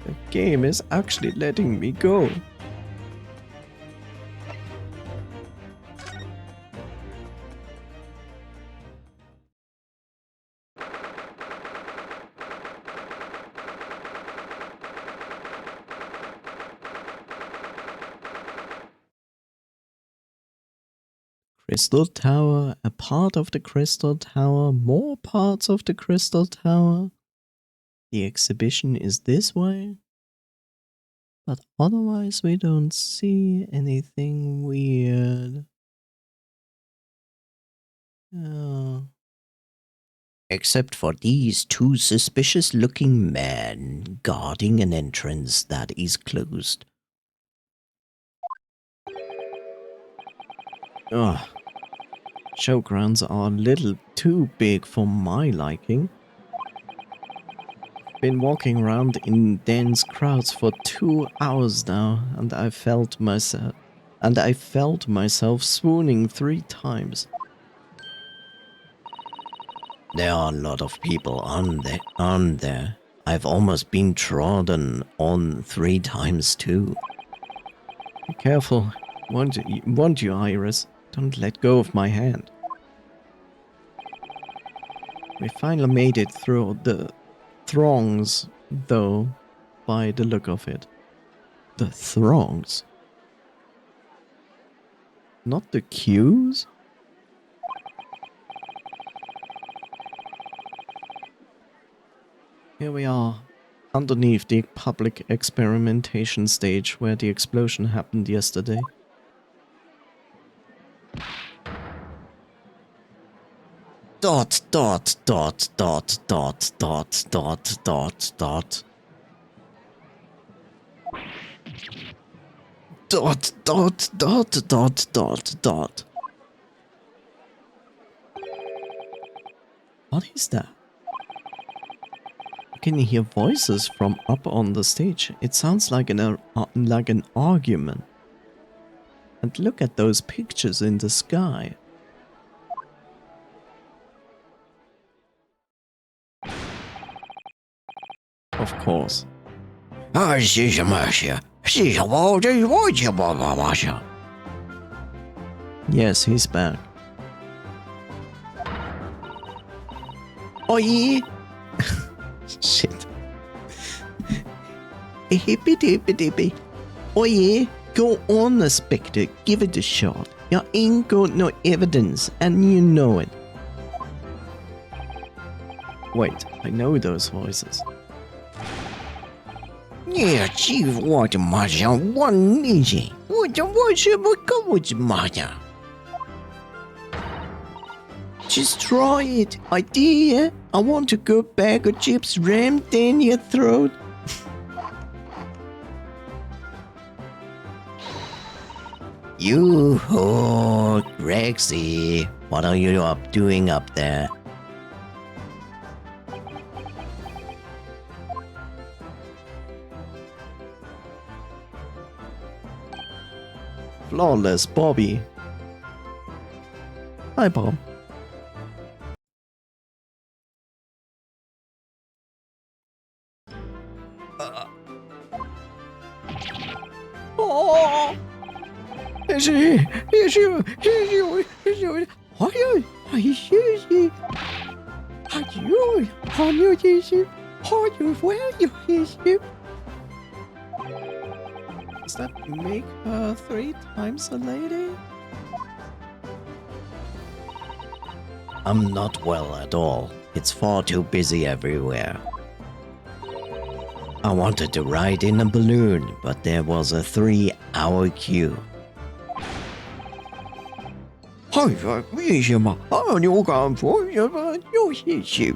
The game is actually letting me go. Crystal Tower, a part of the Crystal Tower, more parts of the Crystal Tower. The exhibition is this way. But otherwise we don't see anything weird. Oh. Except for these two suspicious-looking men guarding an entrance that is closed. Ugh. Showgrounds are a little too big for my liking. Been walking around in dense crowds for 2 hours now, and I felt myself swooning 3 times. There are a lot of people on there. I've almost been trodden on 3 times too. Be careful, won't you, Iris? Don't let go of my hand. We finally made it through the throngs, though, by the look of it. The throngs? Not the queues? Here we are, underneath the public experimentation stage where the explosion happened yesterday. Dot, dot, dot, dot, dot, dot, dot, dot, dot. Dot, dot, dot, dot, dot, dot. What is that? I can hear voices from up on the stage. It sounds like an argument. And look at those pictures in the sky. Of course. Yes, he's back. Oh yeah. Shit. Hippy dippy dippy. Oh yeah. Go on, Inspector. Give it a shot. You ain't got no evidence, and you know it. Wait, I know those voices. Yeah, Chief, what one easy. What go Just try it. Idea. I want a good bag of chips rammed down your throat. You-ho, Rexy. What are you doing up there? Flawless, Bobby. Hi, Bob. Oh! Is he? Is you? Is you? Is you? Are you? Are you? Are you? Are you? Is you? Are you? Where you? Is you? Does that make her 3 times a lady? I'm not well at all. It's far too busy everywhere. I wanted to ride in a balloon, but there was a 3-hour queue. Hi, wie is je maar? Oh, nu gaan voor je, is je.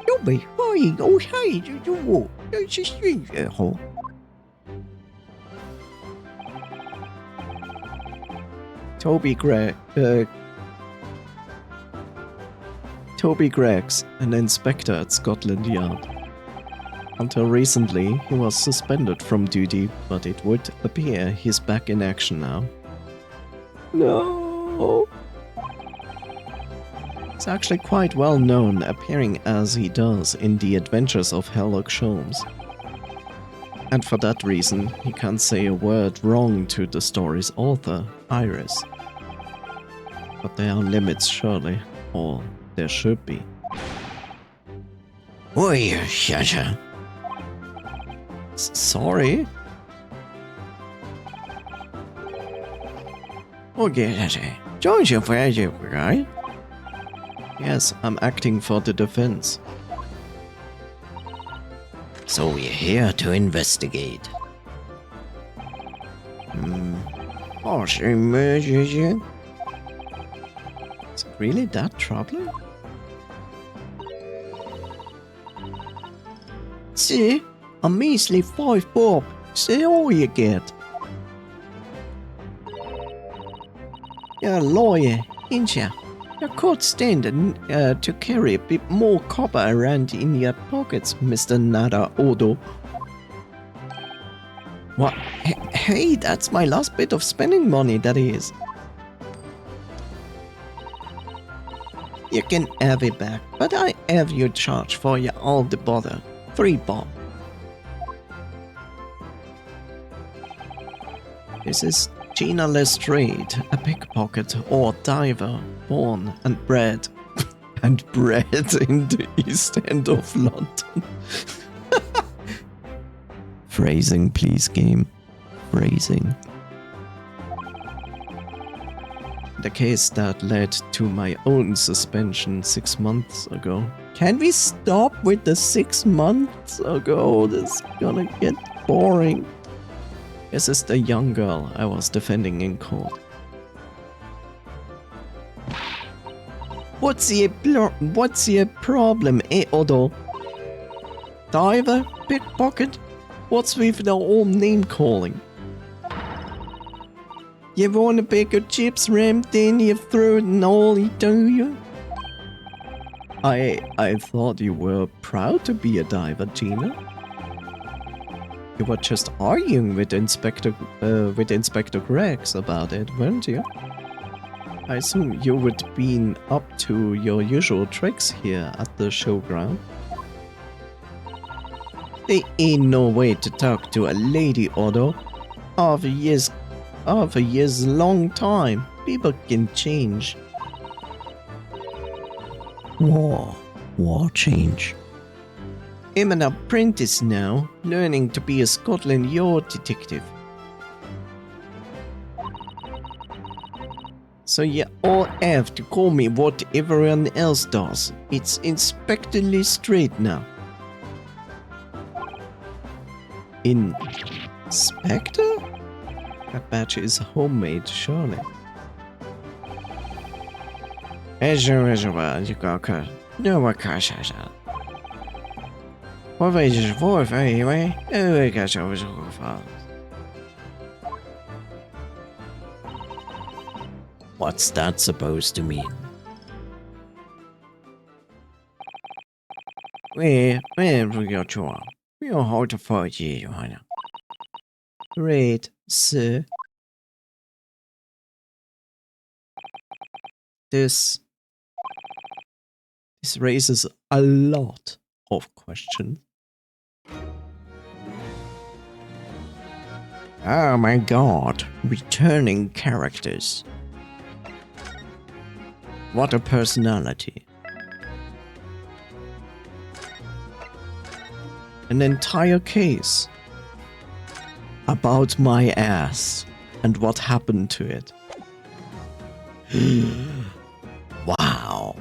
You be fine, okay, you it's just you, ho. Toby Greggs, an inspector at Scotland Yard. Until recently, he was suspended from duty, but it would appear he's back in action now. No! He's actually quite well known, appearing as he does in The Adventures of Sherlock Holmes. And for that reason, he can't say a word wrong to the story's author, Iris. But there are limits, surely. Or there should be. Oi, Shasha. Sorry? Okay, don't you forget, right? Yes, I'm acting for the defense. So we're here to investigate. What's the emergency? Is it really that troubling? See? A measly 5 bob. See all you get. You're a lawyer, ain't ya? You could stand to carry a bit more copper around in your pockets, Mr. Nada Odo. What? Hey, that's my last bit of spending money, that is. You can have it back, but I have you charge for you all the bother. 3 bob. This is Gina Lestrade, a pickpocket or diver, born and bred in the East End of London. Phrasing, please, game. Phrasing. The case that led to my own suspension 6 months ago. Can we stop with the 6 months ago? This is gonna get boring. This is the young girl I was defending in court. What's your problem, Odo? Diver? Pickpocket? What's with the old name calling? You want a bag of chips rammed in your throat and all, do you? I thought you were proud to be a diver, Gina. You were just arguing with Inspector Greggs about it, weren't you? I assume you would been up to your usual tricks here at the showground. There ain't no way to talk to a lady, Otto. Half a year's a long time. People can change. What change? I'm an apprentice now, learning to be a Scotland Yard detective. So you all have to call me what everyone else does. It's Inspector Lestrade now. Inspector? That badge is homemade, surely. What's that supposed to mean? Great, sir. This raises a lot of questions. Oh my god, returning characters. What a personality. An entire case about my ass and what happened to it. Wow.